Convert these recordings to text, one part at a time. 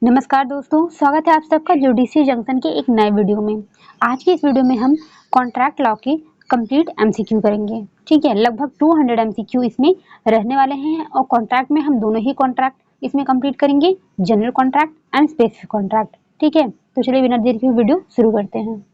नमस्कार दोस्तों, स्वागत है आप सबका जुडिशरी जंक्शन के एक नए वीडियो में। आज की इस वीडियो में हम कॉन्ट्रैक्ट लॉ के कंप्लीट एमसीक्यू करेंगे। ठीक है, लगभग 200 एमसीक्यू इसमें रहने वाले हैं और कॉन्ट्रैक्ट में हम दोनों ही कॉन्ट्रैक्ट इसमें कंप्लीट करेंगे, general contract and specific contract. ठीक है, तो चलिए बिना देर के वीडियो शुरू करते हैं।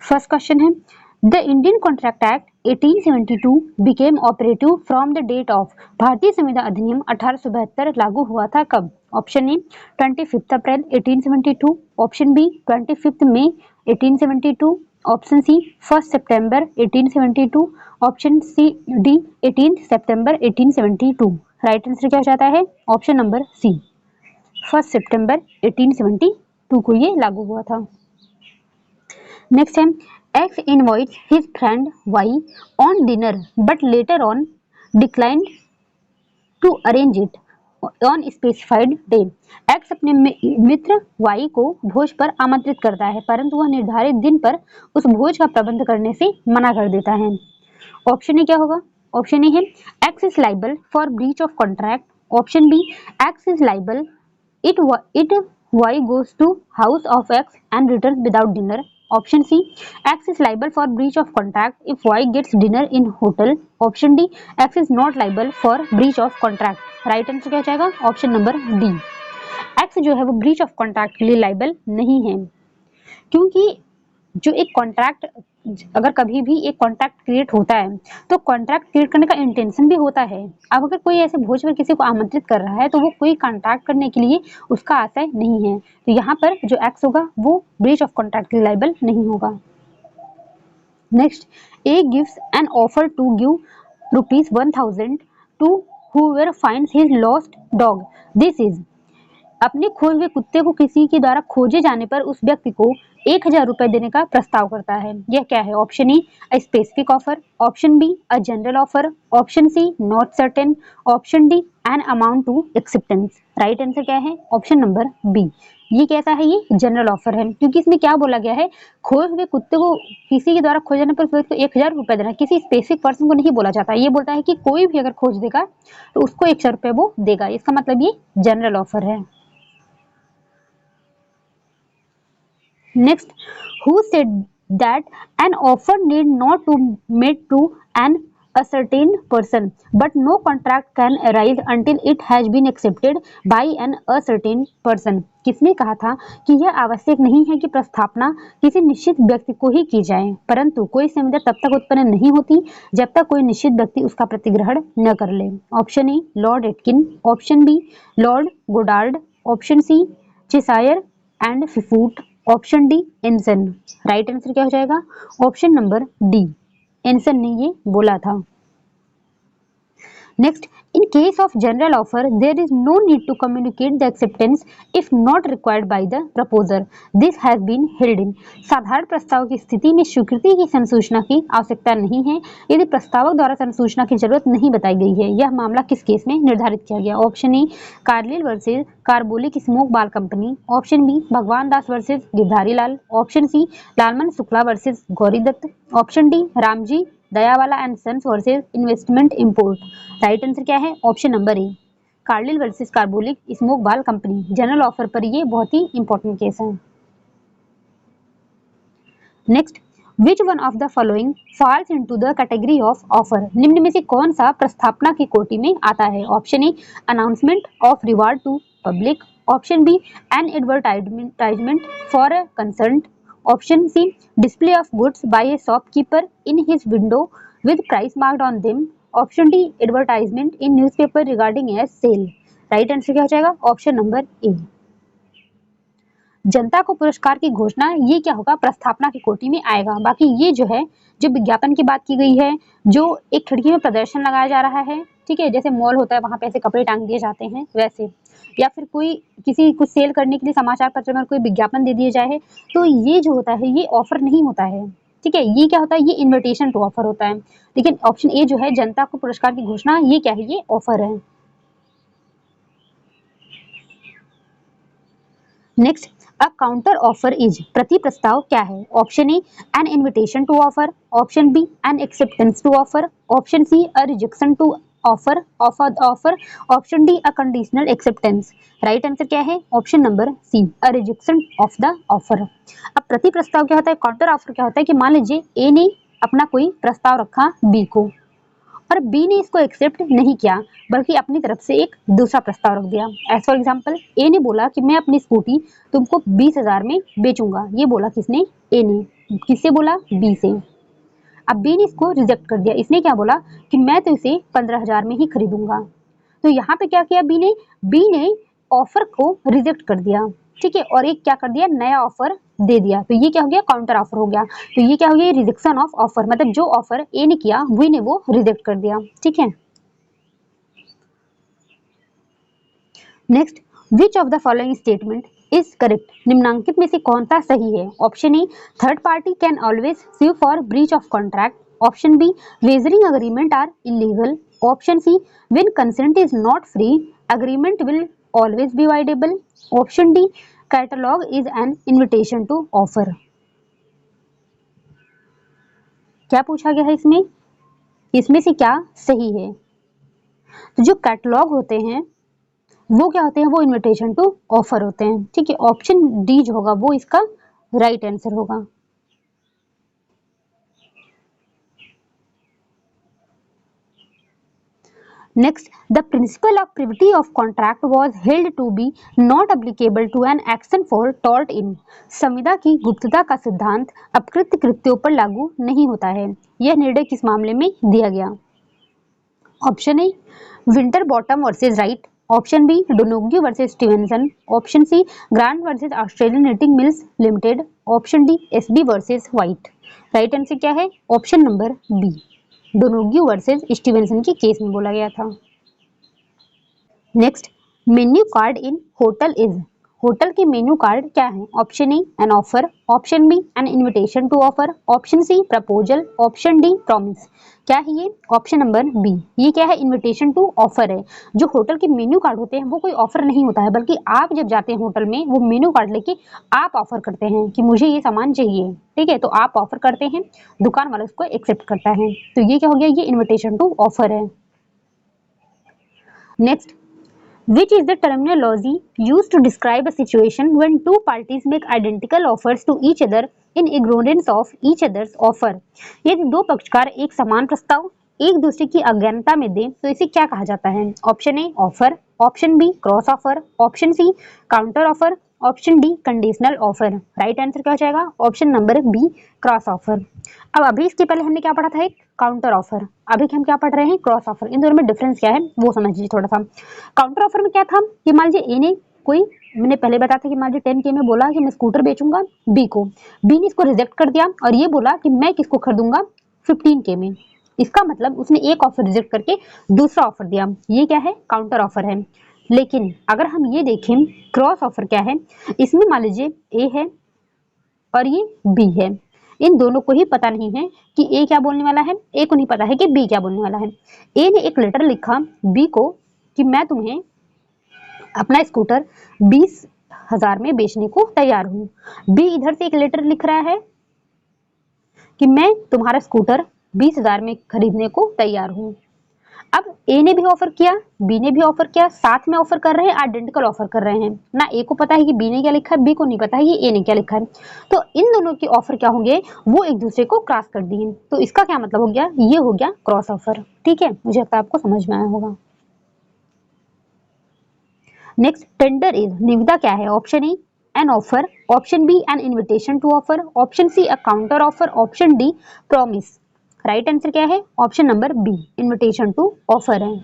फर्स्ट क्वेश्चन है, the Indian contract act 1872 became operative from the date of. भारतीय संविदा अधिनियम 1872 लागू हुआ था कब? ऑप्शन ए 25 अप्रैल 1872, ऑप्शन बी 25 मई 1872, ऑप्शन सी 1 सितंबर 1872, ऑप्शन सी डी 18 सितंबर 1872। राइट आंसर क्या हो जाता है? ऑप्शन नंबर सी 1 सितंबर 1872 को ये लागू हुआ था। नेक्स्ट है, X invites his friend Y on dinner but later on declined to arrange it on specified day. X अपने मित्र Y को भोज पर आमंत्रित करता है परंतु वह निर्धारित दिन पर उस भोज का प्रबंध करने से मना कर देता है। ऑप्शन ए क्या होगा? ऑप्शन ए है X is liable for breach of contract, option B X is liable it Y goes to house of X and returns without dinner, option C X is liable for breach of contract if Y gets dinner in hotel, option D X is not liable for breach of contract। Right answer क्या हो जाएगा? Option number D, X जो है वो breach of contract के लिए liable नहीं है, क्योंकि जो एक कॉन्ट्रैक्ट, अगर कभी भी एक कॉन्ट्रैक्ट क्रिएट होता है तो कॉन्ट्रैक्ट क्रिएट करने का इंटेंशन भी होता है। अब अगर कोई ऐसे भोज पर किसी को आमंत्रित कर रहा है तो वो कोई कॉन्ट्रैक्ट करने के लिए उसका आशय नहीं है, तो यहाँ पर जो एक्ट होगा वो ब्रीच ऑफ कॉन्ट्रैक्ट के लिए लाइबल नहीं होगा। Next, a gives an offer to give ₹1000 to whoever finds his lost dog. This is, अपने खोए हुए कुत्ते को किसी के द्वारा खोजे जाने पर उस व्यक्ति को 1000 रुपए देने का प्रस्ताव करता है। यह क्या है? Option A specific offer, option B a general offer, option C not certain, option D an amount to acceptance. Right answer क्या है? ऑप्शन नंबर बी, ये कैसा है? ये जनरल ऑफर है, क्योंकि इसमें क्या बोला गया है, खोए हुए कुत्ते को किसी के द्वारा खोजे जाने पर उसको 1000 रुपए देना, किसी स्पेसिफिक पर्सन को नहीं बोला जाता। ये बोलता है कि कोई भी अगर खोज देगा तो उसको 1000 रुपए वो देगा, इसका मतलब ये जनरल ऑफर है। Next, who said that an offer need not to made to an ascertained person, but no contract can arise until it has been accepted by an ascertained person? किसने कहा था कि यह आवश्यक नहीं है कि प्रस्थापना किसी निश्चित व्यक्ति को ही की जाए, परंतु कोई संविदा तब तक उत्पन्न नहीं होती जब तक कोई निश्चित व्यक्ति उसका प्रतिग्रहण न कर ले। Option A Lord Atkin, option B Lord Goddard, option C Cheshire and Fifoot, option D Anson. Right answer क्या हो जाएगा? ऑप्शन नंबर डी, एंसन ने ये बोला था। Next, in case of general offer there is no need to communicate the acceptance if not required by the proposer, this has been held in. साधारण प्रस्ताव की स्थिति में स्वीकृति की संसूचना की आवश्यकता नहीं है यदि प्रस्तावक द्वारा संसूचना की जरूरत नहीं बताई गई है। यह मामला किस केस में निर्धारित किया गया? Option A Carlill versus Carbolic Smoke Ball company, option B Bhagwan Das versus Girdhari Lal, option C Lalman Shukla versus Gauri Datt, option D Ramji Dayawala and sons versus investment import. Right answer क्या है? Option number A Carlill versus Carbolic Smoke Ball company. General offer पर ये बहुत ही important case है। Next, which one of the following falls into the category of offer? निम्न में से कौन सा प्रस्थापना की कोटि में आता है? Option A announcement of reward to public, option B an advertisement for a concert, option C display of goods by a shopkeeper in his window with price marked on them, option D advertisement in newspaper regarding a sale. Right answer क्या हो जाएगा? Option number ए, जनता को पुरस्कार की घोषणा, ये क्या होगा? प्रस्थापना की कोटि में आएगा। बाकी ये जो है, जो विज्ञापन की बात की गई है, जो एक खिड़की में प्रदर्शन लगाया जा रहा है, ठीक है, जैसे मॉल होता है वहां पे ऐसे कपड़े टांग दिए जाते हैं वैसे, या फिर कोई किसी कुछ सेल करने के लिए समाचार पत्र में कोई विज्ञापन दे दिया जाए, तो ये जो होता है ये ऑफर नहीं होता है। ठीक है, ये क्या होता है? ये इन्विटेशन टू ऑफर होता है। लेकिन ऑप्शन ए जो है जनता को पुरस्कार की घोषणा, ये क्या है? ये ऑफर है। Next, a counter offer is, प्रति प्रस्ताव क्या है? Option A an invitation to offer, option B an acceptance to offer, option C a rejection to offer offer option D a conditional acceptance. Right answer क्या है? Option number C a rejection of the offer. अब प्रति प्रस्ताव क्या होता है? Counter offer क्या होता है कि मान लीजिए ए ने अपना कोई प्रस्ताव रखा बी को और बी ने इसको एक्सेप्ट नहीं किया बल्कि अपनी तरफ से एक दूसरा प्रस्ताव रख दिया। एज फॉर एग्जाम्पल ए ने बोला कि मैं अपनी स्कूटी तुमको 20,000 में बेचूंगा। ये बोला किसने? ए ने। किससे बोला? बी से। अब बी ने इसको रिजेक्ट कर दिया। इसने क्या बोला कि मैं तो इसे 15,000 में ही खरीदूंगा। तो यहाँ पे क्या किया बी ने ऑफर को रिजेक्ट कर दिया, ठीक है, और एक क्या कर दिया? नया ऑफर दे दिया। तो ये क्या हो गया? काउंटर ऑफर हो गया। तो ये क्या हो गया? रिजेक्शन ऑफ ऑफर, मतलब जो ऑफर ए ने किया बी ने वो रिजेक्ट कर दिया, ठीक है। Next, which of the following statement is correct? निम्नांकित में से कौन सा सही है? Option A third party can always sue for breach of contract. Option B wagering agreement are illegal. Option C when consent is not free agreement will always be voidable। Option D catalog is an invitation to offer। क्या पूछा गया है इसमें? इसमें से क्या सही है? तो जो कैटलॉग होते हैं वो क्या होते हैं? वो इनविटेशन टू ऑफर होते हैं, ठीक है। ऑप्शन डी जो होगा वो इसका राइट आंसर होगा। Next, the principle of privity of contract was held to be not applicable to an action for tort in. संविदा की गुप्तता का सिद्धांत अपकृत्य कृत्यों पर लागू नहीं होता है। यह निर्णय किस मामले में दिया गया? Option A Winterbottom versus Wright. Option B Donoghue versus Stevenson. Option C Grant versus Australian Knitting Mills Limited. Option D SB versus White. Right answer क्या है? Option number B Donoghue versus Stevenson के case में बोला गया था। Next, menu card in hotel is. Hotel के menu card क्या है? Option A an offer. Option B an invitation to offer. Option C proposal. Option D promise. क्या है ये? Option number B. ये क्या है? इनविटेशन टू ऑफर है। जो होटल के मेन्यू कार्ड होते हैं वो कोई ऑफर नहीं होता है, बल्कि आप जब जाते हैं होटल में वो मेन्यू कार्ड लेके आप ऑफर करते हैं कि मुझे ये सामान चाहिए, ठीक है, तो आप ऑफर करते हैं, दुकान वाला उसको एक्सेप्ट करता है। तो ये क्या हो गया? ये इन्विटेशन टू ऑफर है। Next, which is the terminology used to describe a situation when two parties make identical offers to each other in ignorance of each other's offer। यदि दो पक्षकार एक समान प्रस्ताव एक दूसरे की अज्ञानता में दें तो इसे क्या कहा जाता है? Option A offer. Option B cross offer. Option C counter offer. Option D conditional offer. Right answer क्या हो जाएगा? Option number B cross offer. अब अभी इसके पहले हमने क्या पढ़ा था? एक काउंटर ऑफर। अभी हम क्या पढ़ रहे हैं? Cross offer. इन दोनों में डिफरेंस क्या है वो समझिए थोड़ा सा। काउंटर ऑफर में क्या था कि मान लीजिए ए ने कोई, मैंने पहले बताया था कि मान लीजिए 10K में बोला कि मैं स्कूटर बेचूंगा बी को। बी ने इसको रिजेक्ट कर दिया और ये बोला कि मैं किसको खरीदूंगा? 15K में। इसका मतलब उसने एक ऑफर रिजेक्ट करके दूसरा ऑफर दिया। ये क्या है? काउंटर ऑफर है। लेकिन अगर हम ये देखें क्रॉस ऑफर क्या है, इसमें मान लीजिए ए है और ये बी है। इन दोनों को ही पता नहीं है कि ए क्या बोलने वाला है, ए को नहीं पता है कि बी क्या बोलने वाला है। ए ने एक लेटर लिखा बी को कि मैं तुम्हें अपना स्कूटर 20,000 में बेचने को तैयार हूँ। बी इधर से एक लेटर लिख रहा है कि मैं तुम्हारा स्कूटर 20,000 में खरीदने को तैयार हूँ। अब ए ने भी ऑफर किया, बी ने भी ऑफर किया, साथ में ऑफर कर रहे हैं, आइडेंटिकल ऑफर कर रहे हैं। ना ए को पता है कि बी ने क्या लिखा है, बी को नहीं पता है कि ए ने क्या लिखा है। तो इन दोनों के ऑफर क्या होंगे? वो एक दूसरे को क्रॉस कर दिए। तो इसका क्या मतलब हो गया? ये हो गया क्रॉस ऑफर, ठीक है। मुझे लगता है आपको समझ में आया होगा। Next, tender is. निविदा क्या है? Option A an offer. Option B an invitation to offer. Option C a counter offer. Option D promise. Right answer क्या है? Option number B invitation to offer है।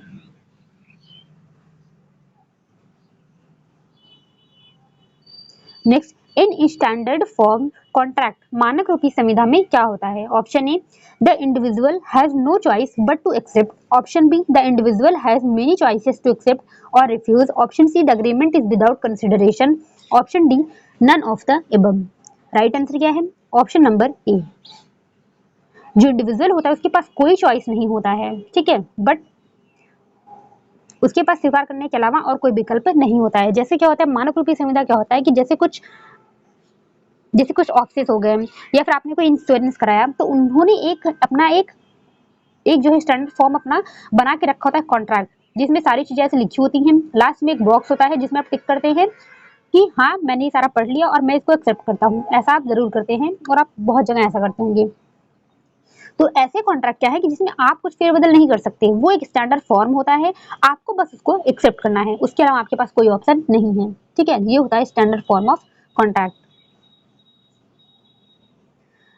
Next, in standard form contract मानक रूपी संविदा में क्या होता है? Option A the individual has no choice but to accept. Option B the individual has many choices to accept और refuse. Option C the agreement is without consideration. Option D none of the above. Right answer क्या है? Option number A. जो individual होता है उसके पास कोई choice नहीं होता है, ठीक है, बट उसके पास स्वीकार करने के अलावा और कोई विकल्प नहीं होता है। जैसे क्या होता है मानक रूपी संविदा क्या होता है कि जैसे कुछ ऑफिस हो गए या फिर आपने कोई इंश्योरेंस कराया तो उन्होंने एक अपना एक एक जो है स्टैंडर्ड फॉर्म अपना बना के रखा होता है कॉन्ट्रैक्ट, जिसमें सारी चीजें ऐसे लिखी होती हैं। लास्ट में एक बॉक्स होता है जिसमें आप टिक करते हैं कि हाँ मैंने ये सारा पढ़ लिया और मैं इसको एक्सेप्ट करता हूँ। ऐसा आप जरूर करते हैं और आप बहुत जगह ऐसा करते होंगे। तो ऐसे कॉन्ट्रैक्ट क्या है कि जिसमें आप कुछ फेरबदल नहीं कर सकते, वो एक स्टैंडर्ड फॉर्म होता है, आपको बस उसको एक्सेप्ट करना है, उसके अलावा आपके पास कोई ऑप्शन नहीं है। ठीक है, ये होता है standard form of contract.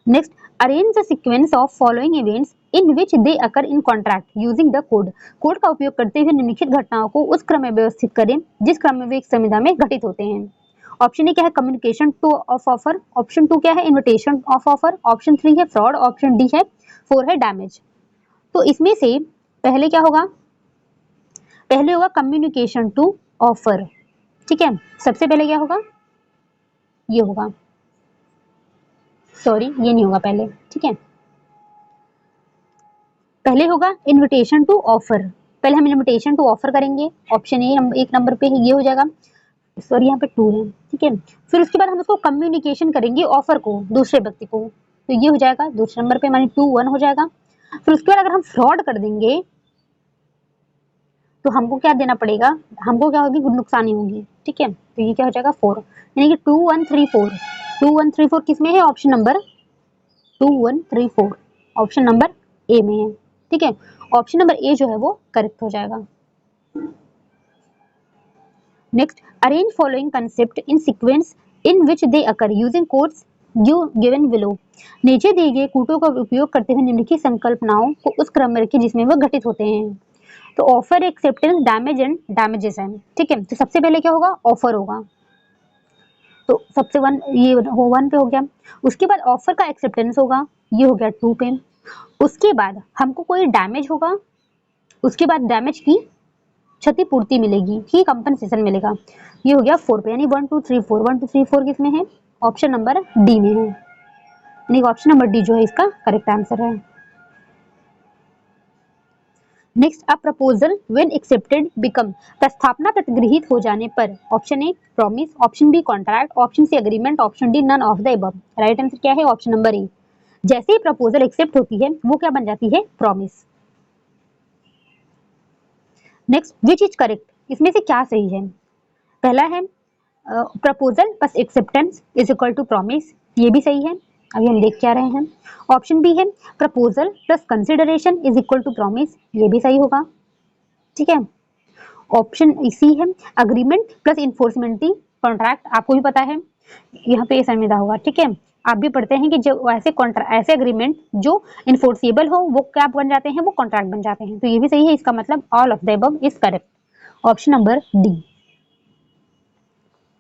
Next, arrange the sequence of following events in which they occur in contract using the code. Code का उपयोग करते हुए निम्नलिखित घटनाओं को उस क्रम में व्यवस्थित करें जिस क्रम में वे एक संविदा में घटित होते हैं। ऑप्शन ए क्या है, communication two of offer. Option 2 क्या है, इन्विटेशन ऑफ ऑफर। ऑप्शन 3 है फ्रॉड। ऑप्शन डी है 4 है डैमेज। तो इसमें से पहले क्या होगा, पहले होगा कम्युनिकेशन टू ऑफर। ठीक है, सबसे पहले क्या होगा, ये होगा, सॉरी ये नहीं होगा पहले। ठीक है, पहले होगा इनविटेशन टू ऑफर। पहले हम इनविटेशन टू ऑफर करेंगे, ऑप्शन ए एक नंबर पे है, ये हो जाएगा, सॉरी यहाँ पे 2 है। ठीक है, फिर उसके बाद हम उसको कम्युनिकेशन करेंगे ऑफर को दूसरे व्यक्ति को, तो ये हो जाएगा दूसरे नंबर पे, मानी 2 1 हो जाएगा। फिर उसके बाद अगर हम फ्रॉड कर देंगे तो हमको क्या देना पड़ेगा, हमको क्या होगी, नुकसानी होगी। ठीक है, तो ये क्या हो जाएगा 4, यानी कि 2 1 3 4। 2 1 3 4 किस में है, ऑप्शन नंबर 2 1 3 4 ऑप्शन नंबर ए में है। ठीक है, ऑप्शन नंबर ए जो है वो करेक्ट हो जाएगा। Next, arrange following concept in sequence in which they occur using codes जो गिवन बिलो। नीचे दिए गए कूटों का उपयोग करते हुए निम्नलिखित संकल्पनाओं को उस क्रम में रखें जिसमें वह घटित होते हैं। तो offer, acceptance, damage and damages है। ठीक है, तो सबसे पहले क्या होगा, ऑफर होगा, तो सबसे वन ये 1 पे हो गया। उसके बाद ऑफर का एक्सेप्टेंस होगा, ये हो गया 2 पे। उसके बाद हमको कोई डैमेज होगा, उसके बाद डैमेज की क्षतिपूर्ति मिलेगी, की कंपनसेशन मिलेगा, ये हो गया 4 पे, यानी 1 2 3 4 1 2 3 4 किसमें है, ऑप्शन नंबर डी में है, यानी ऑप्शन नंबर डी जो है इसका करेक्ट आंसर है। Next, a proposal when accepted become, प्रस्तावना प्रतिगृहित हो जाने पर, option A promise, option B contract, option C agreement, option D none of the above. Right answer क्या है, ऑप्शन नंबर ए। जैसे ही प्रपोजल एक्सेप्ट होती है वो क्या बन जाती है, promise. Next, which is correct, इसमें से क्या सही है। पहला है proposal plus acceptance is equal to promise, ये भी सही है, अभी हम देख क्या रहे हैं। ऑप्शन बी है proposal plus consideration is equal to promise, ये भी सही होगा। ठीक है, ऑप्शन सी है अग्रीमेंट प्लस इन्फोर्समेंटी कॉन्ट्रैक्ट, आपको भी पता है यहाँ पे संविदा होगा। ठीक है, आप भी पढ़ते हैं कि जो ऐसे अग्रीमेंट जो इन्फोर्सेबल हो वो क्या बन जाते हैं, वो कॉन्ट्रैक्ट बन जाते हैं, तो ये भी सही है, इसका मतलब all of the above is correct, option number D.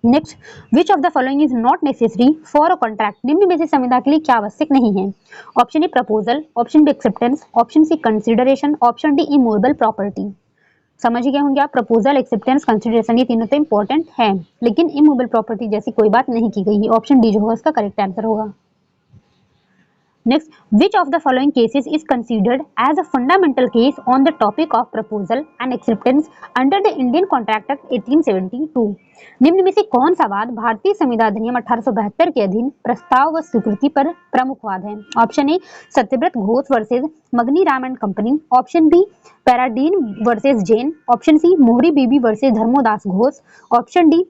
Next, which of the following is not necessary for a contract, निम्न में से संविदा के लिए क्या आवश्यक नहीं है। Option A proposal, option B acceptance, option C consideration, option D immovable property. समझ गए होंगे आप, प्रपोजल, एक्सेप्टेंस, कंसिडरेशन ये तीनों तो इंपॉर्टेंट है, लेकिन इमूवेबल प्रॉपर्टी जैसी कोई बात नहीं की गई है, ऑप्शन डी जो होगा इसका करेक्ट आंसर होगा। Next, which of the following cases is considered as a fundamental case on the topic of proposal and acceptance under the Indian Contract Act 1872? निम्न में से कौन सा वाद भारतीय संविदा अधिनियम 1872 के अधीन प्रस्ताव व स्वीकृति पर प्रमुख वाद है। Option A Satyavrat Ghosh versus Magni Ram and company, option B Paradine versus Jane, option C Mohori Bibi versus Dharmodas Ghosh, option D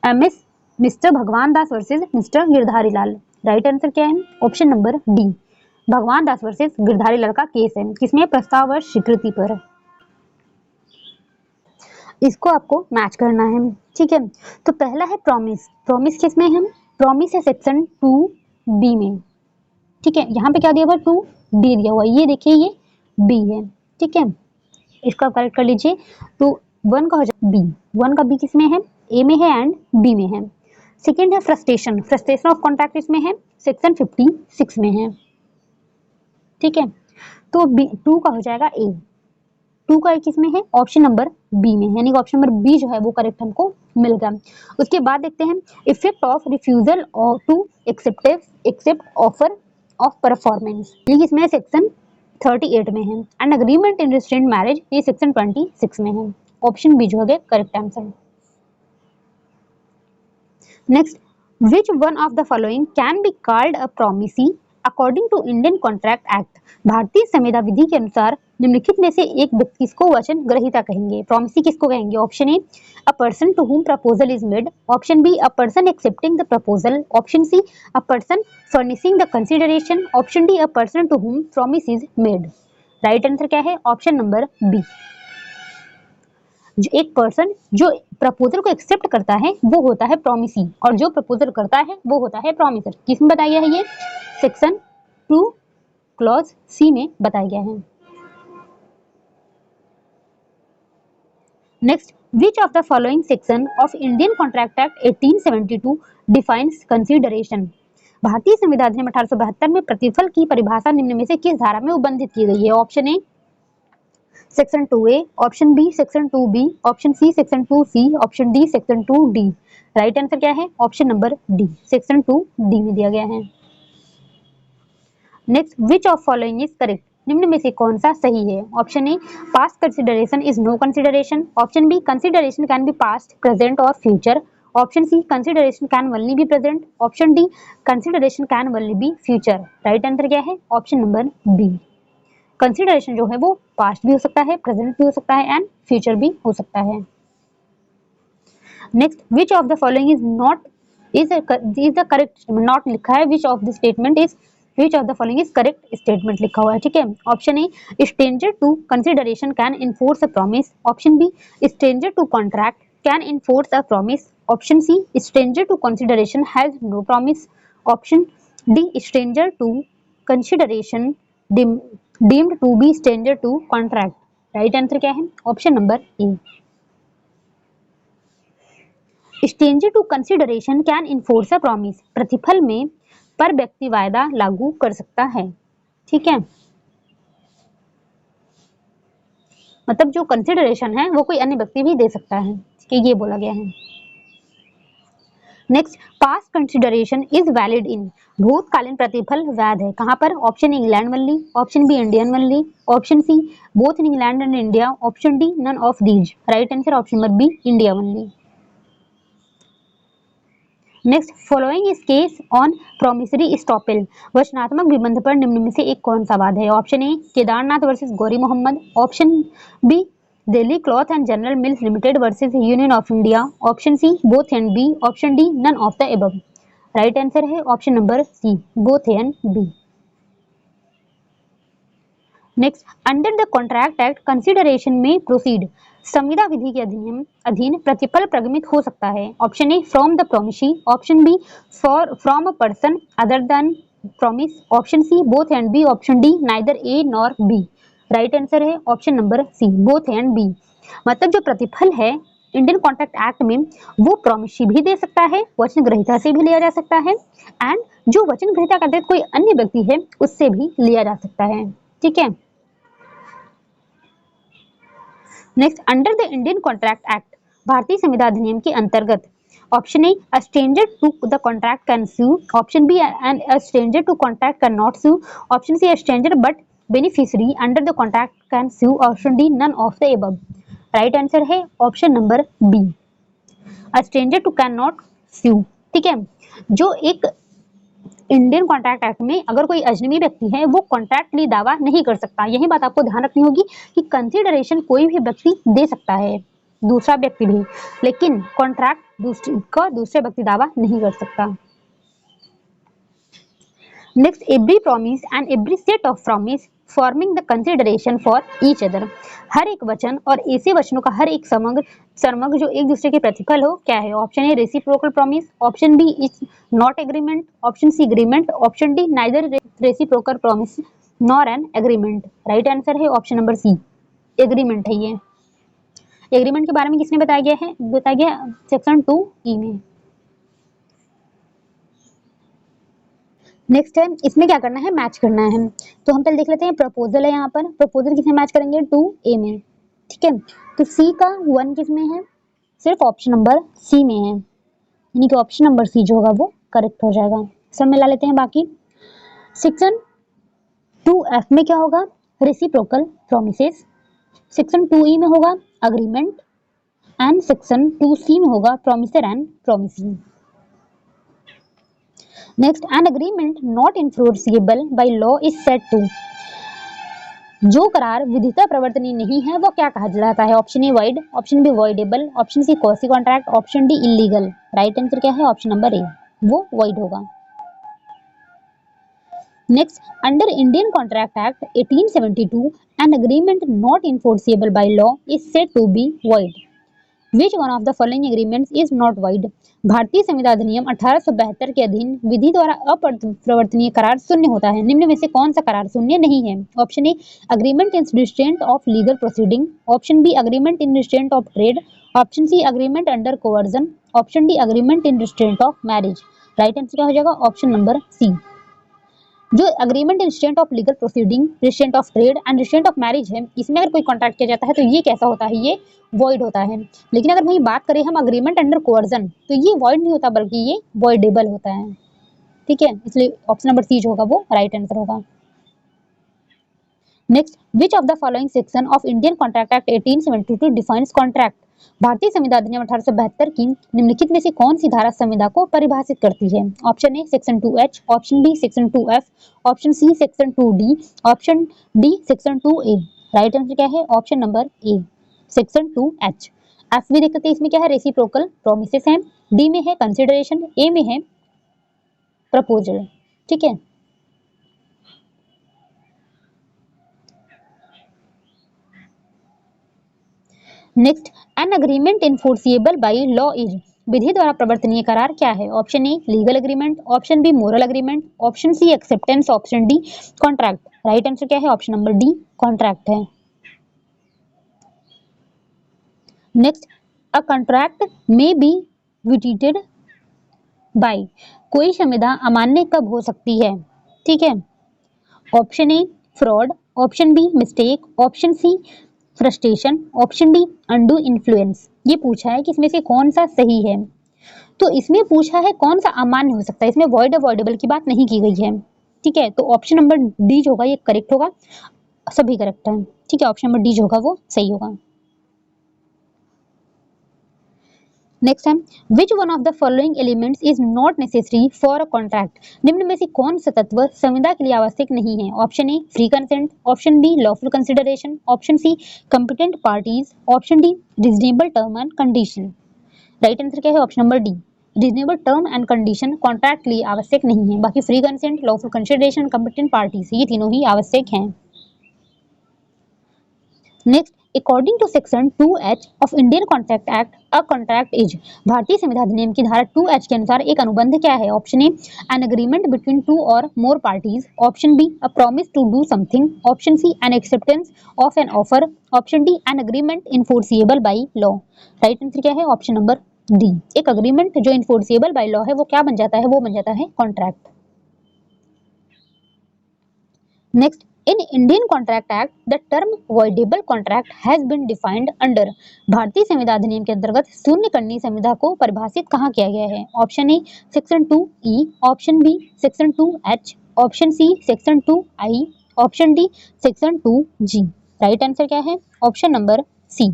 MS mister Bhagwan Das versus mister Girdhari Lal. Right answer क्या है, ऑप्शन नंबर डी, भगवान दास वर्सेस गिरधारी लाल का केस है, किसमें, प्रस्ताव और स्वीकृति पर। इसको आपको मैच करना है। ठीक है, तो पहला है प्रॉमिस, प्रॉमिस किसमें है, प्रॉमिस है सेक्शन 2B में। ठीक है, यहाँ पे क्या दिया हुआ, 2D दिया हुआ, ये देखिए ये B है। ठीक है, इसका करेक्ट कर लीजिए, तो 1 का हो जाए B, 1 का B किसमें है, A में है एंड B में है। सेकेंड है फ्रस्ट्रेशन, फ्रस्ट्रेशन ऑफ कॉन्ट्रैक्ट इसमें है, सेक्शन 56 में है। ठीक है, तो 2 का हो जाएगा A, 2 का किसमें है, ऑप्शन नंबर B में, यानी ऑप्शन नंबर B जो है वो करेक्ट हमको मिल गया। उसके बाद देखते हैं effect of refusal to accept offer of performance, ये किसमें, सेक्शन 38 में है, and agreement in restraint marriage ये सेक्शन 26 में है, ऑप्शन बी जो है correct answer. Next, which one of the following can be called a promisee according to Indian contract act, भारतीय संविदा विधि के अनुसार निम्नलिखित में से एक व्यक्ति किसको वचन ग्रहीता कहेंगे? प्रॉमिसी किसको कहेंगे? Option A, a person to whom proposal is made, option B, a person accepting the proposal, option C, a person furnishing the consideration, option D, a person to whom promise is made. Right answer क्या है? Option number B. जो एक person जो proposal को accept करता है वो होता है प्रॉमिसी, और जो प्रपोजल करता है वो होता है प्रॉमिसर। किसमें बताया गया है? ये सेक्शन 2 क्लॉज सी में बताया गया है। Next, which of the following section of Indian contract act 1872 defines consideration? भारतीय संविधान अधिनियम 1872 में प्रतिफल की परिभाषा निम्न में से किस धारा में उल्लेखित की गई है? Option A section 2A, option B section 2B, option C section 2C, option D section 2D। Right answer क्या है? Option number D, section 2D में दिया गया है। Next, which of following is correct? निम्न में से कौन सा सही है? Option A, past consideration is no consideration, option B, consideration can be past, present और future, option C, consideration can only be present, option D, consideration can only be future. Right answer क्या है? Option number B, consideration जो है वो past भी हो सकता है, प्रेजेंट भी हो सकता है एंड फ्यूचर भी हो सकता है। Next, which of the following is not is the correct, not लिखा है, which of the statement is, which of the following is correct statement लिखा हुआ है, ठीक है। Option A, stranger to consideration can enforce a promise, option B, stranger to contract can enforce a promise, option C, stranger to consideration has no promise, option D, stranger to consideration deemed to be stranger to contract। Right answer क्या है? Option number A, stranger to consideration can enforce a promise, प्रतिफल में पर व्यक्ति वायदा लागू कर सकता है, ठीक है। मतलब जो कंसिडरेशन है वो कोई अन्य व्यक्ति भी दे सकता है, ठीक है, ये बोला गया है। Next, past consideration is valid in, भूतकालीन प्रतिफल वैध है कहां पर? Option A, England only, option B, Indian only, option C, both in England and India, option D, none of these. Right answer option number B, India only. Next, following is case on promissory estoppel, वचनात्मक विबंध पर निम्न में से एक कौन सा वाद है? Option A, Kedarnath versus Gauri Mohammad, option B, Delhi cloth and general mills limited versus union of India, option C, both and B, option D, none of the above. Right answer है option number C, both and B. Next, under the contract act consideration में proceed, संविदा विधि के अधीन प्रतिफल प्रगमित हो सकता है। Option A, from the promisee, option B, for from a person other than promise, option C, both and B, option D, neither A nor be. Right answer है option number C, both and B. मतलब जो प्रतिफल है Indian contract act में वो promisee भी दे सकता है, वचन ग्रहीता से भी लिया जा सकता है, एंड जो वचन ग्रहीता का कोई अन्य व्यक्ति है उससे भी लिया जा सकता है, ठीक है। Next, under the Indian contract act, भारतीय संविदा अधिनियम के अंतर्गत, option A, a stranger to the contract can sue, option B, and a stranger to contract can not sue, option C, a stranger but beneficiary under the contract can sue, option D, none of the above. Right answer है option number B, a stranger to can not sue, ठीक है। जो एक Indian contract act में अगर कोई अजनबी व्यक्ति है वो कॉन्ट्रैक्ट लिए दावा नहीं कर सकता, यही बात आपको ध्यान रखनी होगी कि कंसिडरेशन कोई भी व्यक्ति दे सकता है, दूसरा व्यक्ति भी, लेकिन कॉन्ट्रैक्ट दूसरे व्यक्ति दावा नहीं कर सकता। Next, every promise and every set of promise forming the consideration for each other, हर एक वचन और ऐसे वचनों का हर एक समग्र जो एक दूसरे के प्रतिफल हो क्या है? Option A, reciprocal promise, option B, is not agreement, option C, agreement, option D, neither reciprocal promise nor an agreement. Right answer है ऑप्शन नंबर सी, एग्रीमेंट है ये। एग्रीमेंट के बारे में किसने बताया गया है? बताया गया सेक्शन 2E में। नेक्स्ट है, इसमें क्या करना है? मैच करना है। तो हम पहले देख लेते हैं, प्रपोजल है, यहाँ पर प्रपोजल किसमें मैच करेंगे? 2A में, ठीक है। तो सी का 1 किस में है? सिर्फ ऑप्शन नंबर सी में है, यानी कि ऑप्शन नंबर सी जो होगा वो करेक्ट हो जाएगा। सब मिला लेते हैं बाकी। सेक्शन 2F में क्या होगा? रेसिप्रोकल प्रोमिसेस, सेक्शन 2E में होगा अग्रीमेंट, एंड सेक्शन 2C में होगा promisor and promisee. Next, an agreement not enforceable by law is said to, जो करार विधिता प्रवर्तनीय नहीं है वो क्या कहा जाता है? Option A void, option B voidable, option C quasi contract, option D illegal. Right answer क्या है? ऑप्शन नंबर ए, वो वॉइड होगा। Next, under Indian contract act 1872 an agreement not enforceable by law is said to be void. Which one of the following agreements is not void? भारतीय संविधान अधिनियम 1872 के अधीन विधि द्वारा अप्रवर्तनीय करार शून्य होता है। निम्न में से कौन सा करार शून्य नहीं है? Option A agreement in restraint of legal proceeding, option B agreement in restraint of trade, option C agreement under coercion, option D agreement in restraint of marriage. Right answer क्या हो जाएगा? Option number C. जो agreement in restraint of legal proceeding, restraint of trade and restraint of marriage है, इसमें अगर कोई contract किया जाता है तो ये कैसा होता है? ये वॉइड होता है। लेकिन अगर वही बात करें हम अग्रीमेंट अंडर कोवर्जन, तो ये वॉइड नहीं होता बल्कि ये वॉइडेबल होता है। ठीक है, इसलिए ऑप्शन नंबर सी जो होगा वो राइट आंसर होगा। Next, which of the following section of Indian contract act 1872 defines contract? भारतीय संविदा अधिनियम 1872 की निम्नलिखित में से कौन सी धारा संविदा को परिभाषित करती है? Option A section 2H, option B section 2F, option C section 2D, option D section 2A। Right answer क्या है? Option number A, section 2H। F भी देखते हैं, इसमें क्या है? रेसिप्रोकल प्रोमिसेस है, डी में है कंसिडरेशन, ए में है प्रपोजल। ठीक है, next, an agreement enforceable by law is, विधि द्वारा प्रवर्तनीय करार क्या है? Option A legal agreement, option B moral agreement, option C acceptance, option D contract. Right answer क्या है? ऑप्शन नंबर डी कॉन्ट्रैक्ट है। Next, a contract may be vitiated by, कोई संविदा अमान्य कब हो सकती है? ठीक है, option A fraud, option B mistake, option C frustration, option D undue influence. ये पूछा है कि इसमें से कौन सा सही है, तो इसमें पूछा है कौन सा अमान्य हो सकता है, इसमें वॉइड अवॉइडेबल की बात नहीं की गई है। ठीक है, तो ऑप्शन नंबर डी जो होगा ये करेक्ट होगा, सभी करेक्ट है। ठीक है, ऑप्शन नंबर डी जो होगा वो सही होगा। नेक्स्ट है, which one of the following elements is not necessary for a contract? निम्न में से कौन सा तत्व संविदा के लिए आवश्यक नहीं है? Option A free consent, option B lawful consideration, option C competent parties, option D reasonable term and condition. Right answer क्या है? Option number D, reasonable term and condition contract के लिए आवश्यक नहीं है, बाकी free consent, lawful consideration, competent parties ये तीनों ही आवश्यक हैं। Next, according to section 2H of Indian contract act, a contract is, भारतीय संविधान अधिनियम की धारा 2H के अनुसार एक अनुबंध क्या है? Option A an agreement between two or more parties, option B a promise to do something, option C an acceptance of an offer, option D an agreement enforceable by law. Right answer क्या है? Option number D, एक agreement जो enforceable by law है वो क्या बन जाता है? वो बन जाता है contract. Next, in Indian Contract Act, the term voidable contract has been defined under, भारतीय संविदा अधिनियम के अंतर्गत शून्य करनी संविदा को परिभाषित कहाँ किया गया है? Option A section 2E, option B section 2H, option C section 2I, option D section 2G। Right answer क्या है? Option number C,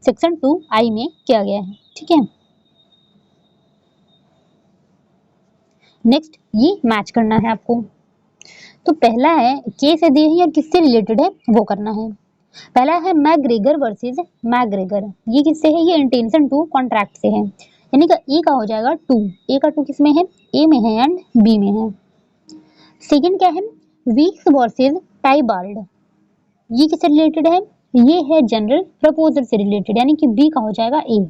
section 2I में किया गया है। ठीक है, नेक्स्ट, ये मैच करना है आपको। तो पहला है केस है दिए हैं और किससे रिलेटेड है वो करना है। पहला है मैग्रेगर वर्सेस मैग्रेगर, ये किससे है? ये इंटेंशन टू कॉन्ट्रैक्ट से है, यानी कि ए का हो जाएगा टू, ए का टू किसमें है? ए में है एंड बी में है। सेकंड क्या है? वीक्स वर्सेस टाइबाल्ड, ये किससे रिलेटेड है? ये है जनरल प्रपोजल से रिलेटेड, यानी कि बी का हो जाएगा ए।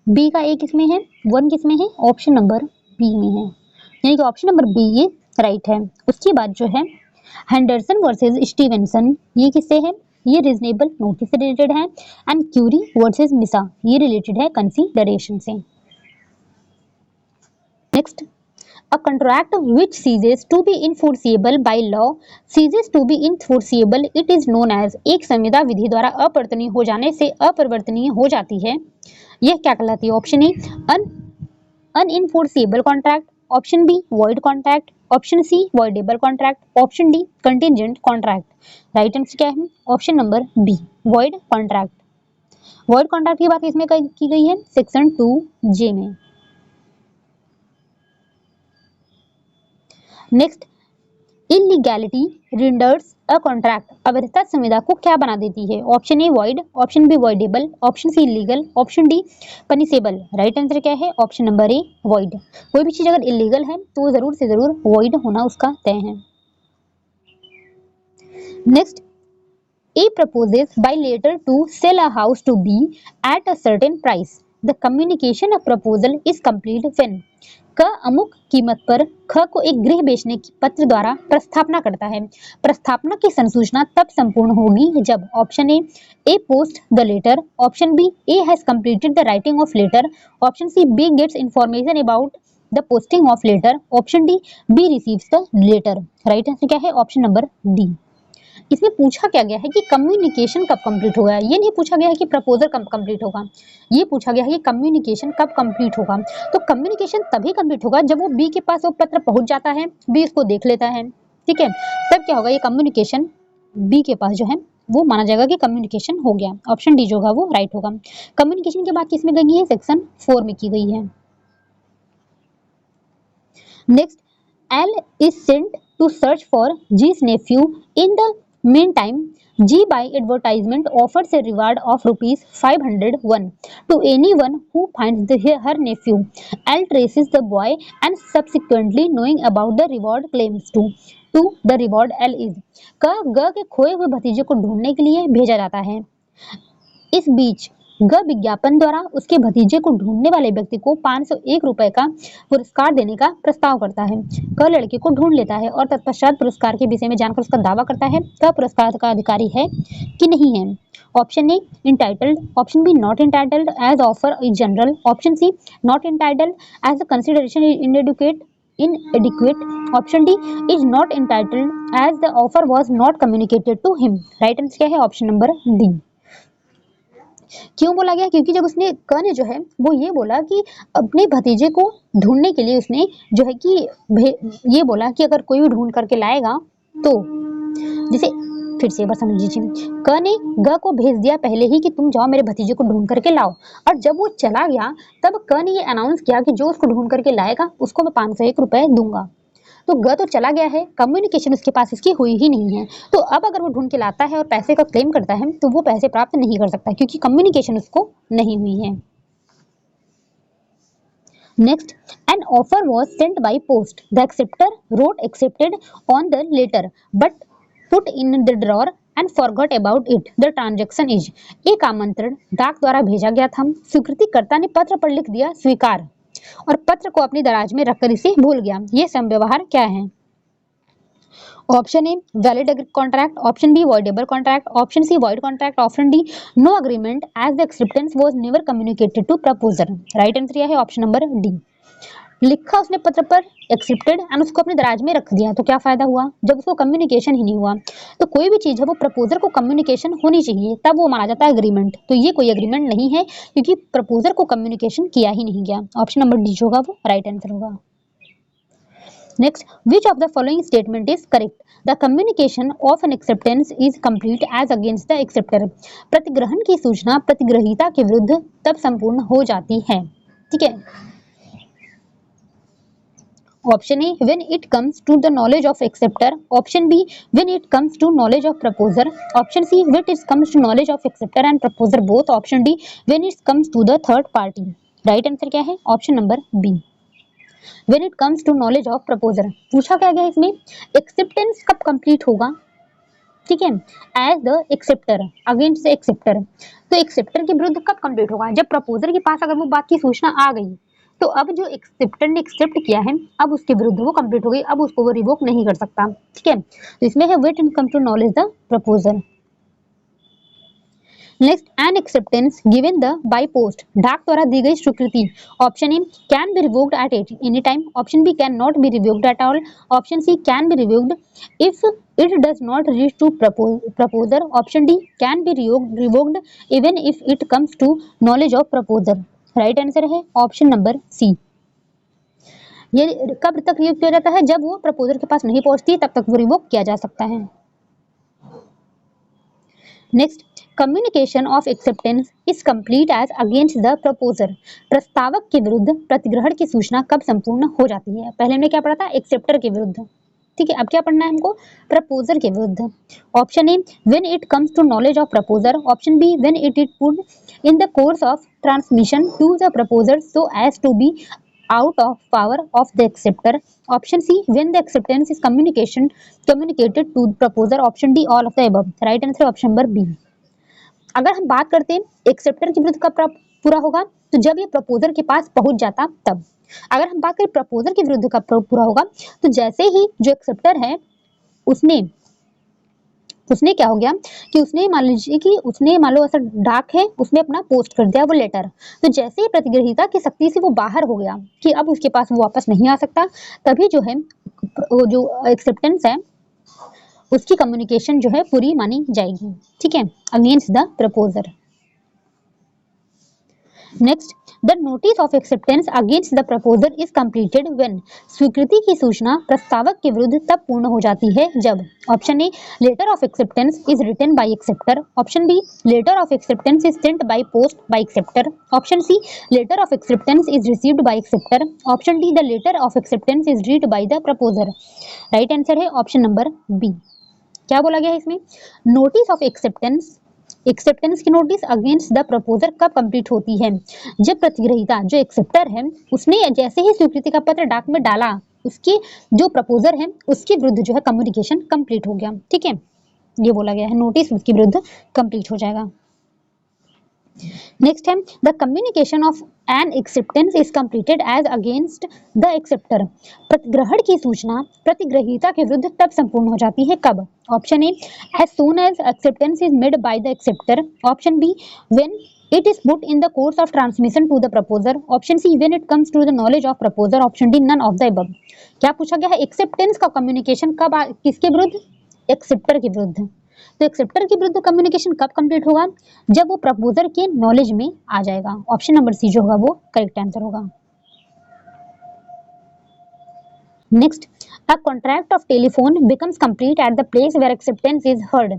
बी का ए किसमें है? वन किसमें है? ऑप्शन नंबर बी में है, यानी कि ऑप्शन नंबर बी ये राइट है। उसके बाद जो है हेंडरसन वर्सेस स्टीवेंसन, ये किससे है? ये रीजनेबल नोटिस से रिलेटेड है। एंड क्यूरी वर्सेस मिसा, ये रिलेटेड है कंसीडरेशन से। Next, a contract which ceases to be enforceable by law, ceases to be enforceable it is known as, एक संविदा विधि द्वारा अपरिवर्तनीय हो जाने से अपरिवर्तनीय हो जाती है, यह क्या कहलाती है? Option A unenforceable contract, option B void contract, option C voidable contract, option D contingent contract. Right answer क्या है? Option number B void contract. Void contract की बात इसमें की गई है सेक्शन 2J में। Next, illegality renders a contract, अवैधता संविदा को क्या बना देती है? Option A void, option B voidable, option C illegal, option D punishable. Right answer क्या है? ऑप्शन नंबर ए वॉइड। कोई भी चीज अगर इलीगल है तो वो जरूर से जरूर वॉइड होना उसका तय है। Next, A proposes by letter to sell a house to B at a certain price. The communication of proposal is complete when क अमुक कीमत पर ख को एक गृह बेचने की पत्र द्वारा प्रस्थापना करता है। प्रस्थापना की संसूचना तब संपूर्ण होगी जब option A post the letter, option B A has completed the writing of letter, option C B gets information about the posting of letter, option D B receives the letter. Right answer क्या है? Option number D. इसमें पूछा क्या गया है कि communication कब complete होगा, ये नहीं पूछा गया है कि प्रपोजल कब कंप्लीट होगा, ये पूछा गया है कि कम्युनिकेशन कब कंप्लीट होगा। तो कम्युनिकेशन तभी कंप्लीट होगा जब वो बी के पास वो पत्र पहुंच जाता है, बी इसको देख लेता है, ठीक है, तब क्या होगा, ये कम्युनिकेशन बी के पास जो है वो माना जाएगा कि कम्युनिकेशन हो गया। ऑप्शन डी जो होगा वो राइट होगा। कम्युनिकेशन की बात किसमें गई है? सेक्शन 4 में की गई है। Next, L is sent to search for G's nephew. In the meantime, G by advertisement offers a reward of rupees 501 to anyone who finds her nephew. L traces the boy and subsequently knowing about the reward claims to the reward L is का ग के खोए हुए भतीजे को ढूंढने के लिए भेजा जाता है। इस बीच ग विज्ञापन द्वारा उसके भतीजे को ढूंढने वाले व्यक्ति को 501 रुपए का पुरस्कार देने का प्रस्ताव करता है। क लड़के को ढूंढ लेता है और तत्पश्चात पुरस्कार के विषय में जानकर उसका दावा करता है। क पुरस्कार का अधिकारी है कि नहीं है? Option A entitled, option B not entitled as offer is general, option C not entitled as the consideration is inadequate, option D is not entitled as the offer was not communicated to him. Right answer क्या है? Option number D. क्यों बोला गया? क्योंकि जब उसने क ने जो है वो ये बोला कि अपने भतीजे को ढूंढने के लिए उसने जो है कि ये बोला कि अगर कोई भी ढूंढ करके लाएगा तो, जैसे फिर से एक बार समझ लीजिए, क ने ग को भेज दिया पहले ही कि तुम जाओ मेरे भतीजे को ढूंढ करके लाओ, और जब वो चला गया तब क ने ये अनाउंस किया कि जो उसको ढूंढ करके लाएगा उसको मैं 501 रुपए दूंगा। तो ग तो चला गया है, कम्युनिकेशन उसके पास इसकी हुई ही नहीं है, तो अब अगर वो ढूंढ के लाता है और पैसे का क्लेम करता है तो वो पैसे प्राप्त नहीं कर सकता क्योंकि कम्युनिकेशन उसको नहीं हुई है। Next, an offer was sent by post, the accepter wrote accepted on the letter but put in the drawer and forgot about it, the transaction is. एक आमंत्रण डाक द्वारा भेजा गया था, स्वीकृतिकर्ता ने पत्र पर लिख दिया स्वीकार और पत्र को अपनी दराज में रखकर इसे भूल गया। ये समव्यवहार क्या है? Option A valid contract, option B voidable contract, option C void contract, option D no agreement as the acceptance was never communicated to proposer. Right answer यह है ऑप्शन नंबर डी। लिखा उसने पत्र पर एक्सेप्टेड एंड उसको अपने दराज में रख दिया, तो क्या फायदा हुआ जब उसको कम्युनिकेशन ही नहीं हुआ। तो कोई भी चीज है वो प्रपोजर को कम्युनिकेशन होनी चाहिए तब वो माना जाता है एग्रीमेंट, तो ये कोई एग्रीमेंट नहीं है क्योंकि प्रपोजर को कम्युनिकेशन किया ही नहीं गया। ऑप्शन नंबर डी होगा वो राइट आंसर होगा। Next, which of the following statement is correct? The communication of an acceptance is complete as against the acceptor. प्रतिग्रहण की सूचना प्रतिग्रहीता के विरुद्ध तब संपूर्ण हो जाती है, ठीक है। Option A when it comes to the knowledge of acceptor, option B when it comes to knowledge of proposer, option C when it comes to knowledge of acceptor and proposer both, option D when it comes to the third party। Right answer क्या है? Option number B when it comes to knowledge of proposer। पूछा क्या गया इसमें? Acceptance कब complete होगा, ठीक है, as the acceptor against the acceptor. तो एक्सेप्टर के विरुद्ध कब कंप्लीट होगा? जब प्रपोजर के पास अगर वो बात की सूचना आ गई, तो अब जो एक्सेप्टर ने एक्सेप्ट किया है अब उसके विरुद्ध वो कंप्लीट हो गई, अब उसको वो रिवोक नहीं कर सकता, ठीक है। तो इसमें है wait in come to knowledge the proposer. Next, an acceptance given the by post, डाक द्वारा दी गई स्वीकृति। Option A can be revoked at any time, option B can not be revoked at all, option C can be revoked if it does not reach to proposer, option D can be revoked even if it comes to knowledge of proposer. Right answer है option number सी। ये कब तक revoke किया जाता है? जब वो proposer के पास नहीं पहुंचती तब तक वो रिवोक किया जा सकता है। Next, communication of acceptance is complete as against the proposer. प्रस्तावक के विरुद्ध प्रतिग्रहण की सूचना कब संपूर्ण हो जाती है? पहले हमने क्या पढ़ा था? एक्सेप्टर के विरुद्ध। ठीक है, अब क्या पढ़ना है हमको? प्रपोजर के विरुद्ध। Option A, when it comes to knowledge of proposer. Option B, when it is put in the course of transmission to the proposer so as to be out of power of the acceptor. Option C, when the acceptance is communicated to the proposer. Option D, all of the above. Right answer option number B. अगर हम बात करते हैं acceptor के विरुद्ध कब पूरा होगा, तो जब ये प्रपोजर के पास पहुंच जाता तब। अगर हम बात करें प्रपोजर के विरुद्ध कब पूरा होगा, तो जैसे ही जो एक्सेप्टर है उसने क्या हो गया कि उसने मान लीजिए कि उसने मान लो ऐसा डाक है, उसने अपना पोस्ट कर दिया वो लेटर, तो जैसे ही प्रतिग्रहीता की शक्ति से वो बाहर हो गया कि अब उसके पास वो वापस नहीं आ सकता, तभी जो है वो जो एक्सेप्टेंस है उसकी कम्युनिकेशन जो है पूरी मानी जाएगी। ठीक है, against the proposer. Next, the notice of acceptance against the proposer is completed when. स्वीकृति की सूचना प्रस्तावक के विरुद्ध तब पूर्ण हो जाती है जब। Option A, letter of acceptance is written by acceptor. Option B, letter of acceptance is sent by post by acceptor. Option C, letter of acceptance is received by acceptor. Option D, the letter of acceptance is read by the proposer. Right answer है option number B. क्या बोला गया है इसमें? Notice of acceptance की notice against the proposer कब complete होती है? जब प्रतिग्रहीता जो एक्सेप्टर है उसने जैसे ही स्वीकृति का पत्र डाक में डाला, उसके जो प्रपोजर है उसके विरुद्ध जो है कम्युनिकेशन कंप्लीट हो गया। ठीक है, ये बोला गया है, नोटिस उसके विरुद्ध कंप्लीट हो जाएगा। नेक्स्ट है, the communication of an acceptance is completed as against the acceptor. प्रतिग्रहण की सूचना प्रतिग्रहीता के विरुद्ध तब संपूर्ण हो जाती है कब? Option A, as soon as acceptance is made by the acceptor. Option B, when it is put in the course of transmission to the proposer. Option C, when it comes to the knowledge of proposer. Option D, none of the above. क्या पूछा गया है? Acceptance का communication कब किसके विरुद्ध? Acceptor के विरुद्ध। तो एक्सेप्टर के विरुद्ध कम्युनिकेशन कब कंप्लीट होगा? जब वो प्रपोजर के नॉलेज में आ जाएगा। ऑप्शन नंबर सी जो होगा वो करेक्ट आंसर होगा। Next, a contract of telephone becomes complete at the place where acceptance is heard,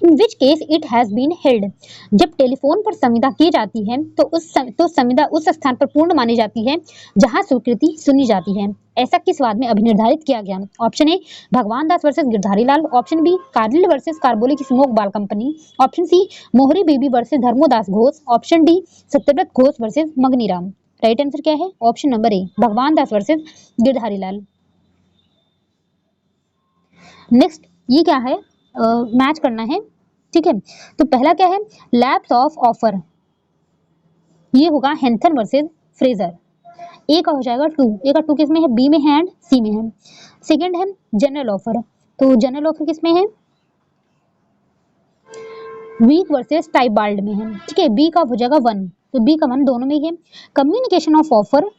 in which case it has been held. जब टेलीफोन पर संविदा की जाती है तो संविदा उस स्थान पर पूर्ण मानी जाती है जहां स्वीकृति सुनी जाती है। ऐसा किस वाद में अभिनिर्धारित किया गया? Option A, Bhagwan Das versus Girdhari Lal. Option B, Carlill versus carbolic Smoke Ball company. Option C, Mohori Bibee versus Dharmodas Ghosh. Option D, Satyabrata Ghose versus Mugneeram. Right answer क्या है? Option number A, Bhagwan Das versus Girdhari Lal. Next, ये क्या है? मैच करना है। ठीक है, तो पहला क्या है? लैप्स ऑफ ऑफर, ये होगा हेंथन वर्सेस फ्रेजर। ए का हो जाएगा 2, ए का 2 किसमें है? बी में है एंड सी में है। सेकंड है जनरल ऑफर, तो जनरल ऑफर किसमें है? वीक वर्सेस टाइबाल्ड में है। ठीक है, बी का हो जाएगा 1, तो बी का 1 दोनों में ही है। कम्युनिकेशन ऑफ ऑफर,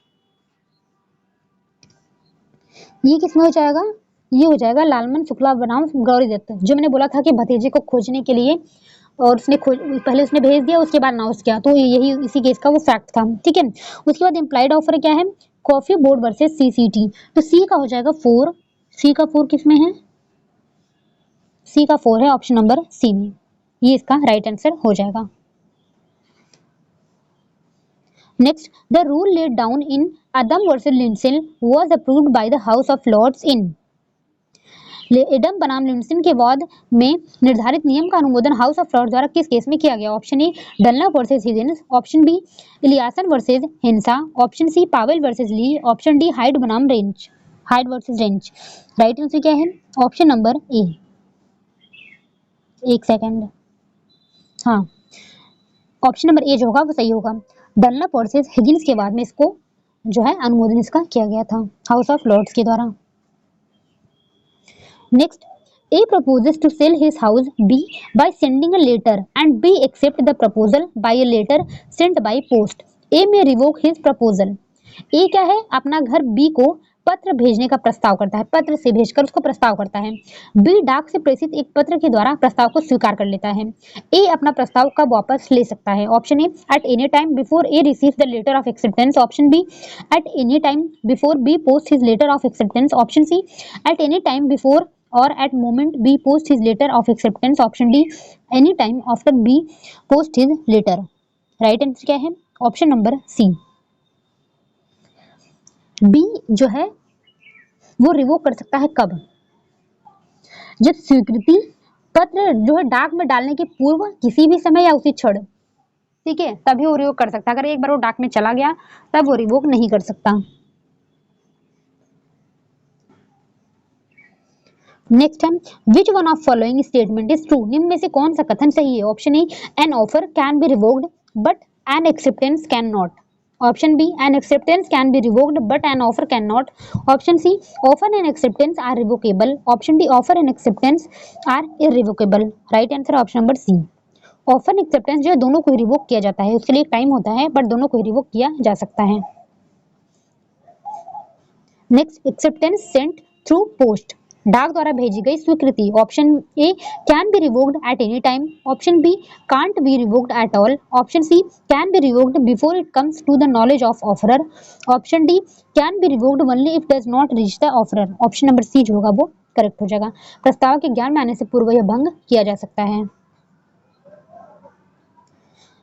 ये किसमें हो जाएगा? ये हो जाएगा लालमन शुक्ला बनाम गौरी दत्त। जो मैंने बोला था कि भतीजे को खोजने के लिए और पहले उसने भेज दिया, उसके बाद अनाउंस किया, तो यही इसी केस का वो फैक्ट था। ठीक है, उसके बाद इम्प्लाइड ऑफर क्या है? कॉफी बोर्ड वर्सेस सीसीटी, तो सी का हो जाएगा 4। सी का 4 किसमें है? सी का 4 है ऑप्शन नंबर सी में, ये इसका राइट आंसर हो जाएगा। Next, the rule laid down in Adam versus Lindsay was approved by the House of Lords in. Adam बनाम लिंडसे के वाद में निर्धारित नियम का अनुमोदन हाउस ऑफ लॉर्ड्स द्वारा किस केस में किया गया? Option A, Dunlop versus Higgins. Option B, Eliason versus Henshaw. Option C, Powell versus Lee. Option D, Hyde बनाम Wrench, Hyde versus Wrench. Right answer क्या है? Option number A. एक second, हाँ, ऑप्शन नंबर ए जो होगा वो सही होगा। डनलप वर्सेस हिगिंस के बाद में इसको जो है अनुमोदन इसका किया गया था हाउस ऑफ लॉर्ड्स के द्वारा। Next, A proposes to sell his house B by sending a letter and B accept the proposal by a letter sent by post. A may revoke his proposal. A क्या है? अपना घर B को पत्र भेजने का प्रस्ताव करता है, पत्र से भेजकर उसको प्रस्ताव करता है। B डाक से प्रेषित एक पत्र के द्वारा प्रस्ताव को स्वीकार कर लेता है। A अपना प्रस्ताव कब वापस ले सकता है? Option A, at any time before A receives the letter of acceptance. Option B, at any time before B posts his letter of acceptance. Option C, at any time before or at moment B post his letter of acceptance. Option D, any time after B post his letter. Right answer क्या है? Option number सी। B जो है वो revoke कर सकता है कब? जब स्वीकृति पत्र जो है डाक में डालने के पूर्व, किसी भी समय या उसी क्षण, ठीक है, तभी वो रिवोक कर सकता है। अगर एक बार वो डाक में चला गया तब वो रिवोक नहीं कर सकता। नेक्स्ट है, which one of following statement is true? निम्न में से कौन सा कथन सही है? Option A, an offer can be revoked but an acceptance can not. Option B, an acceptance can be revoked but an offer can not. Option C, offer and acceptance are revocable. Option D, offer and acceptance are irrevocable. Right answer option number C. Offer acceptance जो है दोनों को revoke किया जाता है, उसके लिए time होता है, बट दोनों को रिवोक किया जा सकता है। Next, acceptance sent through post, डाक द्वारा भेजी गई स्वीकृति। Option A, can be revoked at any time. Option B, can't be revoked at all. Option C, can be revoked before it comes to the knowledge of offerer. Option D, can be revoked only if does not reach the offerer. Option number C जो होगा वो correct हो जाएगा। प्रस्ताव के ज्ञान में आने से पूर्व यह भंग किया जा सकता है।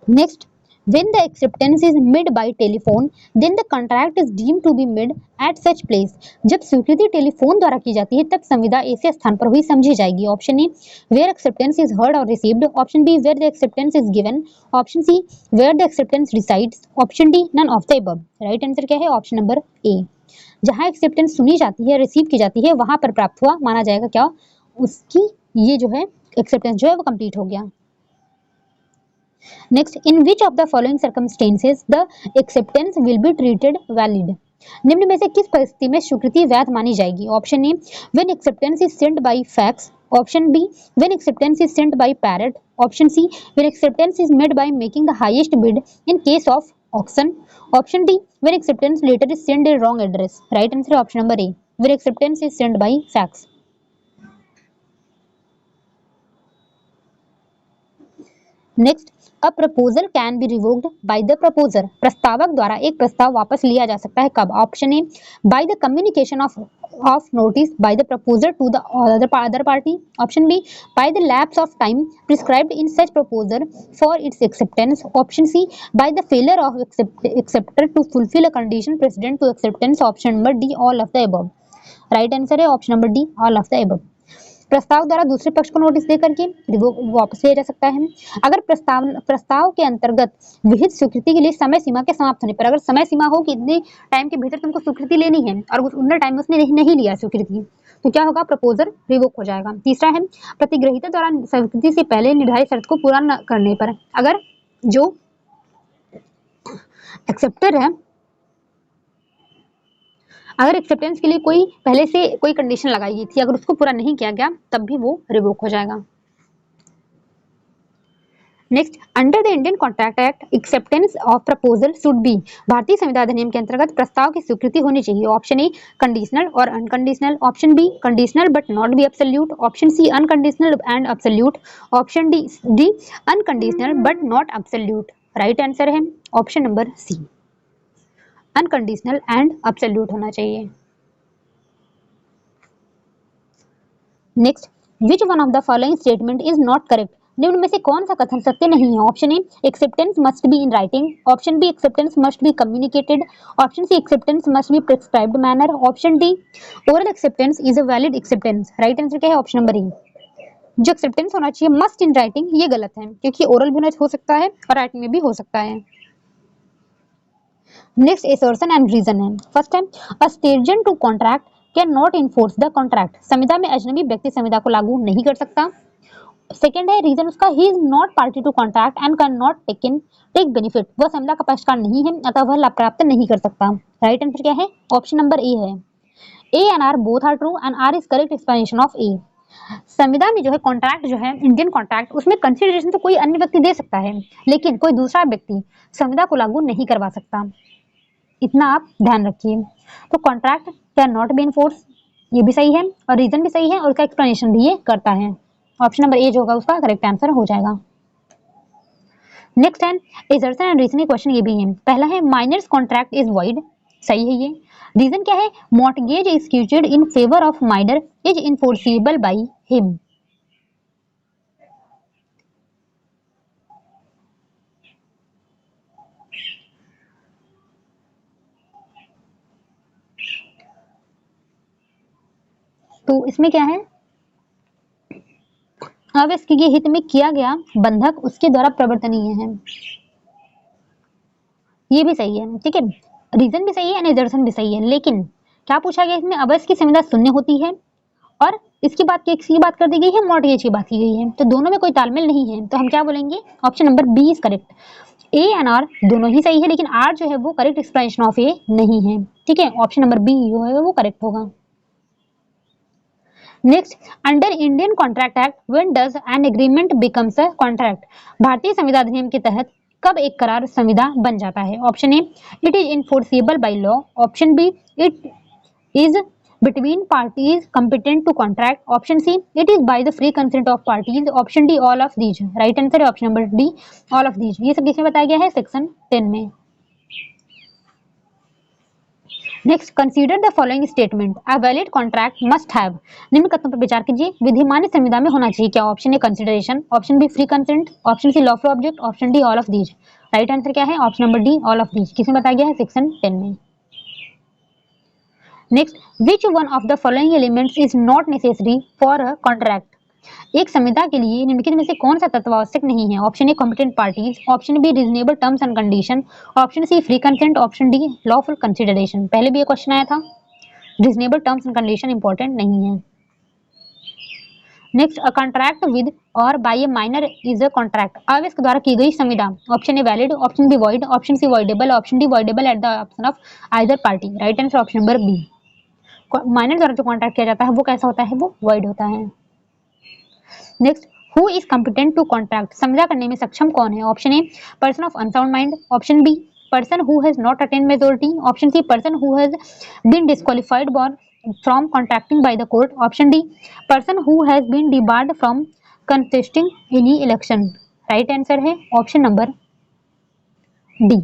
Next, when the acceptance is made by telephone, then the contract is deemed to be made at such place. जब स्वीकृति टेलीफोन द्वारा की जाती है तब संविदा ऐसे स्थान पर हुई समझी जाएगी। Option A, where acceptance is heard or received. Option B, where the acceptance is given. Option C, where the acceptance resides. Option D, none of the above. Right answer क्या है? Option number A. जहाँ acceptance सुनी जाती है, receive की जाती है, वहां पर प्राप्त हुआ माना जाएगा क्या? उसकी ये जो है एक्सेप्टेंस जो है वो कंप्लीट हो गया। Next, in which of the following circumstances the acceptance will be treated valid? निम्न में से किस परिस्थिति में स्वीकृति वैध मानी जाएगी? Option A, when acceptance is sent by fax. Option B, when acceptance is sent by parrot. Option C, when acceptance is made by making the highest bid in case of auction. Option D, when acceptance letter is sent a wrong address. Right answer option number A, when acceptance is sent by fax. Next, a proposal can be revoked bye the proposer. प्रस्तावक द्वारा एक प्रस्ताव वापस लिया जा सकता है कब? Option A, by the communication of notice by the proposer to the other party. Option B, by the lapse of time prescribed in such proposer for its acceptance. Option C, by the failure of acceptor to fulfil a condition precedent to acceptance. Option number D, all of the above. Right answer है option number D, all of the above. प्रस्ताव द्वारा दूसरे पक्ष को notice देकर के revoke वापस लिया जा सकता है। अगर प्रस्ताव के अंतर्गत विहित स्वीकृति के लिए समय सीमा के समाप्त होने पर, अगर समय सीमा हो कि इतने टाइम के भीतर तुमको स्वीकृति लेनी है और उतने टाइम में उसने नहीं लिया स्वीकृति, तो क्या होगा? प्रपोजल रिवोक हो जाएगा। तीसरा है, प्रतिग्रहीता द्वारा स्वीकृति से पहले निर्धारित शर्त को पूरा न करने पर, अगर जो एक्सेप्टर है, अगर एक्सेप्टेंस के लिए कोई पहले से कोई कंडीशन लगाई गई थी, अगर उसको पूरा नहीं किया गया तब भी वो रिवोक हो जाएगा। Next, under the Indian contract act acceptance of proposal should be. भारतीय संविदा अधिनियम के अंतर्गत प्रस्ताव की स्वीकृति होनी चाहिए। Option A, conditional or unconditional. Option B, conditional but not be absolute. Option C, unconditional and absolute. Option D, unconditional but not absolute. Right answer है option number C, unconditional and absolute होना चाहिए। Next, which one of the following statement is not correct? निम्न में से कौन सा कथन सत्य नहीं है? Option A, acceptance must be in writing. Option B, acceptance must be communicated. Option C, acceptance must be prescribed manner. Option D, oral acceptance is a valid acceptance. Right answer क्या है? ऑप्शन नंबर ए, जो acceptance होना चाहिए must in writing, ये गलत है, क्योंकि oral भी हो सकता है और राइटिंग में भी हो सकता है। नेक्स्ट, assertion एंड रीजन है। फर्स्ट है, a stranger to contract can not enforce the contract. संविदा में अजनबी व्यक्ति संविदा को लागू नहीं कर सकता। सेकेंड है, रीजन उसका, he is not party to contract and can not take benefit. वह संविदा का पक्षकार नहीं है अतः वह लाभ प्राप्त नहीं कर सकता। राइट आंसर क्या है? ऑप्शन नंबर ए है। A and R both are true and R is correct explanation of A. संविदा में जो है कॉन्ट्रैक्ट जो है इंडियन कॉन्ट्रैक्ट, उसमें कंसिडरेशन तो कोई अन्य व्यक्ति दे सकता है, लेकिन कोई दूसरा व्यक्ति संविदा को लागू नहीं करवा सकता, इतना आप ध्यान रखिए। तो contract can not B enforce, ये भी सही है और रीजन भी सही है और उसका एक्सप्लेनेशन भी ये करता है। ऑप्शन नंबर ए जो होगा उसका करेक्ट आंसर हो जाएगा। नेक्स्ट है, assertion एंड रीजनिंग क्वेश्चन ये भी है। पहला है, माइनर्स कॉन्ट्रैक्ट इज वॉइड। सही है ये। रीजन क्या है? Mortgage executed in favour of minor is enforceable by him. तो इसमें क्या है? अब इसके हित में किया गया बंधक उसके द्वारा प्रवर्तनीय है। ये भी सही है, ठीक है। रीजन भी सही है, निदर्शन भी सही है, लेकिन क्या पूछा गया इसमें? अवश्य की संविदा शून्य होती है और इसकी बात कर दी गई है, मॉर्टगेज की बात की गई है, तो दोनों में कोई तालमेल नहीं है, तो हम क्या बोलेंगे? Option number B is correct. A and R दोनों ही सही है, लेकिन आर जो है वो करेक्ट एक्सप्लेनेशन ऑफ ए नहीं है, ठीक है। ऑप्शन नंबर बी जो है वो करेक्ट होगा। Next, under Indian contract act when does an agreement becomes a contract? भारतीय संविदा अधिनियम के तहत कब एक करार संविदा बन जाता है? Option A, it is enforceable by law. Option B, it is between parties competent to contract. Option C, it is by the free consent of parties. Option D, all of these. Right answer है option number D, all of these। ये सब किसमें बताया गया है? Section 10 में। Next, consider the following statement, a valid contract must have. निम्न कथनों पर विचार कीजिए, विधिमान्य संविदा में होना चाहिए क्या? Option A consideration, option B free consent, option C lawful object, option D all of these. Right answer क्या है? Option number D, all of these. किसमें बताया गया है? सेक्शन 10 में। Next, which one of the following elements is not necessary for a contract? एक संविदा के लिए निम्नलिखित में से कौन सा तत्व आवश्यक नहीं है? Option A competent parties, option B reasonable terms and condition, option C free consent, option D lawful consideration. पहले भी ये क्वेश्चन आया था, reasonable terms and condition important नहीं है। Next, a contract with or by a minor is a contract. अब इसके द्वारा की गई संविदा, option A valid, option B void, option C voidable, option D voidable at the option of either party. Right answer option number B. Minor द्वारा जो contract किया जाता है वो कैसा होता है? वो वॉइड होता है। Next, who is competent to contract? संविदा करने में सक्षम कौन है? Option A, person of unsound mind, option B, person who has not attained majority, option C, person who has been disqualified from contracting by the court, option D, person who has been debarred from contesting any election. Right answer है option number D.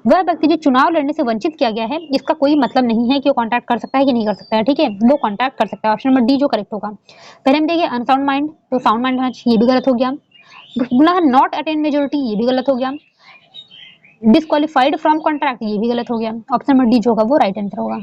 वह व्यक्ति जो चुनाव लड़ने से वंचित किया गया है, इसका कोई मतलब नहीं है कि वो कॉन्टैक्ट कर सकता है कि नहीं कर सकता है, ठीक है, वो कॉन्टैक्ट कर सकता है। ऑप्शन नंबर डी जो करेक्ट होगा। पहले हम देखिए अनसाउंड माइंड, तो साउंड माइंड होना चाहिए, ये भी गलत हो गया। बोला नॉट अटेंड मेजोरिटी, ये भी गलत हो गया। डिस्क्वालिफाइड फ्रॉम कॉन्ट्रैक्ट, ये भी गलत हो गया। ऑप्शन नंबर डी जो होगा वो राइट आंसर होगा।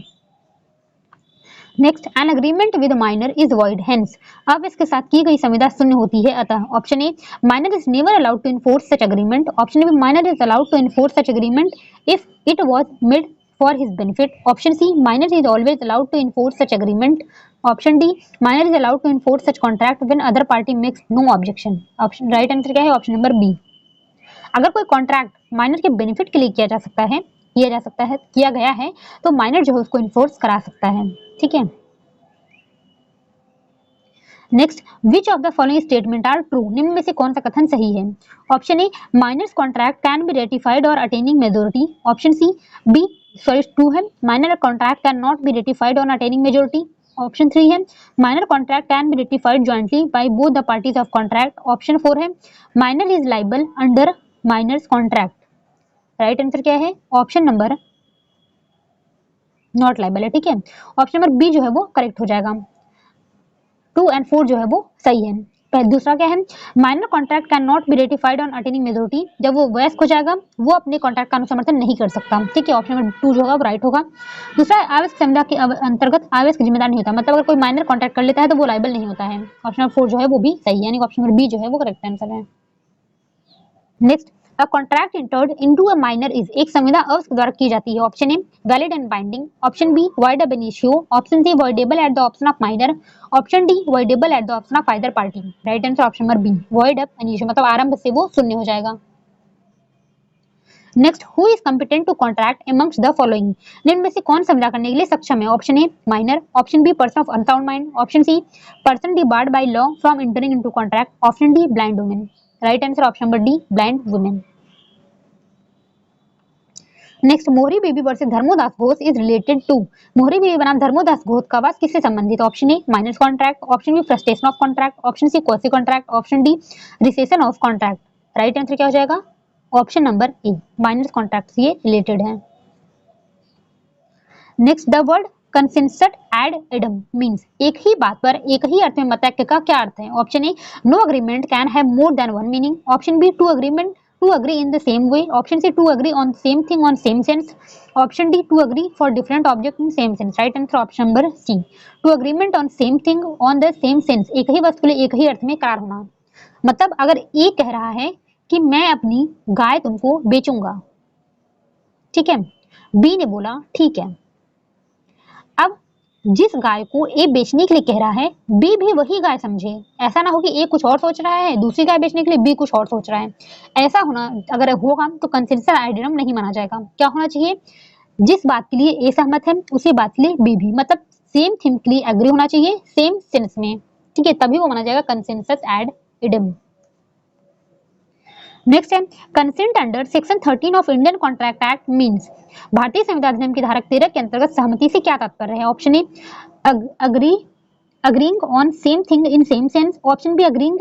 Next, an agreement with minor is void hence. अब इसके साथ की गई संविदा शून्य होती है, अतः option A, minor is never allowed to enforce such agreement, option B, minor is allowed to enforce such agreement if it was made for his benefit, option C, minor is always allowed to enforce such agreement, option D, minor is allowed to enforce such contract when other party makes no objection. Option right answer क्या है? Option number B. अगर कोई contract minor के benefit के लिए किया जा सकता है, किया गया है, तो माइनर जो है उसको इन्फोर्स करा सकता है, ठीक है। Next, which of the following statement are true? निम्न में से कौन सा कथन सही है? Option A, minor's contract can be ratified on attaining majority, option C, B sorry true है, minor contract can not be ratified on attaining majority, option 3 है, minor contract can be ratified jointly by both the parties of contract, option 4 है, minor is liable under minor's contract. Right answer क्या है? Option number not liable है, ठीक है। Option number B जो है वो करेक्ट हो जाएगा। 2 एंड 4 जो है वो सही है। दूसरा क्या है? Minor contract can not be ratified on attaining majority, जब वो वयस्क हो जाएगा वो अपने कॉन्ट्रैक्ट का अनुसमर्थन नहीं कर सकता, ठीक है। ऑप्शन नंबर 2 जो होगा वो राइट होगा। दूसरा, आवेश संविदा के अंतर्गत आवेश की जिम्मेदार नहीं होता, मतलब अगर कोई माइनर कॉन्ट्रैक्ट कर लेता है तो वो लाइबल नहीं होता है। ऑप्शन नंबर 4 जो है वो भी सही है, यानी ऑप्शन नंबर बी जो है वो करेक्ट आंसर है। Next, a contract entered into a minor is, एक संविदा अवश्य द्वारा की जाती है, option A valid and binding, option B void ab initio, option C voidable at the option of minor, option D voidable at the option of either party. Right answer option number B, void ab initio, मतलब आरंभ से वो शून्य हो जाएगा। Next, who is competent to contract amongst the following? निम्न में से कौन संविदा करने के लिए सक्षम है? Option A minor, option B person of unsound mind, option C person debarred by law from entering into contract, option D blind women. Right answer option number D, blind women. Next, Mohori Bibee versus Dharmodas Ghose is related to. Mohori Bibee बनाम धर्मोदास घोष का वाद किससे संबंधित? Option A minor's contract, option B frustration of contract, option C quasi contract, option D rescission of contract. Right answer क्या हो जाएगा? Option number A, minor's contract से ये रिलेटेड है। Next, the word consensus ad idem means एक ही बात पर एक ही अर्थ में मत का क्या अर्थ है? Option A, no agreement can have more than one meaning. Option B, to agreement to agree in the same way. Option C, to agree on same thing on same sense. Option D, to agree for different object in same sense. Right answer option number C, to agreement on same thing on the same sense, एक ही वस्तु के लिए एक ही अर्थ में करार होना। मतलब अगर ए कह रहा है कि मैं अपनी गाय तुमको बेचूंगा, ठीक है, बी ने बोला ठीक है। अब जिस गाय को ए बेचने के लिए कह रहा है, बी भी वही गाय समझे। ऐसा ना हो कि ए कुछ और सोच रहा है, दूसरी गाय बेचने के लिए बी कुछ और सोच रहा है। ऐसा होना अगर होगा तो कंसेंसस आइडियम नहीं माना जाएगा। क्या होना चाहिए? जिस बात के लिए ए सहमत है उसी बात के लिए बी भी, मतलब सेम थिंग के लिए एग्री होना चाहिए सेम सेंस में, ठीक है, तभी वो माना जाएगा कंसेंसस एड इडम। नेक्स्ट है, consent under section 13 of Indian contract act means भारतीय संविधान अधिनियम की धारा 13 के अंतर्गत सहमति से क्या तात्पर्य है? Option A, agree agreeing on same thing in same sense. Option B, agreeing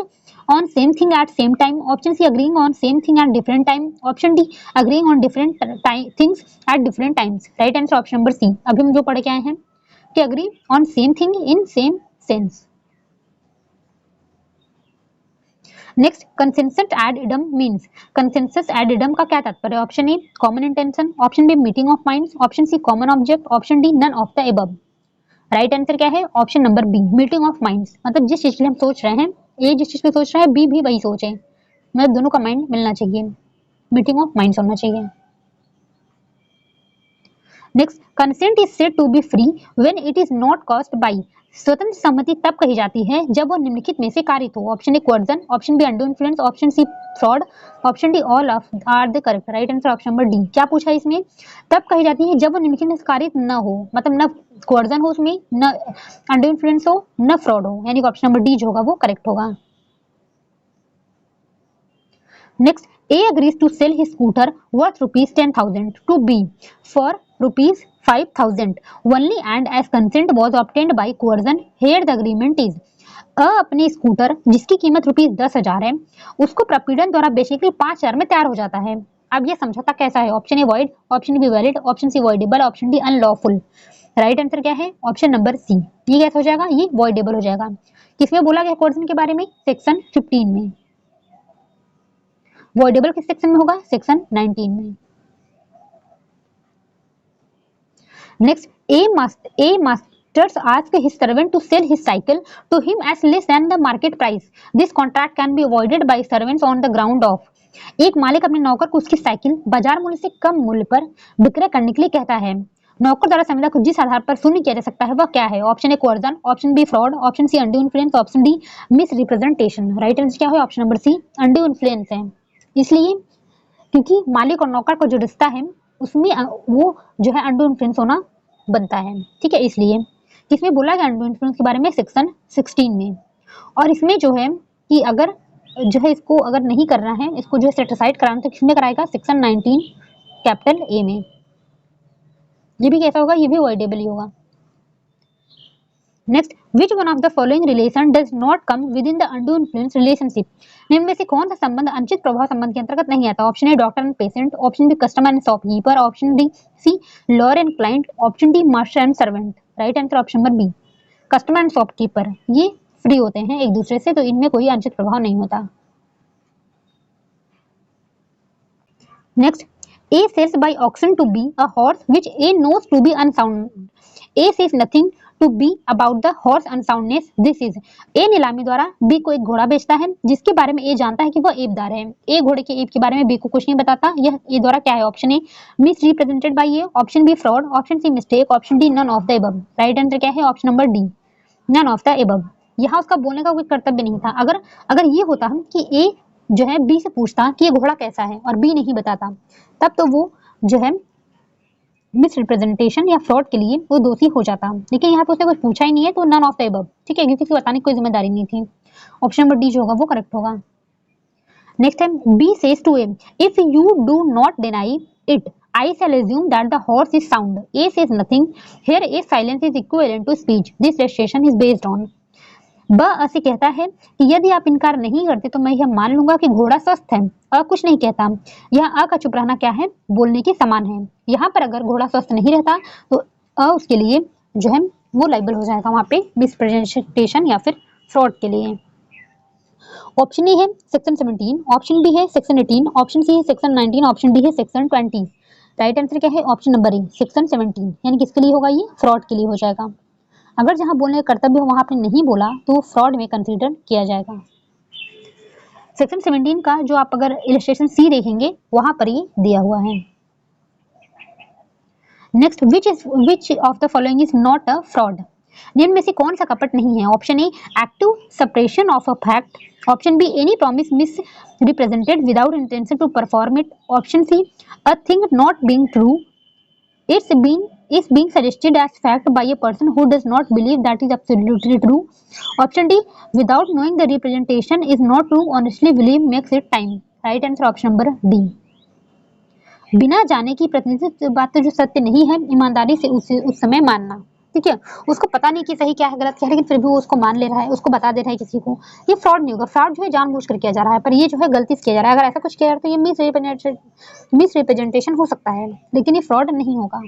on same thing at same time. Option C, agreeing on same thing at different time. Option D, agreeing on different things at different times. Right answer option number C. अभी हम जो पढ़ के आए हैं कि agree on same thing in same sense. Next, consensus ad idem means consensus ad idem का क्या तात्पर्य? Option A, common intention. Option B, meeting of minds. Option C, common object. Option D, none of the above. Right answer क्या है? Option number B, meeting of minds. मतलब जिस चीज के लिए हम सोच रहे हैं, ए जिस चीज पे सोच रहा है, बी भी वही सोचे, मतलब दोनों का माइंड मिलना चाहिए, मीटिंग ऑफ माइंड्स होना चाहिए। Next, consent is said to be free when it is not caused by. स्वतंत्र सम्मति तब कही जाती है जब वह निम्नलिखित में से कारित हो। Option A, coercion. Option B, undue influence. Option C, fraud. Option D, all of are the correct. Right answer option number D. क्या पूछा है इसमें? तब कही जाती है जब वह निम्नलिखित में से कारित न हो, मतलब न कोर्जन हो उसमें, न अनडू इन्फ्लुएंस हो, न फ्रॉड हो, यानी कि ऑप्शन नंबर डी जो होगा वो करेक्ट होगा। Next, A agrees to sell his scooter worth rupees 10,000 to B for rupees 5,000 only and as consent was obtained by coercion. Here the agreement is अ अपने स्कूटर जिसकी कीमत रुपीस 10,000 है उसको प्रपीड़न द्वारा बेचने के लिए 5,000 में तैयार हो जाता है। अब यह समझौता कैसा है? Option A void, option B valid, option C voidable, option D unlawful. Right answer क्या है? ऑप्शन नंबर सी, ये कैसा हो जाएगा? ये वॉइडेबल हो जाएगा। किसमें बोला गया कोर्सन के बारे में? सेक्शन 15 में। वॉइडेबल किस सेक्शन में होगा? सेक्शन 19 में। Next, A masters ask his servant to sell his cycle to him as less than the market price. This contract can be avoided by servants on the ground of। एक मालिक अपने नौकर को उसकी cycle बाजार मूल्य से कम मूल्य पर विक्रय करने के लिए कहता है। नौकर द्वारा संविदा को जिस आधार पर शून्य किया जा सकता है वह क्या है? Option A, coercion. Option B, fraud. Option C, undue influence. Option D, misrepresentation. Right answer क्या है? Option number C, undue influence है। इसलिए क्योंकि मालिक और नौकर का जो रिश्ता है उसमें वो जो है अनडू इन्फ्लुएंस होना बनता है, ठीक है। इसलिए किसमें बोला गया अनडू इन्फ्लुएंस के बारे में? सेक्शन 16 में। और इसमें जो है कि अगर जो है इसको अगर नहीं करना है, इसको जो है सेटिसाइड कराना, तो किसमें कराएगा? सेक्शन 19 कैपिटल ए में। ये भी कैसा होगा? ये भी अवॉइडेबल ही होगा। Next, which one of the following relation does not come with in the undo influence relationship. निम्न में से कौन सा संबंध अनुचित प्रभाव संबंध के अंतर्गत नहीं आता? Option A, doctor and patient. Option B, customer and shopkeeper. Option D C, lawyer and client. Option D, master and servant. Right answer option number B, customer and shopkeeper. ये फ्री होते हैं एक दूसरे से, तो इनमें कोई अनुचित प्रभाव नहीं होता। Next, A sells by auction to B a horse which A knows to be unsound. A says nothing to B about the horse unsoundness. This is A नीलामी द्वारा B को एक घोड़ा बेचता है जिसके बारे में A जानता है कि वह ऐबदार है। A घोड़े के ऐब के बारे में B को कुछ नहीं बताता। यह A द्वारा क्या है? Option A, misrepresented by A। Option B, fraud. Option C, mistake. Option D, none of the above. Right answer क्या है? Option number D, none of the above. यहाँ उसका बोलने का कोई कर्तव्य नहीं था। अगर ये होता कि A जो है बी से पूछता कि ये घोड़ा कैसा है और बी नहीं बताता, तब तो वो जो है मिस रिप्रेजेंटेशन या फ्रॉड के लिए वो दोषी हो जाता। लेकिन यहाँ पे उसने कुछ पूछा ही नहीं है, तो नन ऑफ द अबव, ठीक है, क्योंकि किसी बताने की कोई जिम्मेदारी नहीं थी। ऑप्शन नंबर डी जो होगा वो करेक्ट होगा। नेक्स्ट है, B says to A, if you do not deny it I shall assume that the horse is sound. A says nothing. Here A silence is equivalent to speech. This illustration is based on। ब ऐसे कहता है कि यदि आप इनकार नहीं करते तो मैं यह मान लूंगा कि घोड़ा स्वस्थ है। अ कुछ नहीं कहता। यह अ का चुप रहना क्या है? बोलने के समान है। यहाँ पर अगर घोड़ा स्वस्थ नहीं रहता तो उसके लिए जो है वो लाइबल हो जाएगा वहाँ पे मिसप्रेजेंटेशन या फिर फ्रॉड के लिए। ऑप्शन ए है सेक्शन 17, ऑप्शन बी है सेक्शन 18, ऑप्शन सी है सेक्शन 19, ऑप्शन डी है सेक्शन 20। राइट आंसर क्या है? ऑप्शन नंबर ए सेक्शन 17, यानी किसके लिए होगा? ये फ्रॉड के लिए हो जाएगा। अगर जहां बोलने का कर्तव्य हो वहां आपने नहीं बोला तो वो फ्रॉड में कंसीडर किया जाएगा। सेक्शन 17 का जो आप अगर इलस्ट्रेशन सी देखेंगे वहां पर ये दिया हुआ है। Next, which of the following is not a fraud? निम्न में से कौन सा कपट नहीं है? Option A active suppression of a fact, option B any promise misrepresented without intention to perform it, option C a thing not being true is being suggested as fact by a person who does not believe that is absolutely true, option D without knowing the representation is not true honestly believe makes it time। right answer option number D। बिना जाने की प्रतिनिधित्व बात जो सत्य नहीं है ईमानदारी से उस समय मानना। ठीक है, उसको पता नहीं कि सही क्या है गलत क्या है लेकिन फिर भी वो उसको मान ले रहा है, उसको बता दे रहा है किसी को, ये फ्रॉड नहीं होगा। फ्रॉड जो है जानबूझ कर किया जा रहा है, पर ये जो है गलती से किया जा रहा है। अगर ऐसा कुछ किया जाए तो ये मिस रिप्रेजेंटेशन हो सकता है, लेकिन ये फ्रॉड नहीं होगा।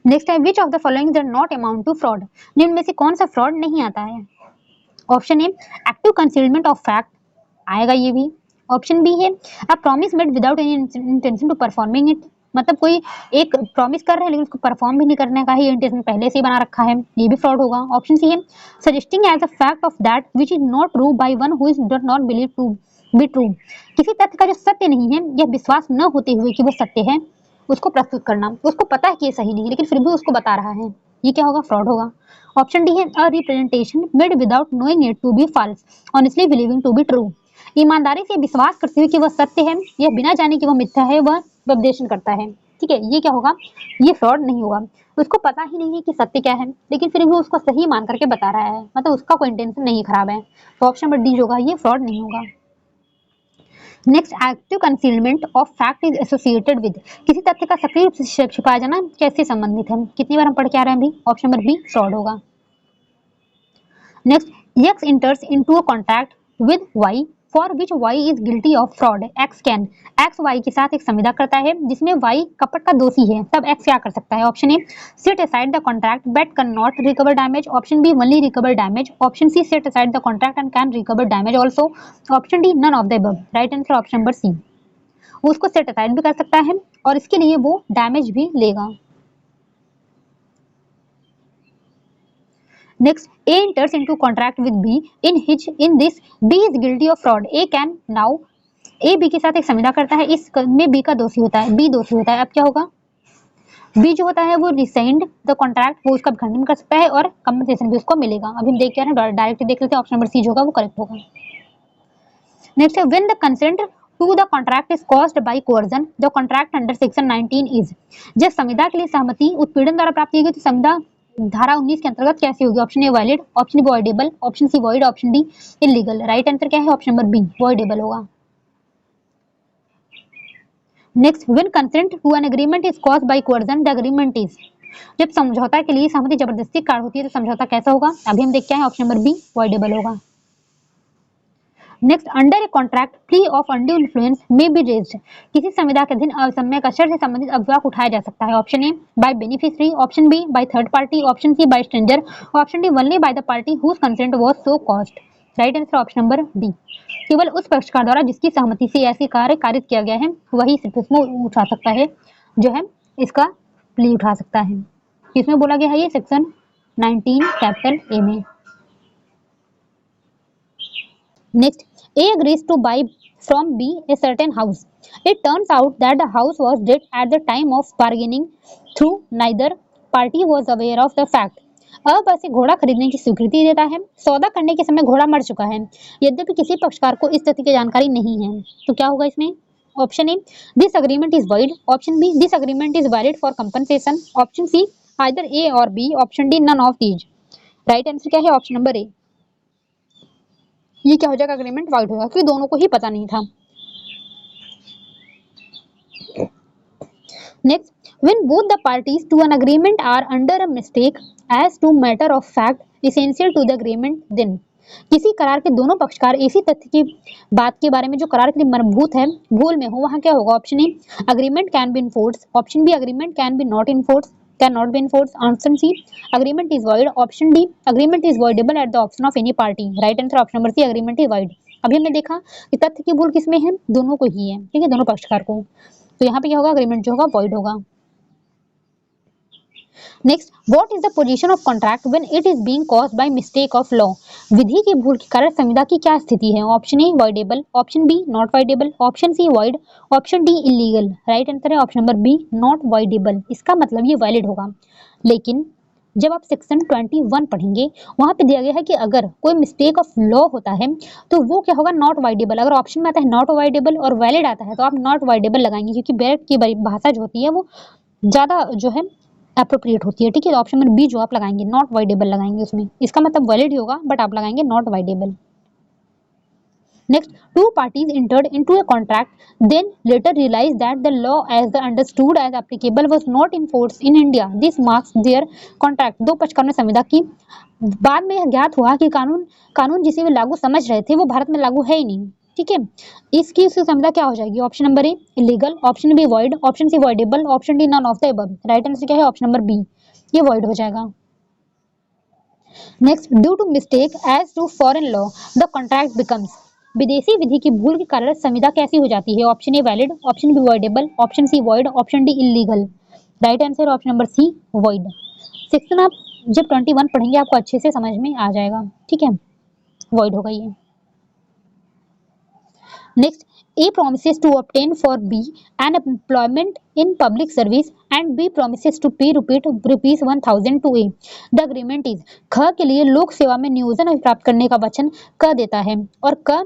नेक्स्ट है which of the following does not amount to fraud? जिनमें से कौन सा फ्रॉड नहीं आता है? Option A active concealment of fact आएगा ये भी। ऑप्शन बी है a promise made without any intention to performing it, मतलब कोई एक प्रॉमिस कर रहे हैं लेकिन उसको परफॉर्म भी नहीं करने का ही इंटेंशन पहले से ही बना रखा है, ये भी फ्रॉड होगा। ऑप्शन सी है suggesting as a fact of that which is not true by one who is does not believe to be true, किसी तथ्य का जो सत्य नहीं है यह विश्वास न होते हुए कि वो सत्य है उसको प्रस्तुत करना। उसको पता है कि ये सही नहीं है लेकिन फिर भी उसको बता रहा है, ये क्या होगा? फ्रॉड होगा। ऑप्शन डी है a representation made without knowing it to be false honestly believing to be true, ईमानदारी से विश्वास करते हुए कि वह सत्य है या बिना जाने कि वह मिथ्या है वह उपदेशन करता है। ठीक है, ये क्या होगा? ये फ्रॉड नहीं होगा। उसको पता ही नहीं है कि सत्य क्या है लेकिन फिर भी उसको सही मान करके बता रहा है, मतलब उसका कोई इंटेंशन नहीं खराब है। तो ऑप्शन नंबर डी जो होगा ये फ्रॉड नहीं होगा। Next, active concealment of fact is associated with, किसी तथ्य का सक्रिय रूप से छिपाया जाना कैसे संबंधित है? कितनी बार हम पढ़ के आ रहे हैं अभी? ऑप्शन नंबर बी फ्रॉड होगा। Next, X enters into a contract with Y for which Y is guilty of fraud. X can, X Y के साथ एक संविदा करता है जिसमें Y कपट का दोषी है, तब X क्या कर सकता है? Option A set aside the contract but cannot recover damage, option B only recover damage, option C set aside the contract and can recover damage also, option D none of the above। Right answer option number C, वो उसको set aside भी कर सकता है और इसके लिए वो डैमेज भी लेगा। Next, A enters into contract with B in this B is guilty of fraud. A can now A B के साथ एक संविदा करता है, इस में B का दोषी होता है, B दोषी होता है। अब क्या होगा? B जो होता है वो रिसाइंड द कॉन्ट्रैक्ट, वो उसका खंडन कर सकता है और कंपनसेशन भी उसको मिलेगा। अभी हम देख क्या रहे हैं, डायरेक्ट देख लेते हैं। ऑप्शन नंबर सी जो होगा वो करेक्ट होगा। नेक्स्ट है when the consent to the contract is caused by coercion the contract under section 19 is, जब संविदा के लिए सहमति उत्पीड़न द्वारा प्राप्त की गई तो संविदा धारा 19 के अंतर्गत कैसी होगी? Option A valid, option B voidable, option C void, option D illegal. Right answer क्या है? ऑप्शन नंबर बी वॉइडेबल होगा। Next, when consent to an agreement is caused by coercion the agreement is, जब समझौता के लिए सहमति जबरदस्ती कारण होती है तो समझौता कैसा होगा? अभी हम देखते हैं। ऑप्शन नंबर बी वॉइडेबल होगा। Next, under a contract plea of undue influence may be raised, किसी संविदा के अधीन असम्यक असर से संबंधित अभियोग उठाया जा सकता है। Option A by beneficiary, option B by third party, option C by stranger, option D only by the party whose consent was so caused. Right answer option number D, केवल उस पक्षकार द्वारा जिसकी सहमति से ऐसी कार्य कारित किया गया है वही सिर्फ इसमें उठा सकता है, जो है इसका प्ली उठा सकता है। इसमें बोला गया है ये सेक्शन 19 कैपिटल ए में। Next, A agrees to buy from B a certain house. It turns out that the house was dead at the time of bargaining through neither party was aware of the fact. अब ऐसे घोड़ा खरीदने की स्वीकृति देता है, सौदा करने के समय घोड़ा मर चुका है यद्यपि किसी पक्षकार को इस तथ्य की जानकारी नहीं है, तो क्या होगा इसमें? Option A this agreement is void, option B this agreement is valid for compensation, option C either A or B, option D none of these. Right answer क्या है? ऑप्शन नंबर ए, ये क्या हो जाएगा? अग्रीमेंट वाइड होगा क्योंकि दोनों को ही पता नहीं था। Next, when both the parties to an agreement are under a mistake as to matter of fact essential to the agreement then, किसी करार के दोनों पक्षकार ऐसी तथ्य की बात के बारे में जो करार के लिए मर्बूत है भूल में हो, वहां क्या होगा? Option A agreement can be enforce, option B agreement can be not enforce, can not be enforce, option C agreement is void, option D agreement is voidable at the option of any party. Right answer option number C agreement is void. अभी हमने देखा कि तथ्य की भूल किसमें है? दोनों को ही है, ठीक है, दोनों पक्षकार को। तो यहाँ पे क्या होगा? अग्रीमेंट जो होगा वॉइड होगा। Next, what is the position of contract when it is being caused by mistake of law? विधि की भूल के कारण संविदा की क्या स्थिति है? Option A voidable, option B not voidable, option C void, option D illegal. Right answer है option number B not voidable. इसका मतलब ये वैलिड होगा। लेकिन जब आप सेक्शन 21 पढ़ेंगे वहां पे दिया गया है कि अगर कोई मिस्टेक ऑफ लॉ होता है तो वो क्या होगा? Not voidable. अगर ऑप्शन में आता है नॉट वाइडेबल और वैलिड आता है तो आप नॉट वाइडेबल लगाएंगे, क्योंकि बैरट की भाषा जो होती है वो ज्यादा जो है अप्रोप्रिएट होती है, ठीक है। तो ऑप्शन नंबर बी जो आप लगाएंगे नॉट वाइडेबल लगाएंगे उसमें, इसका मतलब वैलिड ही होगा बट आप लगाएंगे not voidable. Next, two parties entered into a contract, then later realized that the law as the understood as applicable was not in force in India. This marks their contract. दो पक्षकारों ने संविदा की, बाद में यह ज्ञात हुआ कि कानून जिसे वे लागू समझ रहे थे वो भारत में लागू है ही नहीं, ठीक है। इसकी संविदा क्या हो जाएगी? Option number A illegal, option B void, option C voidable, option D none of the above. Right answer क्या है? ऑप्शन नंबर बी, ये वॉइड हो जाएगा। Next, due to mistake as to foreign law the contract becomes. विदेशी विधि की भूल के कारण संविदा कैसी हो जाती है? Option A valid, option B voidable, option C void, option D illegal. Right answer option number C void. Section आप जब 21 पढ़ेंगे आपको अच्छे से समझ में आ जाएगा, ठीक है। वॉइड होगा ये। Next, A promises to obtain for B an employment in public service and B promises to pay rupees 1000 to A. The agreement is ख के लिए लोक सेवा में नियोजन प्राप्त करने का वचन क देता है और क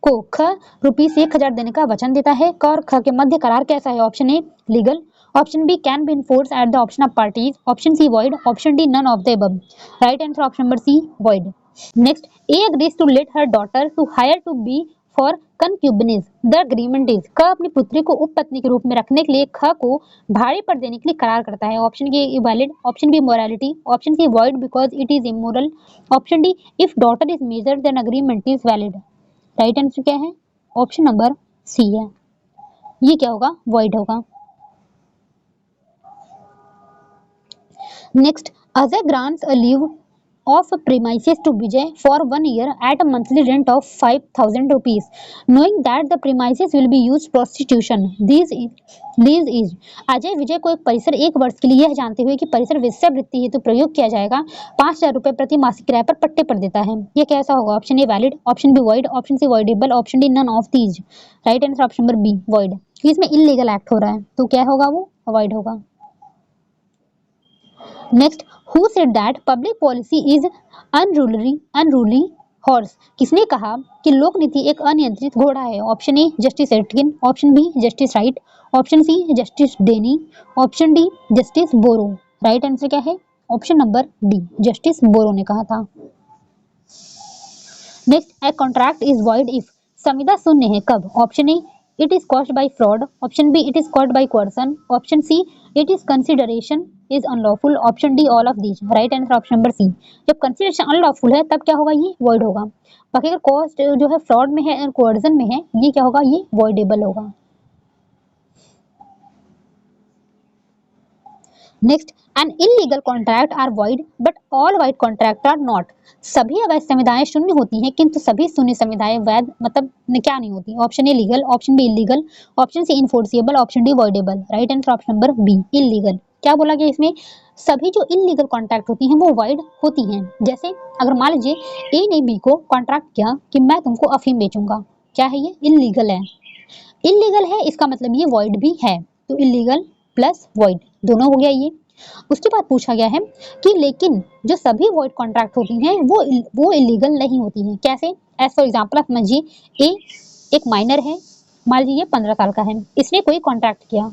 को ख रुपीस 1000 देने का वचन देता है। क और ख के मध्य करार कैसा है? Option A legal, option B can be enforce at the option of parties, option C void, option D none of the above. Right answer option number C void. Next, A agrees to let her daughter to hire to be for concubinage the agreement is क अपनी पुत्री को उपपत्नी के रूप में रखने के लिए ख को भाड़े पर देने के लिए करार करता है। Option A valid, option B morality, option C void because it is immoral, option D if daughter is major then agreement is valid. Right answer क्या है? ऑप्शन नंबर सी है, ये क्या होगा? वॉइड होगा। Next, Ajay grants a leave of premises to Vijay for 1 year at a monthly rent of 5000 rupees, knowing that the premises will be used prostitution. Lease is Ajay Vijay को एक परिसर 1 वर्ष के लिए यह जानते हुए कि परिसर वेश्यावृत्ति हेतु प्रयोग किया जाएगा 5000 रुपए प्रति मासिक किराए पर पट्टे पर देता है। यह कैसा होगा? Option A valid, option B void, option C voidable, option D none of these. Right answer option number B void, इसमें इलीगल एक्ट हो रहा है तो क्या होगा? वो अवॉइड होगा। Next, who said that public policy is unruly horse? किसने कहा कि लोक नीति एक अनियंत्रित घोड़ा है? Option A Justice Atkin, option B Justice Wright, option C Justice Denny, option D Justice Burrough. Right answer क्या है? Option number D Justice Burrough ने कहा था। Next, A contract is void if संविदा शून्य है कब? Option A it is caused by fraud, option B it is caused by coercion, option C it is consideration is unlawful, option D all of these. Right answer option number C. जब consideration unlawful है तब क्या होगा? ये void होगा। बाकी अगर cost जो है फ्रॉड में है और कोर्सन में है, ये क्या होगा? ये वॉइडेबल होगा। Next, an illegal contract are void but all void contract are not. सभी अवैध संविदाएं शून्य होती हैं किंतु सभी शून्य संविदाएं वैध मतलब क्या नहीं होती? Option A legal, option B illegal, option C enforceable, option D voidable. Right answer option number B illegal. क्या बोला गया इसमें? सभी जो इलीगल कॉन्ट्रैक्ट होती हैं वो वॉइड होती हैं। जैसे अगर मान लीजिए ए ने बी को कॉन्ट्रैक्ट किया कि मैं तुमको अफीम बेचूंगा, क्या है ये? इलीगल है। इलीगल है इसका मतलब ये वॉइड भी है, तो इलीगल प्लस वॉइड दोनों हो गया ये। उसके बाद पूछा गया है कि लेकिन जो सभी वॉइड कॉन्ट्रैक्ट होती हैं वो इलीगल नहीं होती हैं। कैसे? एज फॉर एग्जांपल आप समझिए ए एक माइनर है, मान लीजिए 15 साल का है, इसने कोई कॉन्ट्रैक्ट किया।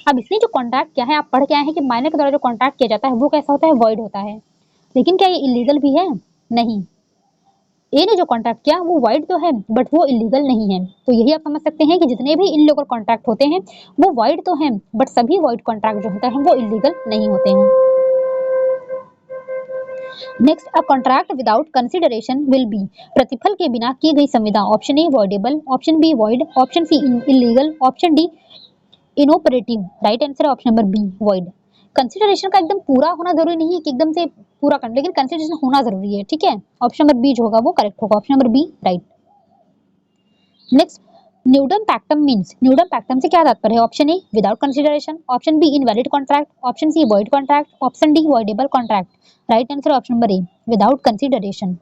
अब इसने जो कॉन्ट्रैक्ट किया है, आप पढ़ के आए हैं कि माइनर के द्वारा जो कॉन्ट्रैक्ट किया जाता है वो कैसा होता है? वॉइड होता है। लेकिन क्या ये इलीगल भी है? नहीं। ए ने जो कॉन्ट्रैक्ट किया वो वॉइड तो है बट वो इलीगल नहीं है। तो यही आप समझ सकते हैं कि जितने भी इलीगल कॉन्ट्रैक्ट होते हैं वो वॉइड तो हैं बट सभी वॉइड कॉन्ट्रैक्ट जो होते हैं वो इलीगल नहीं होते हैं। Next, a contract without consideration will be, प्रतिफल के बिना की गई संविदा। Option A voidable, option B void, option C illegal, option D inoperative. Right answer है option number B void. Consideration का एकदम पूरा होना जरूरी नहीं है कि एकदम से पूरा करना, लेकिन कंसिडरेशन होना जरूरी है, ठीक है। ऑप्शन नंबर बी जो होगा वो करेक्ट होगा, option number B right. Next, nudum pactum means, nudum pactum से क्या तात्पर्य है। Option A without consideration, option B invalid contract, option C void contract, option D voidable contract. Right answer option number A without consideration.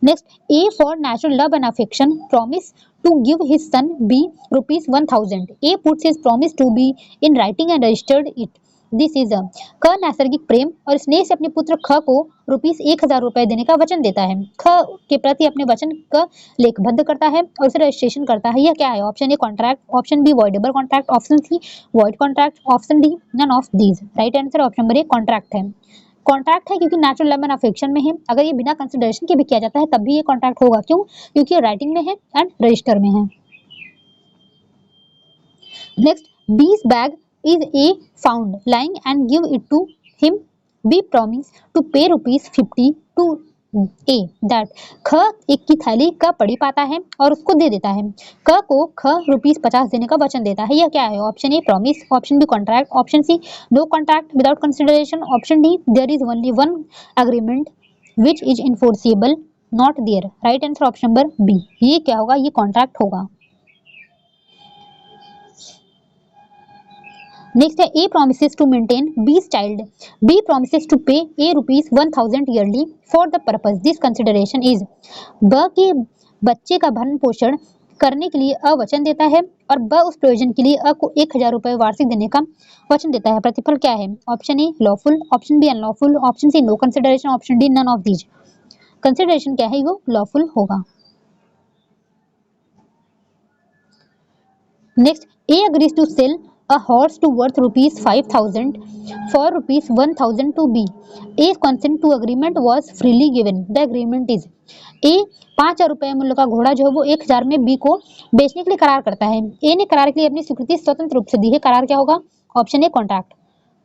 Next, A for natural love and affection promise to give his son B rupees 1000. A puts his promise to B in writing and registered it. This is a, क नैसर्गिक प्रेम और स्नेह से अपने पुत्र ख को rupees 1000 रुपए देने का वचन देता है। ख के प्रति अपने वचन का लेखबद्ध करता है और उसे रजिस्ट्रेशन करता है। यह क्या है। Option A contract, option B voidable contract, option C void contract, option D none of these. Right answer option number A contract है। कॉन्ट्रैक्ट है क्योंकि नेचुरल लव एंड अफेक्शन में है। अगर ये बिना कंसिडरेशन के भी किया जाता है तब भी ये कॉन्ट्रैक्ट होगा। क्यों? क्योंकि ये राइटिंग में है एंड रजिस्टर में है। Next, B's bag is a found lying and give it to him, B promise to pay rupees 50 to A that, ख एक की थैली का पड़ी पाता है और उसको दे देता है। क को ख रुपीस 50 देने का वचन देता है। यह क्या है। Option A promise, option B contract, option C no contract without consideration, option D there is only one agreement which is enforceable not there. Right answer option number B, ये क्या होगा, ये कॉन्ट्रैक्ट होगा। नेक्स्ट है ए promises to maintain B's child, B promises to pay A rupees 1000 yearly for the purpose this consideration is, ब के बच्चे का भरण पोषण करने के लिए अ वचन देता है और ब उस प्रयोजन के लिए अ को 1000 रुपए वार्षिक देने का वचन देता है। प्रतिफल क्या है। Option A lawful, option B unlawful, option C no consideration, option D none of these. Consideration क्या है, वो लॉफुल होगा। Next, A agrees to sell a horse to worth rupees 5000 for rupees 1000 to B. A's consent to agreement was freely given. The agreement is, A 5000 रुपए मूल्य का घोड़ा जो है वो 1000 में B को बेचने के लिए करार करता है। A ने करार के लिए अपनी स्वीकृति स्वतंत्र रूप से दी है। करार क्या होगा। Option A contract,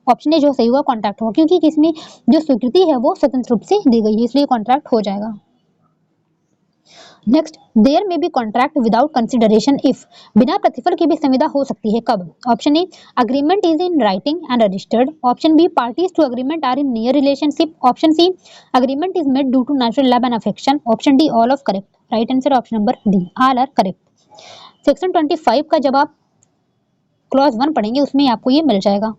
option A जो सही होगा कॉन्ट्रैक्ट होगा, क्योंकि किसमें जो स्वीकृति है वो स्वतंत्र रूप से दी गई है, इसलिए कॉन्ट्रैक्ट हो जाएगा। Next, there may be contract without consideration if, बिना प्रतिफल के भी संविदा हो सकती है। कब। Option A agreement is in writing and registered, option B parties to agreement are in near relationship, option C agreement is made due to natural love and affection, option D all of correct. Right answer option number D all are correct. Section 25 का जब आप clause 1 पढ़ेंगे उसमें आपको ये मिल जाएगा।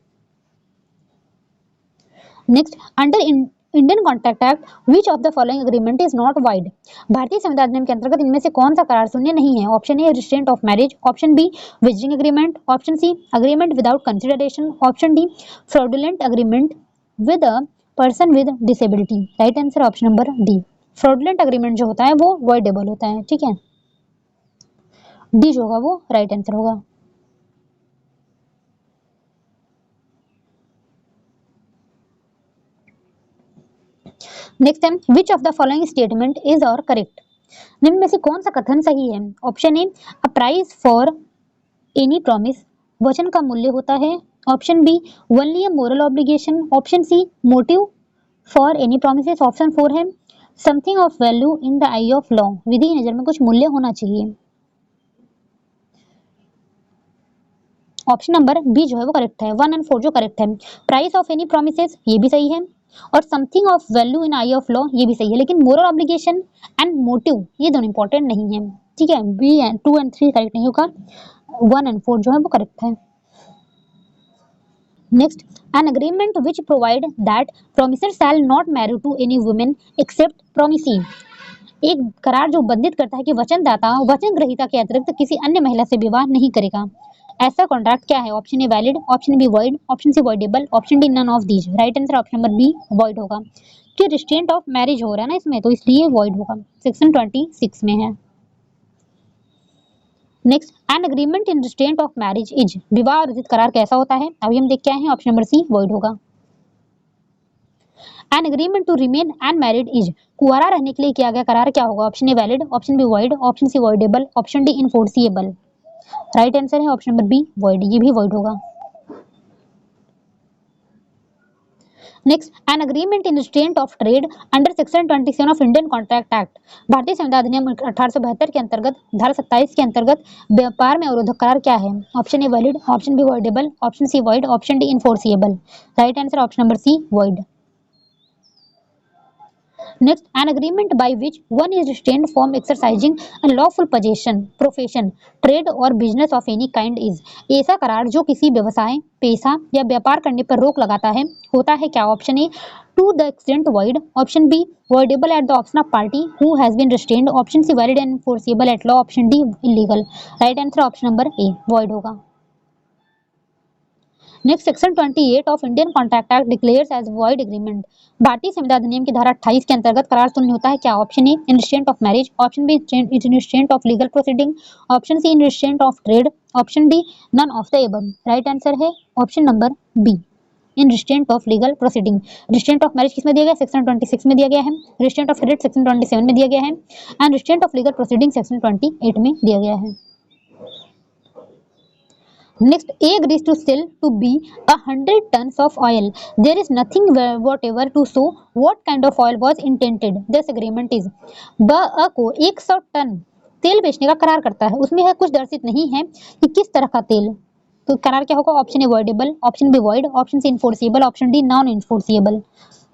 Next, under Indian contract act which of the following agreement is not wide, भारतीय संविदा अधिनियम के अंतर्गत इनमें से कौन सा करार शून्य नहीं है। Option A restraint of marriage, option B visiting agreement, option C agreement without consideration, option D fraudulent agreement with a person with disability. Right answer option number D, fraudulent agreement जो होता है वो वॉइडेबल होता है, ठीक है। D जो होगा वो राइट आंसर होगा। Next time, which of the following statement is or correct, निम्न में से कौन सा कथन सही है। Option A a price for any promise, वचन का मूल्य होता है। Option B only a moral obligation, option C motive for any promises, option 4 है something of value in the eye of law, विधि की नजर में कुछ मूल्य होना चाहिए। ऑप्शन नंबर बी जो है वो करेक्ट है, 1 और 4 जो करेक्ट है। प्राइस ऑफ एनी प्रॉमिसेस ये भी सही है और something of value in I of law ये भी सही है, लेकिन मोरल ऑब्लिगेशन एंड मोटिव ये दोनों इंपॉर्टेंट नहीं है, ठीक है। बी एंड 2 एंड 3 करेक्ट नहीं होगा, 1 एंड 4 जो है वो करेक्ट है। Next, an agreement which provide that promisor shall not marry to any women except promisee, एक करार जो बंधित करता है कि वचनदाता वचन ग्रहीता के अतिरिक्त किसी अन्य महिला से विवाह नहीं करेगा। ऐसा कॉन्ट्रैक्ट क्या है। Option A valid, option B void, option C voidable, option D none of these. Right answer option number B void होगा, कि रिस्ट्रेंट ऑफ मैरिज हो रहा है ना इसमें, तो इसलिए वॉइड होगा, सेक्शन 26 में है। Next, an agreement in restraint of marriage is, विवाह अर्जित करार कैसा होता है, अभी हम देख के आए हैं, ऑप्शन नंबर सी वॉइड होगा। An agreement to remain unmarried is, कुंवारा रहने के लिए किया गया करार क्या होगा। Option A valid, option B void, option C voidable, option D enforceable. Right answer है ऑप्शन नंबर बी वॉइड, ये भी वॉइड होगा। Next, an agreement in restraint of trade under section 27 of Indian contract act. भारतीय संविदा अधिनियम 1872 के अंतर्गत धारा 27 के अंतर्गत व्यापार में अवरोधक करार क्या है? Option A valid, option B voidable, option C void, option D enforceable. Right answer option number C void. Next, an agreement by which one is restrained from exercising a lawful possession, profession, trade or business of any kind is। ऐसा करार जो किसी व्यवसाय, पेशा या व्यापार करने पर रोक लगाता है, होता है क्या? Option A to the extent void, option B voidable at the option of party who has been restrained, option C valid and enforceable at law, option D illegal। Right answer option number A void होगा। Next, section 28 of Indian contract act declares as void agreement. भारतीय संविदा अधिनियम की धारा 28 के अंतर्गत करार शून्य होता है क्या? Option A in restraint of marriage, option B in restraint of legal proceeding, option C in restraint of trade, option D none of the above. Right answer है option number B in restraint of legal proceeding. Restraint of marriage किसमें दिया गया? Section 26 में दिया गया है। Restraint of trade section 27 में दिया गया है and restraint of legal proceeding section 28 में दिया गया है। Next, A agrees to sell to B 100 tons of oil. There is nothing whatever to show what kind of oil was intended. This agreement is। B A को 100 ton तेल बेचने का करार करता है, उसमें है कुछ दर्शित नहीं है कि किस तरह का तेल। तो करार क्या होगा? Option A voidable, option B void, option C enforceable, option D non enforceable.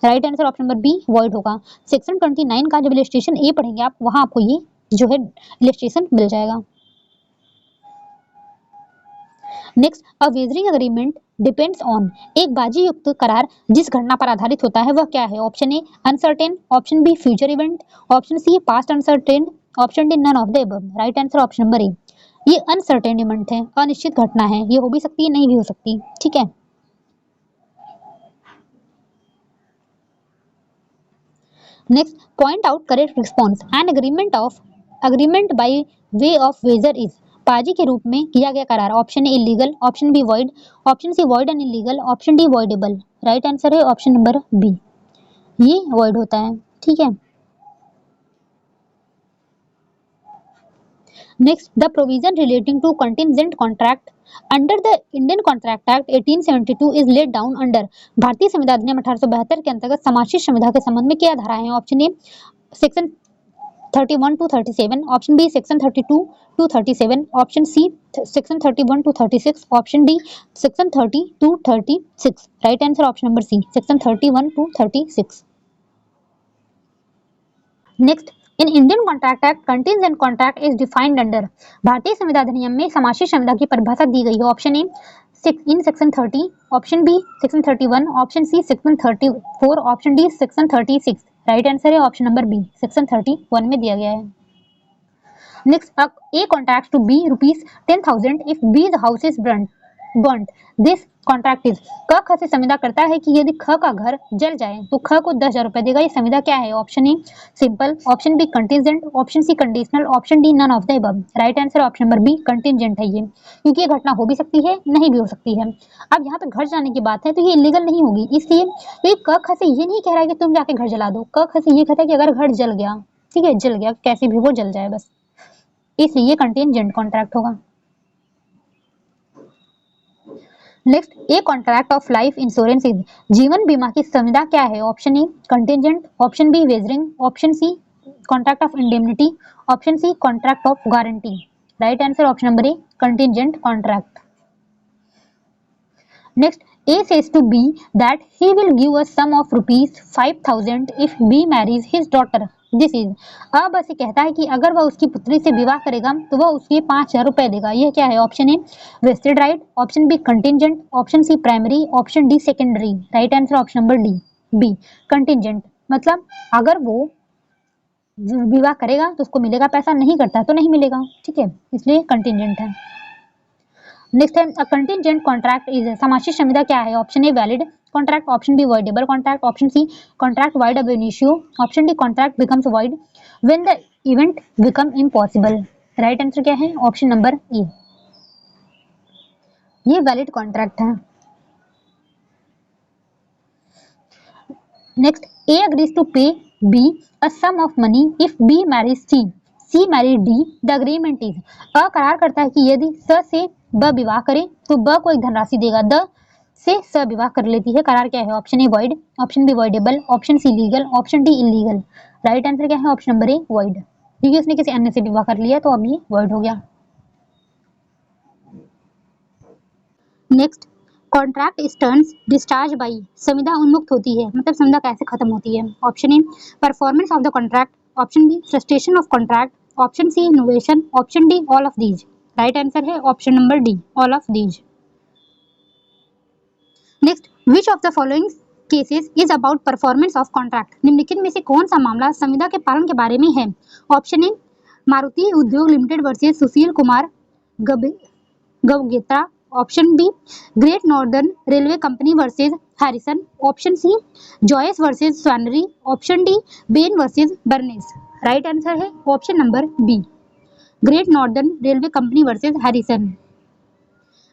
Right answer option number B void होगा। सेक्शन 29 का जब इलस्ट्रेशन ए पढ़ेंगे आप, वहां आपको ये जो है इलस्ट्रेशन मिल जाएगा। Next, a wagering agreement depends on. एक बाजी युक्त करार जिस घटना पर आधारित होता है वह क्या है? Option A uncertain, option B future event, option C past uncertain, option D none of the above. Right answer option number A ये अनसर्टेन इवेंट है, अनिश्चित घटना है, ये हो भी सकती है नहीं भी हो सकती। ठीक है। Next, point out correct response. An agreement by way of wager is. पाजी के रूप में किया गया करार। Option A illegal, option B void, option C void and illegal, option D voidable. Right answer है ऑप्शन नंबर बी ये void होता है। ठीक है। Next, the provision relating to contingent contract under the Indian contract act 1872 is laid down under. भारतीय संविदा अधिनियम 1872 के अंतर्गत समाशिष्ट संविदा के संबंध में क्या धाराएं हैं? Option A section 31 to 37, option B section 32 to 37, option C section 31 to 36, option D section 30 to 36। Right answer option number C section 31 to 36। Next, in Indian contract act contingent contract is defined under. भारतीय संविदा अधिनियम में समाशिष्ट संविदा की परिभाषा दी गई है। Option A in section 30, option B section 31, option C section 34, option D section 36। Right answer है ऑप्शन नंबर बी सेक्शन 31 में दिया गया है। Next, A contract to B ₹10,000 if B's house is burnt। This contract is. क ख से संविदा करता है कि यदि ख का घर जल जाए तो ख को 10,000 रुपए देगा। ये संविदा क्या है? Option A simple, option B contingent, option C conditional, option D none of the above. Right answer option number B contingent है ये, क्योंकि ये घटना हो भी सकती है नहीं भी हो सकती है। अब यहाँ पे घर जाने की बात है तो ये इलीगल नहीं होगी, इसलिए ये क ख से ये नहीं कह रहा है कि तुम जाके घर जला दो। क ख से ये कहता है कि अगर घर जल गया, ठीक है, जल गया, कैसे भी वो जल जाए बस, इसलिए ये कंटिजेंट कॉन्ट्रैक्ट होगा। Next, A contract of life insurance is. जीवन बीमा की संविदा क्या है? Option A contingent, option B wagering, option C contract of indemnity, option C contract of guarantee. Right answer option number A contingent contract. Next, A says to B that he will give a sum of ₹5,000 if B marries his daughter. This is। अब ऐसे कहता है कि अगर वह उसकी पुत्री से विवाह करेगा तो वह उसके 5,000 रुपए देगा। यह क्या है? Option A vested right, option B contingent, option C primary, option D secondary. Right answer option number D B contingent. मतलब अगर वो विवाह करेगा तो उसको मिलेगा पैसा, नहीं करता तो नहीं मिलेगा। ठीक है, इसलिए कंटिजेंट है। नेक्स्ट है अ कंटिजेंट कॉन्ट्रैक्ट इज। समाशिष्ट संविदा क्या है? Option A valid contract, option B voidable contract, option C contract void ab initio, option D contract becomes void when the event become impossible. Right answer क्या है? Option number A ये valid contract है। Next, A agrees to pay B a sum of money if B marries C, C marries D, the agreement is। अ करार करता है कि यदि स से ब विवाह करे तो ब को एक धनराशि देगा। द से सविवाह कर लेती है। करार क्या है? Option A void, option B voidable, option C legal, option D illegal. Right answer क्या है? ऑप्शन नंबर ए वॉइड, क्योंकि उसने किसी अन्य से विवाह कर लिया तो अब ये वॉइड हो गया। Next, contract Sterns discharge by, संविदा उन्मुक्त होती है, मतलब संविदा कैसे खत्म होती है? Option A performance of the contract, option B frustration of contract, option C innovation, option D all of these. Right answer है option number D all of these. Next, which of the following cases is about performance of contract, निम्नलिखित में से कौन सा मामला संविदा के पालन के बारे में है? Option A Maruti Udyog limited versus Sushil Kumar Gabgotra, option B great northern railway company versus Harrison, option C Joyce versus Swanry, option D Behn versus Burness. Right answer है option number B great northern railway company versus Harrison.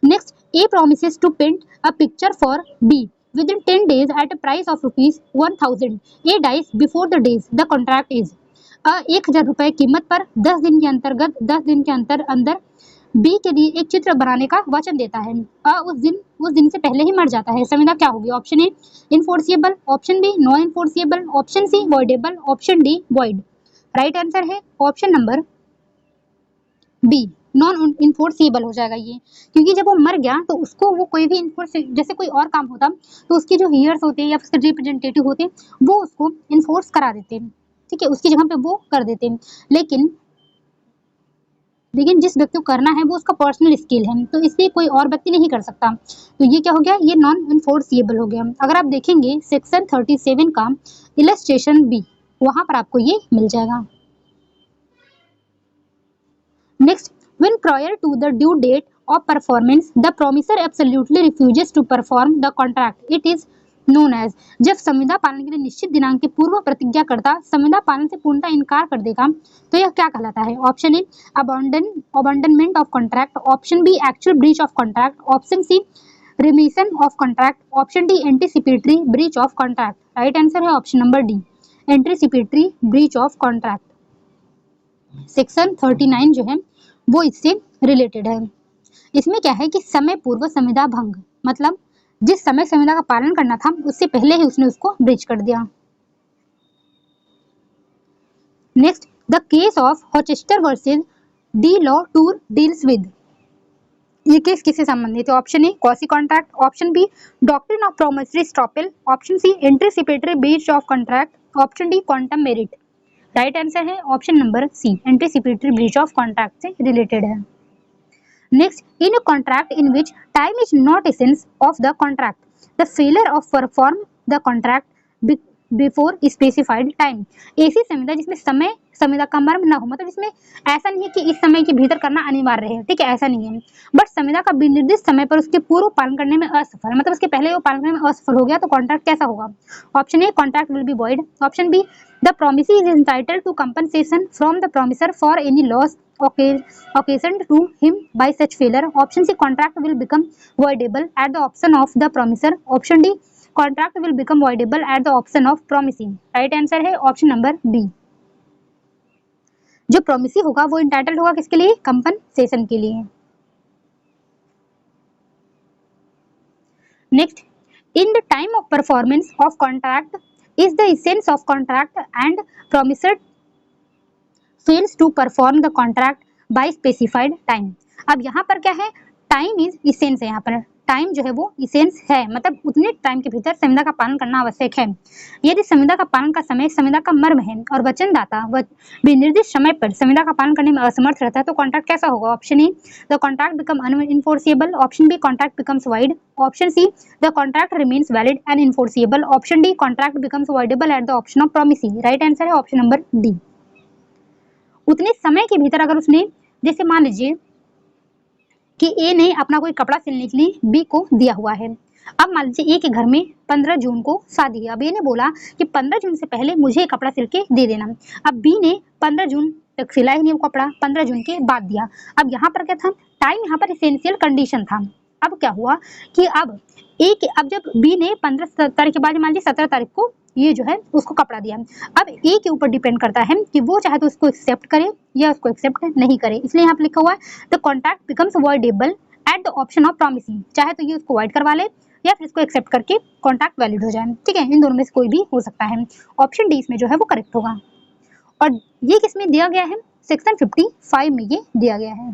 Next, A promises to paint a picture for B within 10 days at a price of rupees 1000. A dies before the days the contract is. 1000 रुपए कीमत पर 10 दिन के अंदर B के लिए एक चित्र बनाने का वचन देता है। उस दिन से पहले ही मर जाता है। संविदा क्या होगी? Option A enforceable, option B non enforceable, option C voidable, option D void. Right answer है option number B non enforceable हो जाएगा ये, क्योंकि जब वो मर गया तो उसको वो कोई भी जैसे कोई और काम होता तो उसके जो हियर्स होते हैं या उसके रिप्रेजेंटेटिव होते वो उसको इन्फोर्स करा देते, ठीक है, उसकी जगह पे वो कर देते। लेकिन जिस व्यक्ति को करना है वो उसका पर्सनल स्किल है, तो इसलिए कोई और व्यक्ति नहीं कर सकता। तो ये क्या हो गया? ये नॉन इन्फोर्सिएबल हो गया। अगर आप देखेंगे सेक्शन 37 का इलस्ट्रेशन बी, वहां पर आपको ये मिल जाएगा। Next, when prior to the due date of performance the promisor absolutely refuses to perform the contract, it is known as। जब संविदा पालन के लिए निश्चित दिनांक के पूर्व प्रतिज्ञा करता संविदा पालन से पूर्णतः इनकार कर देगा तो यह क्या कहलाता है? Option A abandonment of contract, option B actual breach of contract, option C remission of contract, option D anticipatory breach of contract. Right answer है option number D anticipatory breach of contract. Section 39 जो है वो इससे related है। इसमें क्या है कि समय पूर्व संविदा भंग, मतलब जिस समय संविदा का पालन करना था उससे पहले ही उसने उसको ब्रीच कर दिया। Next, the case of Hochster versus De la Tour deals with, ये केस किससे संबंधित है? Option A quasi contract, option B doctrine of promissory estoppel, option C anticipatory breach of contract, option D quantum meruit. Right answer है option number C anticipatory breach of contract से related है। Next, in a contract in which time is not essence of the contract the failure of perform the contract before specified time, ऐसी संविदा जिसमें समय संविदा का मर्म न हो, मतलब इसमें ऐसा नहीं है कि इस समय के भीतर करना अनिवार्य है, ठीक है, ऐसा नहीं है, बट संविदा का निर्दिष्ट समय पर उसके पूर्व पालन करने में असफल, मतलब उसके पहले वो पालन करने में असफल हो गया तो कॉन्ट्रैक्ट कैसा होगा? Option A contract will be void, option B the promisee is entitled to compensation from the promisor for any loss occasioned to him by such failure, option C contract will become voidable at the option of the promisor, option D contract will become voidable at the option of promisee। Right answer है option number B. जो promisee होगा वो entitled होगा किसके लिए? Compensation के लिए। Next, in the time of performance of contract is the essence of contract and promisor fails to perform the contract by specified time। अब यहाँ पर क्या है? टाइम इज इसेंस है। यहाँ पर टाइम जो है वो इसेंस है, मतलब उतने टाइम के भीतर संविदा का पालन करना आवश्यक है। यदि संविदा का पालन का समय संविदा का मर्म है और वचनदाता निर्दिष्ट समय पर संविदा का पालन करने में असमर्थ रहता है तो कॉन्ट्रैक्ट कैसा होगा? Option A the contract become unenforceable, option B contract becomes void, option C the contract remains valid and enforceable, option D contract becomes voidable at the option of promisee. Right answer है option number D. उतने समय के भीतर अगर उसने, जैसे मान लीजिए कि ए ने अपना कोई कपड़ा सिलने के लिए बी को दिया हुआ है, अब मान लीजिए ए के घर में 15 जून को शादी है, अब ए ने बोला कि 15 जून से पहले मुझे कपड़ा सिल के दे देना, अब बी ने 15 जून तक सिला ही नहीं वो कपड़ा, 15 जून के बाद दिया। अब यहाँ पर क्या था? टाइम यहाँ पर इसेंशियल कंडीशन था। अब क्या हुआ कि अब जब बी ने 15 तारीख के बाद मान लीजिए 17 तारीख को ये जो है उसको कपड़ा दिया, अब ए के ऊपर डिपेंड करता है कि वो चाहे तो उसको एक्सेप्ट करे या उसको एक्सेप्ट नहीं करे, इसलिए यहाँ पे लिखा हुआ है the contract becomes voidable at the option of promisee, चाहे तो ये उसको वॉइड करवा ले या फिर इसको एक्सेप्ट करके कॉन्ट्रैक्ट वैलिड हो जाए। ठीक है, इन दोनों में से कोई भी हो सकता है। ऑप्शन डी इसमें जो है वो करेक्ट होगा। और ये किसमें दिया गया है? सेक्शन 55 में ये दिया गया है।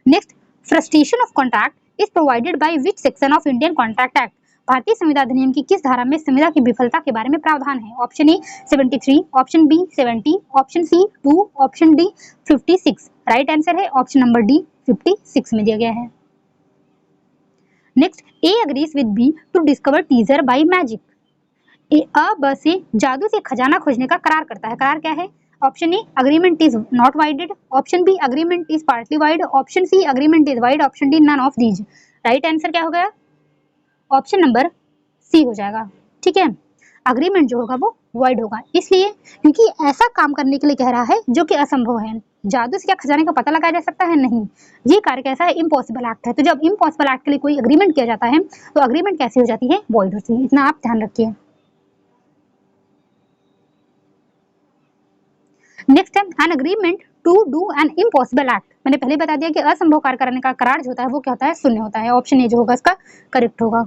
Next, frustration of contract is provided by which section of Indian contract act? भारतीय संविदा अधिनियम की किस धारा में संविदा की विफलता के बारे में प्रावधान है? Option A 73, option B 70, option C 2, option D 56। Right answer है ऑप्शन नंबर डी 56 में दिया गया है। Next, A agrees with B to discover treasure by magic. ब से जादू से खजाना खोजने का करार करता है। करार क्या है? Option A agreement is not voided, option B agreement is partly void, option C agreement is void, option D none of these. Right answer क्या हो गया? ऑप्शन नंबर सी हो जाएगा। ठीक है, अग्रीमेंट जो होगा वो वाइड होगा, इसलिए क्योंकि ऐसा काम करने के लिए कह रहा है जो कि असंभव है। जादू से क्या खजाने का पता लगाया जा सकता है? नहीं, ये कार्य कैसा है? इम्पॉसिबल एक्ट है। तो जब इम्पॉसिबल एक्ट के लिए कोई अग्रीमेंट किया जाता है तो अग्रीमेंट कैसी हो जाती है? वॉइड होती है। इतना आप ध्यान रखिए। नेक्स्ट है an agreement to do an impossible act. मैंने पहले बता दिया कि असंभव कार्य करने का करार जो होता है वो क्या होता है? शून्य होता है। ऑप्शन ए जो होगा इसका करेक्ट होगा।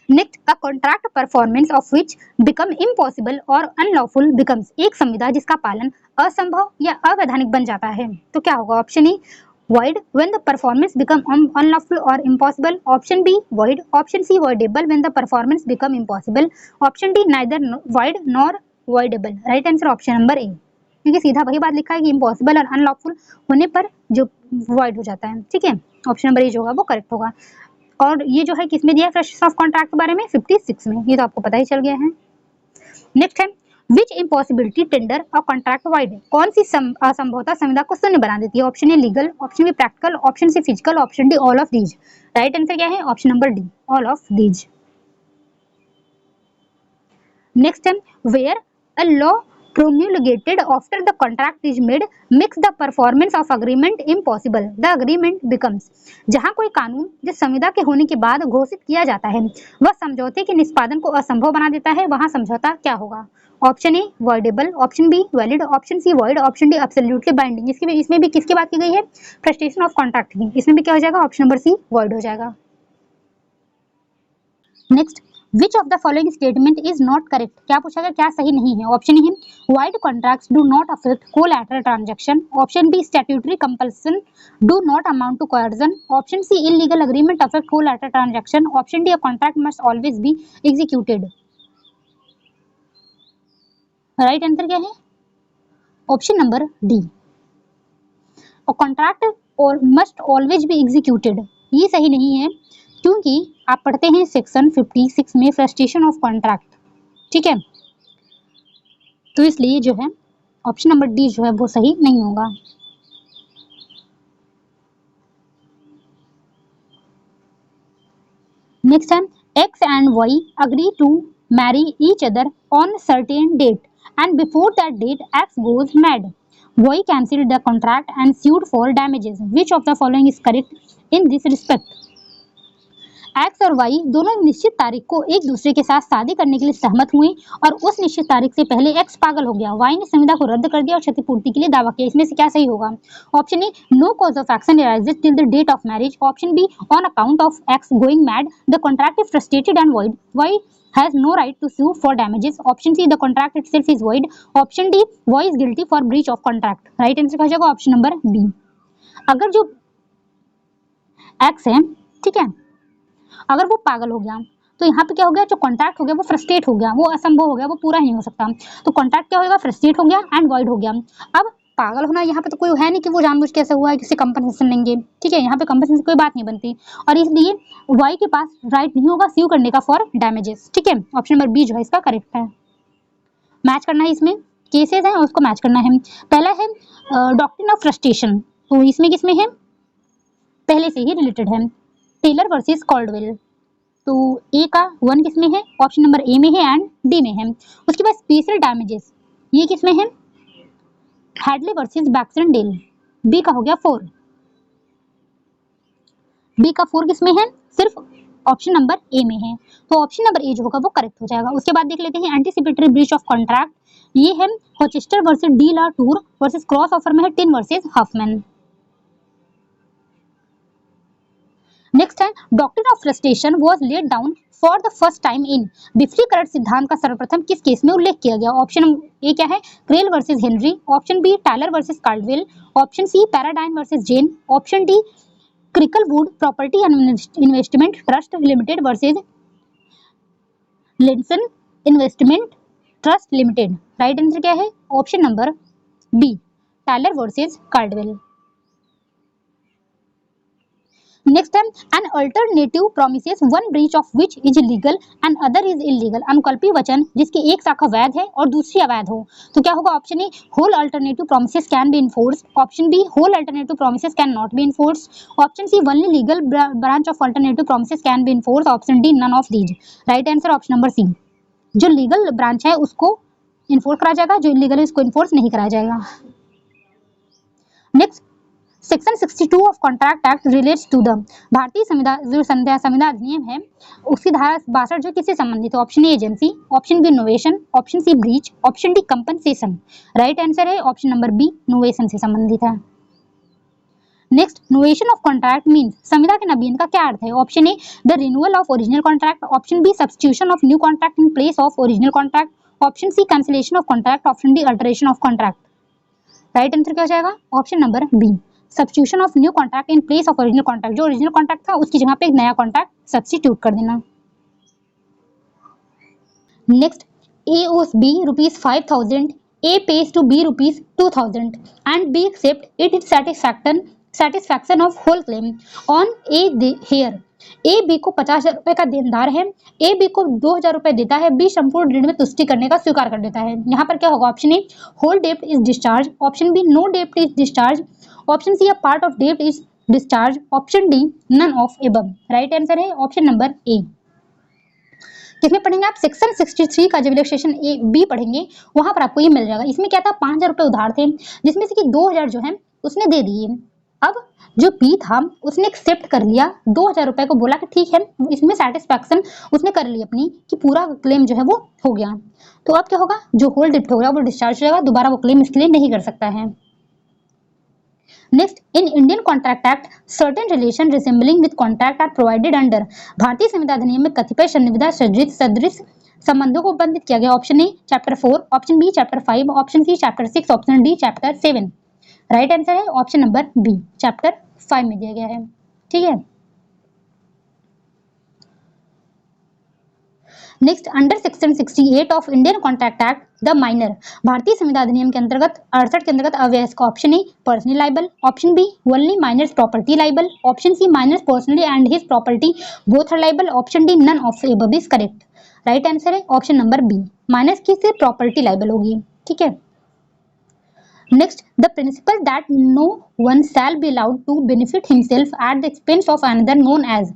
Next, a contract performance of which become impossible और अनलॉफुल बिकम्स। एक संविदा जिसका पालन असंभव या अवैधानिक बन जाता है तो क्या होगा? Option A void when the performance become unlawful or impossible, option B void, option C voidable when the performance become impossible, option D neither void nor voidable। Right answer option number ए, क्योंकि सीधा वही बात लिखा है कि impossible और unlawful होने पर जो void हो जाता है। ठीक है, ऑप्शन नंबर ए जो होगा वो करेक्ट होगा। और ये जो है किसमें दिया है फ्रस्ट्रेशन ऑफ कॉन्ट्रैक्ट के बारे में? 56 में। ये तो आपको पता ही चल गया है। नेक्स्ट है विच इम्पॉसिबिलिटी टेंडर और कॉन्ट्रैक्ट वाइड। कौन सी असंभवता संविदा को शून्य बना देती है? Option A legal, option B practical, option C physical, option D all of these. Right answer क्या है? Option number D all of these. Next है where a law promulgated after the contract is made makes the performance of agreement impossible, the agreement becomes। जहां कोई कानून जो संविदा के होने के बाद घोषित किया जाता है वह समझौते के निष्पादन को असंभव बना देता है, वहां समझौता क्या होगा? Option A voidable, option B valid, option C void, option D absolutely binding. इसमें भी किसकी बात की गई है? फ्रस्ट्रेशन ऑफ कॉन्ट्रैक्ट की। इसमें भी क्या हो जाएगा? ऑप्शन नंबर सी वॉइड हो जाएगा। Next, which of the following statement is not correct. क्या पूछा गया? क्या सही नहीं है? Option A void contracts do not affect collateral transaction, option B statutory compulsion do not amount to coercion, option C illegal agreement affect collateral transaction, option D a contract must always be executed. Right answer क्या है? Option number D, a contract और must always be executed. ये सही नहीं है क्योंकि आप पढ़ते हैं सेक्शन 56 में फ्रस्ट्रेशन ऑफ कॉन्ट्रैक्ट। ठीक है, तो इसलिए जो है ऑप्शन नंबर डी जो है वो सही नहीं होगा। नेक्स्ट है X and Y agree to marry each other on certain date and before that date X goes mad, Y cancelled the contract and sued for damages। Which of the following is correct in this respect. X और Y दोनों निश्चित तारीख को एक दूसरे के साथ शादी करने के लिए सहमत हुए और उस निश्चित तारीख से पहले एक्स पागल हो गया। वाई ने संविदा को रद्द कर दिया और क्षतिपूर्ति के लिए दावा किया। इसमें से क्या सही होगा? Option A no cause of action arises till the date of marriage, option B on account of X going mad the contract is frustrated and void, Y has no right to sue for damages, option C the contract itself is void, option D Y is guilty for breach of contract। Right answer क्या हो जाएगा? Option number B. अगर जो x है, ठीक है, अगर वो पागल हो गया तो यहाँ पे क्या हो गया? जो कॉन्ट्रैक्ट हो गया वो फ्रस्ट्रेट हो गया, वो असंभव हो गया, वो पूरा ही नहीं हो सकता। तो कॉन्ट्रैक्ट क्या होगा? फ्रस्ट्रेट हो गया एंड वॉइड हो गया। अब पागल होना यहाँ पे तो कोई है नहीं कि वो जानबूझ के ऐसा हुआ है, किसी कंपनसेशन लेंगे। ठीक है, यहाँ पे कंपनसेशन की कोई बात नहीं बनती और इसलिए वाई के पास राइट नहीं होगा स्यू करने का फॉर डैमेजेस। ठीक है, ऑप्शन नंबर बी जो है इसका करेक्ट है। मैच करना है, इसमें केसेस हैं और उसको मैच करना है। पहला है डॉक्ट्रिन ऑफ फ्रस्ट्रेशन, तो इसमें किसमें है? पहले से ही रिलेटेड है, टेलर वर्सेस कॉल्डवेल। तो ए का 1 किसमें है? ऑप्शन नंबर ए में है एंड डी में है। उसके बाद स्पेशल डैमेजेस, ये किसमें है? हैडले वर्सेस बैक्सडेल, बी का हो गया 4। बी का 4 किसमें है? सिर्फ ऑप्शन नंबर ए में है, तो ऑप्शन नंबर ए जो होगा वो करेक्ट हो जाएगा। उसके बाद देख लेते हैं एंटीसिपेटरी ब्रीच ऑफ कॉन्ट्रैक्ट, ये है Hochster versus De la Tour versus cross offer में है टिन वर्सेस हफमैन। नेक्स्ट है doctrine of frustration was laid down for the first time in बिफली-करट सिद्धांत का सर्वप्रथम किस केस में उल्लेख किया गया? ऑप्शन ए क्या है, Krell versus Henry, option B Taylor versus Caldwell, option C Paradine versus Jane, option D Cricklewood property and investment trust limited versus Leighton's investment trust limited. Right answer क्या है? Option number B Taylor versus Caldwell. Next है an alternative promises one breach of which is legal and other is illegal. अनुकल्पी वचन जिसकी एक शाखा वैध है और दूसरी अवैध हो, तो क्या होगा? Option A whole alternative promises can be enforced, option B whole alternative promises can not be enforced, option C only legal branch of alternative promises can be enforced, option D none of these. Right answer option number C, जो legal branch है उसको enforce करा जाएगा, जो illegal है उसको enforce नहीं करा जाएगा। Next section 62 of contract act relates to the भारतीय संविधान अधिनियम है, उसकी धारा 62 जो किससे संबंधित है? Option A agency, option B innovation, option C breach, option D compensation. Right answer है ऑप्शन नंबर बी इनोवेशन से संबंधित है। Next novation of contract means संविदा के नवीन का क्या अर्थ है? Option A the renewal of original contract, option B substitution of new contract in place of original contract, option C cancellation of contract, option D alteration of contract. Right answer क्या हो जाएगा? Option number B substitution of new contract in place of original contract. जो original contract था उसकी जगह पे एक नया कॉन्ट्रैक्ट सब्स्टिट्यूट कर देना। Next A owes B rupees 5,000, A pays to B rupees 2,000 and B accept it is satisfaction of whole claim on A here। A B को 50,000 रुपए का देनदार है, A B को 2,000 रुपए देता है, B संपूर्ण ऋण में तुष्टि करने का स्वीकार कर देता है। यहाँ पर क्या होगा? ऑप्शन ए होल डेब्ट is discharge, option be no डेब्ट is discharge, option C a part of डेब्ट is discharge, option D none of above. Right answer है ऑप्शन नंबर ए। किसमें पढ़ेंगे आप? सेक्शन 63 का जब रिलैक्सेशन ए बी पढ़ेंगे वहां पर आपको ये मिल जाएगा। इसमें क्या था? 5,000 रुपए उधार थे, जिसमें से कि 2,000 जो है उसने दे दिए। अब जो बी था उसने एक्सेप्ट कर लिया, 2,000 रुपए को बोला कि ठीक है, इसमें सेटिस्फैक्शन उसने कर ली अपनी कि पूरा क्लेम जो है वो हो गया। तो अब क्या होगा? जो होल डेब्ट हो गया वो डिस्चार्ज हो जाएगा, दोबारा वो क्लेम इसके लिए नहीं कर सकता है। Next in Indian contract act certain relation resembling with contract are provided under. भारतीय संविदा अधिनियम में कतिपय संविदा सदृश संबंधों को बंधित किया गया। Option A chapter 4, option B chapter 5, option C chapter 6, option D chapter 7। Right answer है ऑप्शन नंबर बी चैप्टर 5 में दिया गया है। ठीक है। Next under section 68 of Indian contract act the minor. भारतीय संविदा अधिनियम के अंतर्गत 68 के अंतर्गत अवयस्क। Option A personal liable, option B only minor's property liable, option C minor's personally and his property both are liable, option D none of above is correct. Right answer है option number B minors की सिर्फ property liable होगी। ठीक है। Next the principle that no one shall be allowed to benefit himself at the expense of another known as.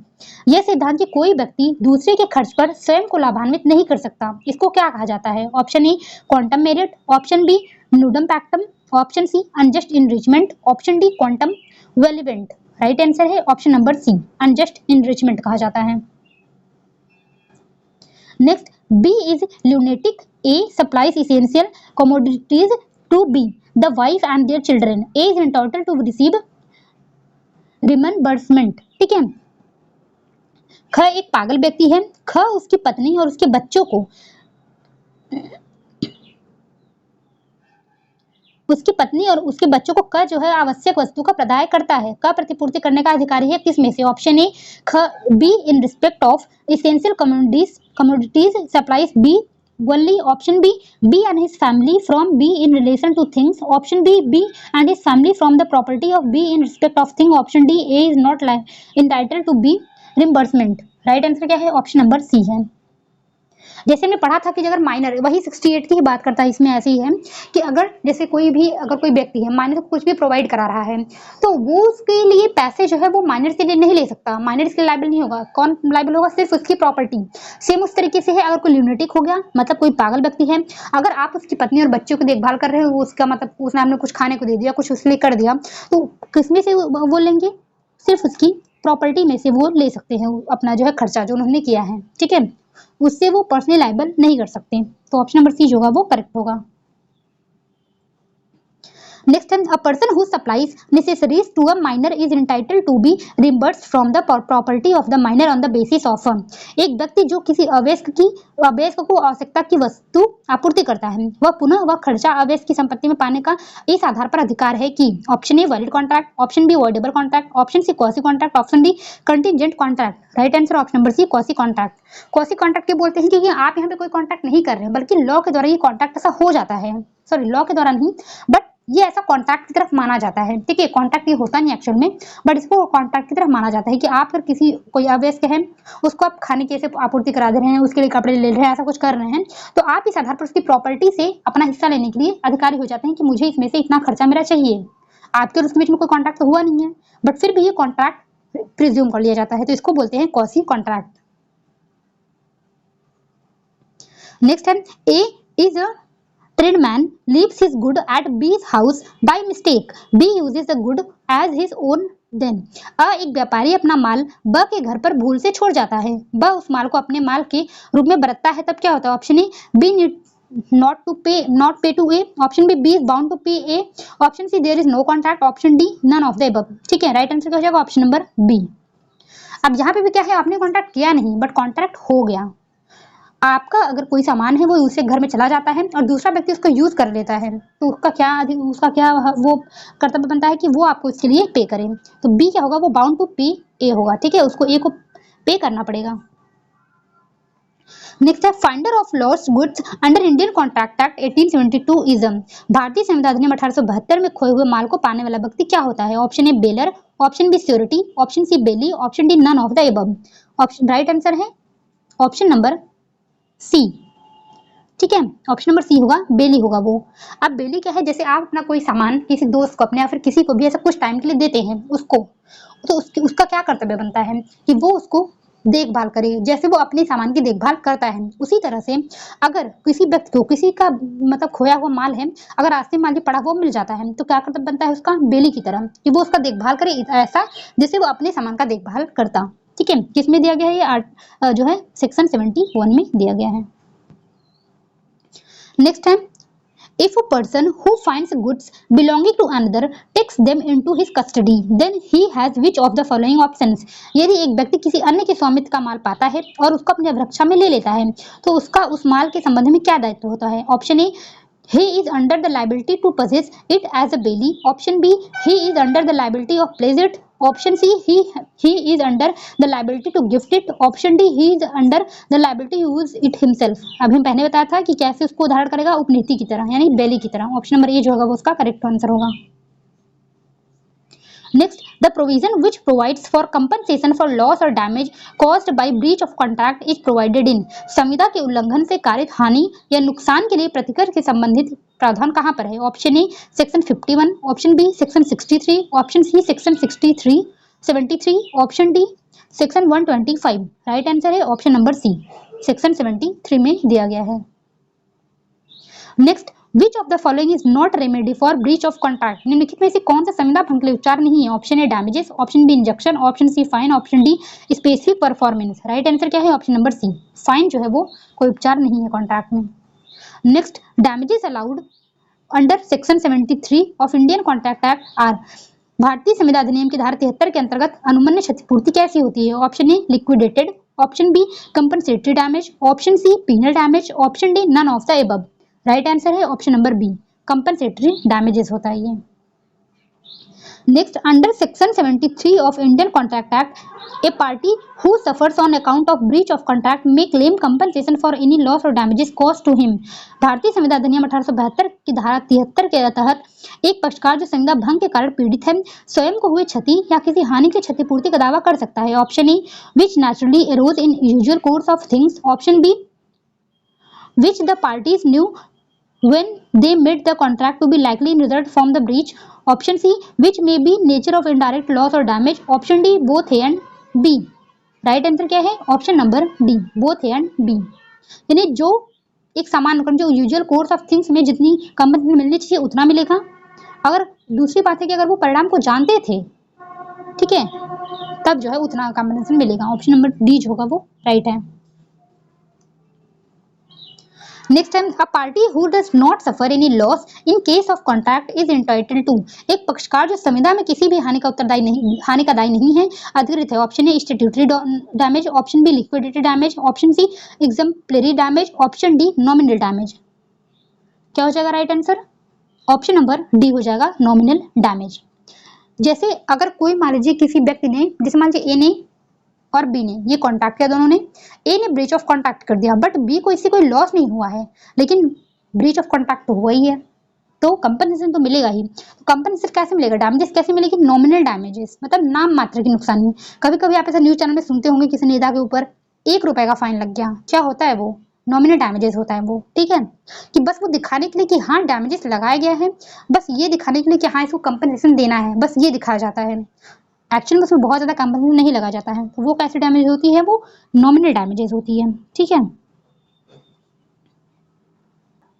यह सिद्धांत कि कोई व्यक्ति दूसरे के खर्च पर स्वयं को लाभान्वित नहीं कर सकता, इसको क्या कहा जाता है? Option A quantum meruit, option B nudum pactum, option C unjust enrichment, option D quantum valebant. Right answer है option number C unjust enrichment कहा जाता है। Next B is lunatic, A supplies essential commodities to B the wife and their children, A is entitled to receive reimbursement. ठीक है। ख एक पागल व्यक्ति है, ख उसकी पत्नी और उसके बच्चों को उसकी पत्नी और उसके बच्चों को क जो है आवश्यक वस्तु का प्रदाय करता है। क प्रतिपूर्ति करने का अधिकारी है किस में से? ऑप्शन ए ख B in respect of essential commodities supplies B only, option B B and his family from B in relation to things, option B B and his family from the property of B in respect of thing, option D A is not entitled to be reimbursement. Right answer क्या है? Option number सी है। जैसे हमने पढ़ा था कि अगर minor, वही 68 की ही बात करता है, इसमें ऐसे ही है कि अगर जैसे कोई व्यक्ति है माइनर को कुछ भी प्रोवाइड करा रहा है तो वो उसके लिए पैसे जो है वो माइनर के लिए नहीं ले सकता, माइनर इसके लायबल नहीं होगा। कौन लायबल होगा? सिर्फ उसकी प्रॉपर्टी। सेम उस तरीके से है अगर कोई ल्यूनेटिक हो गया, मतलब कोई पागल व्यक्ति है, अगर आप उसकी पत्नी और बच्चों की देखभाल कर रहे हो, उसका मतलब उसने आपने कुछ खाने को दे दिया, कुछ उसके लिए कर दिया, तो किसमें से वो लेंगे? सिर्फ उसकी प्रॉपर्टी में से वो ले सकते हैं अपना जो है खर्चा जो उन्होंने किया है। ठीक है। उससे वो पर्सनली लायबल नहीं कर सकते। तो ऑप्शन नंबर सी जो होगा वो करेक्ट होगा। नेक्स्ट है a person who supplies necessaries to a minor is entitled to be reimbursed from the property of the minor on the basis of एक व्यक्ति जो किसी अवयस्क को आवश्यकता की वस्तु आपूर्ति करता है वह पुनः वह खर्चा अवयस्क की संपत्ति में पाने का इस आधार पर अधिकार है कि option A valid contract, option B voidable contract, option C quasi contract, option D contingent contract. Right answer option number C quasi contract. Quasi contract क्यों बोलते हैं? क्योंकि आप यहाँ पे कोई कॉन्ट्रैक्ट नहीं कर रहे हैं बल्कि लॉ के द्वारा ये कॉन्ट्रैक्ट ऐसा हो जाता है। सॉरी, लॉ के द्वारा नहीं, बट ये ऐसा कॉन्ट्रैक्ट की तरफ माना जाता है। ठीक है, कॉन्ट्रैक्ट ये होता नहीं एक्चुअल में, बट इसको कॉन्ट्रैक्ट की तरफ माना जाता है कि आप अगर किसी कोई अवयस्क है उसको आप खाने की ऐसे आपूर्ति करा दे रहे हैं, उसके लिए कपड़े ले रहे हैं, ऐसा कुछ कर रहे हैं, तो आप इस आधार पर उसकी प्रॉपर्टी से अपना हिस्सा लेने के लिए अधिकारी हो जाते हैं कि मुझे इसमें से इतना खर्चा मेरा चाहिए। आपके और उसके बीच में कोई कॉन्ट्रैक्ट तो हुआ नहीं है, बट फिर भी ये कॉन्ट्रैक्ट प्रिज्यूम कर लिया जाता है, तो इसको बोलते हैं क्वासी कॉन्ट्रैक्ट। नेक्स्ट है A is a tradesman leaves his good at B's house by mistake. B uses the good as his own then. एक व्यापारी अपना माल ब के घर पर भूल से छोड़ जाता है, ब उस माल को अपने माल के रूप में बरतता है, तब क्या होता है? Option A B not pay to A, option B B is bound to pay A, option C there is no contract, option D none of the above. ठीक है, राइट आंसर क्या हो जाएगा? Option number B. अब यहाँ पे भी क्या है, आपने कॉन्ट्रैक्ट किया नहीं बट कॉन्ट्रैक्ट हो गया। आपका अगर कोई सामान है वो उससे घर में चला जाता है और दूसरा व्यक्ति उसको यूज कर लेता है, तो उसका क्या वो कर्तव्य बनता है कि वो आपको इसके लिए पे करे। तो बी क्या होगा? वो बाउंड टू पे ए होगा। ठीक है, उसको ए को पे करना पड़ेगा। नेक्स्ट है finder of lost goods under Indian contract act 1872 is भारतीय संविधान अधिनियम 1872 में खोए हुए माल को पाने वाला व्यक्ति क्या होता है? Option A bailor, option B surety, option C bailee, option D none of the above. Option right answer है ऑप्शन नंबर सी। ठीक है, ऑप्शन नंबर सी होगा, बेली होगा वो। अब बेली क्या है? जैसे आप अपना कोई सामान किसी दोस्त को अपने या फिर किसी को भी ऐसा कुछ टाइम के लिए देते हैं उसको, तो उसका क्या कर्तव्य बनता है कि वो उसको देखभाल करे, जैसे वो अपने सामान की देखभाल करता है। उसी तरह से अगर किसी व्यक्ति को किसी का मतलब खोया हुआ माल है, अगर रास्ते में माल पड़ा हुआ मिल जाता है, तो क्या कर्तव्य बनता है उसका? बेली की तरह, कि वो उसका देखभाल करे ऐसा जैसे वो अपने सामान का देखभाल करता। ठीक है, किस में दिया गया है? ये जो है सेक्शन 71 में दिया गया है। नेक्स्ट है if a person who finds goods belonging to another takes them into his custody then he has which of the following options? यदि एक व्यक्ति किसी अन्य के स्वामित्व का माल पाता है और उसको अपने रक्षा में ले लेता है, तो उसका उस माल के संबंध में क्या दायित्व होता है? Option A he is under the liability to possess it as a bailey, option b he is under the liability of place it, option c he is under the liability to gift it, option d he is under the liability to use it himself। अभी हम पहले बताया था कि कैसे उसको धारण करेगा, उपनीति की तरह यानी बेली की तरह। ऑप्शन नंबर ए जो होगा वो उसका करेक्ट आंसर होगा। Next, the provision which provides for compensation for loss or damage caused by breach of contract is provided in। संविदा के उल्लंघन से कारित हानि या नुकसान के लिए प्रतिकर से संबंधित प्रावधान कहाँ पर है? Option A section 51, option B section 63, option C section 73, option D section 125। Right answer है ऑप्शन नंबर सी, सेक्शन 73 में दिया गया है। Next, Which of the following is not remedy for breach of contract? निम्नलिखित में से कौन सा संविदा भंग के लिए उपचार नहीं है? Option A damages, option B injunction, option C fine, option D specific performance. Right answer क्या है? ऑप्शन नंबर सी, फाइन जो है वो कोई उपचार नहीं है कॉन्ट्रैक्ट में। Next, damages allowed under section 73 of Indian contract act are. भारतीय संविदा अधिनियम की धारा 73 के अंतर्गत अनुमन्य क्षतिपूर्ति कैसी होती है? Option A liquidated, option B compensatory damage, option C penal damage, option D none of the above. Right answer है option number B, compensatory damages होता है ये। Next, under section 73 of Indian contract act a party who suffers on account of breach of contract may claim compensation for any loss or damages caused to him. भारतीय संविदा अधिनियम 1872 की धारा 73 के तहत एक पक्षकार जो संविदा भंग के कारण पीड़ित है स्वयं को हुई क्षति या किसी हानि की क्षतिपूर्ति का दावा कर सकता है। Option A which naturally arose in usual course of things, option B which the parties knew when they made the contract to be likely in result from the breach, option C which may be nature of indirect loss or damage, option D both A and B। Right answer क्या है? Option number D, both A and B. यानी जो एक सामान जो usual course of things में जितनी company मिलनी चाहिए उतना मिलेगा। अगर दूसरी बात है कि अगर वो परिणाम को जानते थे, ठीक है, तब जो है उतना कंपनसेशन मिलेगा। ऑप्शन नंबर डी जो होगा वो राइट है। Next time a party who does not suffer any loss in case of contract is entitled to, एक पक्षकार जो संविदा में किसी भी हानि का दायी नहीं है, अधिकृत है। Option A statutory damage, option B liquidatory damage, option C exemplary damage, option D nominal damage. क्या हो जाएगा right answer? Option number D हो जाएगा नॉमिनल डैमेज। जैसे अगर कोई मान लीजिए किसी व्यक्ति ने, जैसे मान लीजिए ए ने और बी ने ये कॉन्ट्रैक्ट किया, दोनों ने, ए ने ब्रीच ऑफ कॉन्ट्रैक्ट कर दिया बट बी को इससे कोई लॉस नहीं हुआ है, लेकिन ब्रीच ऑफ कॉन्ट्रैक्ट तो हुआ ही है, तो कंपनसेशन तो मिलेगा ही। तो कंपनसेशन कैसे मिलेगा, डैमेजेस कैसे मिलेगी? नॉमिनल डैमेजेस, मतलब नाम मात्र की नुकसानी। कभी कभी आप ऐसा न्यूज चैनल में सुनते होंगे किसी नेता के ऊपर 1 रुपए का फाइन लग गया, क्या होता है वो? नॉमिनल डैमेजेस होता है वो, ठीक है, कि बस वो दिखाने के लिए कि हाँ डैमेजेस लगाया गया है, बस ये दिखाने के लिए कि हाँ इसको कंपनसेशन देना है, बस ये दिखाया जाता है। एक्चुअल में उसमें बहुत ज्यादा कंपनसेशन नहीं लगा जाता है, तो वो कैसे डैमेज होती है? वो नॉमिनल डैमेजेस होती है, ठीक है।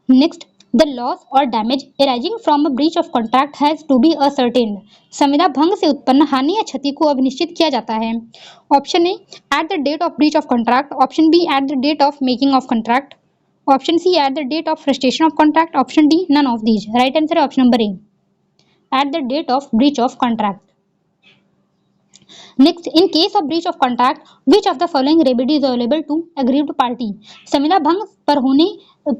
नेक्स्ट, द लॉस और damage arising from a breach of contract has to be ascertained, संविदा भंग से उत्पन्न हानि या क्षति को अब निश्चित किया जाता है। Option A at the date of breach of contract, option B at the date of making of contract, option C at the date of frustration of contract, option D none of these. Right answer है option number A, at the date of breach of contract. Next, in case of breach of contract, which of the following remedy is available to aggrieved party? संविदा भंग पर होने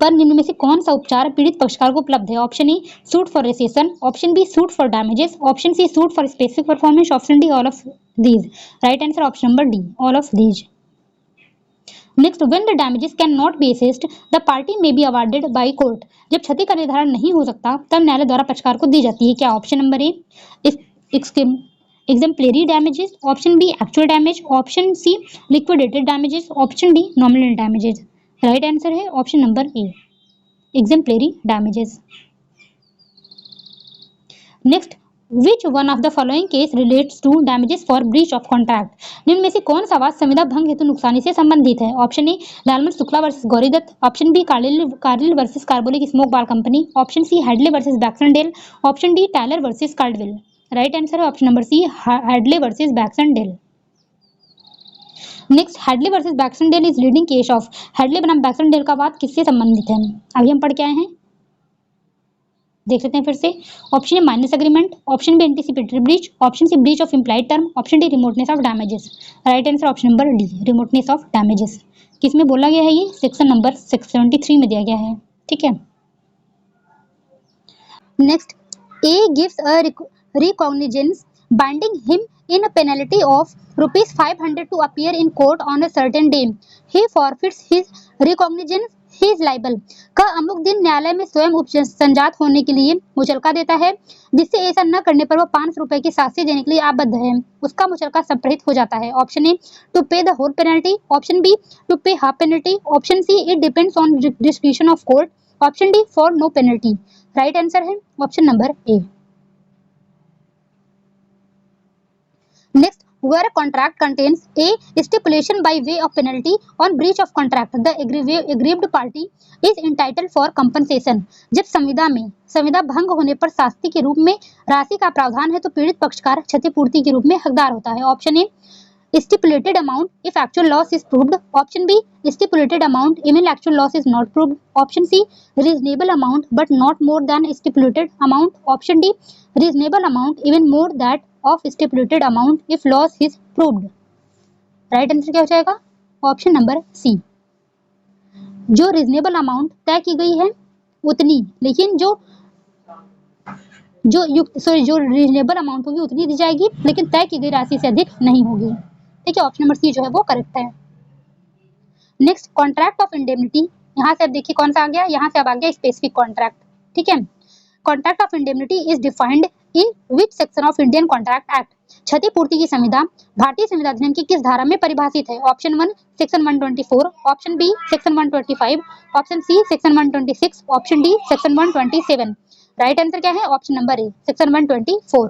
पर निम्न में से कौन सा उपचार पीड़ित पक्षकार को उपलब्ध है? Option A suit for rescission, option B suit for damages, option C suit for specific performance, option D all of these. Right answer option number D, all of these. Next, when the damages can not be assessed the party may be awarded by court, जब क्षति का निर्धारण नहीं हो सकता तब न्यायालय द्वारा पक्षकार को दी जाती है। क्या? Option number A exemplary damages, option B actual damage, option C liquidated damages, option D nominal damages। Right answer है option number A, exemplary damages। Next, which one of the following case relates to damages for breach of contract? निम्न में से कौन सा वाद संविदा भंग हेतु नुकसानी से संबंधित है? Option A Lalman Shukla versus Gauridutt, option B Carlill versus carbolic smoke ball company, option C Hadley versus Baxendale, option D Taylor versus Caldwell. Right answer है option number C, Hadley versus Baxendale. Next, Hadley versus Baxendale is leading case of, Hadley बनाम Baxendale का वाद किससे संबंधित है? अभी हम पढ़ के आए हैं, देख लेते हैं फिर से। Option A minor's agreement, option B anticipatory breach, option C breach of implied term, option D remoteness of damages. Right answer option number D, remoteness of damages. किस में बोला गया है? ये सेक्शन नंबर 673 में दिया गया है, ठीक है। Next, a gives a recognizance binding him in a penalty of ₹500 to appear in court on a certain day. He forfeits his recognizance, he is liable। का अमुक दिन न्यायालय में स्वयं उपसंजात होने के लिए मुचलका देता है, जिससे ऐसा न करने पर वह 500 रुपए की शास्ति देने के लिए आबद्ध है, उसका मुचलका संप्रहित हो जाता है। Option A to pay the whole penalty, option B to pay half penalty, option C it depends on description of court, option D for no penalty. Right answer है option number A. Next, where a contract contains a stipulation by way of penalty on breach of contract, the aggrieved party is entitled for compensation। जब संविदा भंग होने पर शास्ति के रूप में राशि का प्रावधान है तो पीड़ित पक्षकार क्षतिपूर्ति के रूप में हकदार होता है। Option A stipulated amount if actual loss is proved, option B stipulated amount even actual loss is not proved, option C reasonable amount but not more than stipulated amount, option D reasonable amount even more that of stipulated amount if loss is proved। Right answer क्या हो जाएगा? Option number C, जो reasonable amount तय की गई है उतनी, लेकिन जो रीजनेबल अमाउंट होगी उतनी दी जाएगी, लेकिन तय की गई राशि से अधिक नहीं होगी, ठीक है। ऑप्शन नंबर सी जो है वो करेक्ट है। नेक्स्ट, कॉन्ट्रैक्ट ऑफ इंडेमनिटी, यहाँ से अब देखिए कौन सा आ गया, यहाँ से अब आ गया स्पेसिफिक कॉन्ट्रैक्ट, ठीक है। Contract of indemnity is defined in which section of Indian contract act, क्षतिपूर्ति की संविदा भारतीय संविदा अधिनियम की किस धारा में परिभाषित है? Option 1 section 124, option B section 125, option C section 126, option D section 127। Right answer क्या है? Option number A section 124।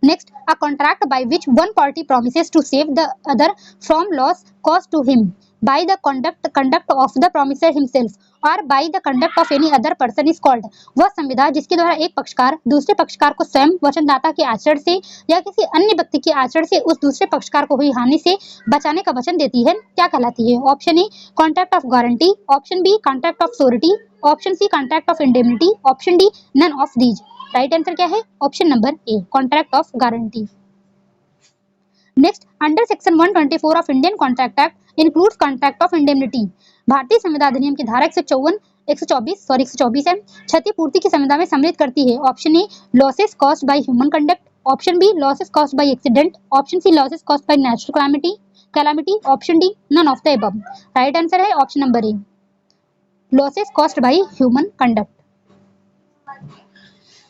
Next, a contract by which one party promises to save the other from loss caused to him by the conduct of the promiser himself or by the conduct of any other person is called। वह संविदा जिसके द्वारा एक पक्षकार दूसरे पक्षकार को स्वयं वचनदाता के आचरण से या किसी अन्य व्यक्ति के आचरण से उस दूसरे पक्षकार को हुई हानि से बचाने का वचन देती है क्या कहलाती है? Option A contract of guarantee, option B contract of surety, option C contract of indemnity, option D none of these. Right answer क्या है? Option number A contract of guarantee. Next, under section 124 of Indian contract act includes contract of indemnity. भारतीय संविदा अधिनियम की धारा 124 है क्षतिपूर्ति की संविदा में सम्मिलित करती है। Option A losses caused by human conduct, option B losses caused by accident, option C losses caused by natural calamity, option D none of the above. Right answer है option number A losses caused by human conduct.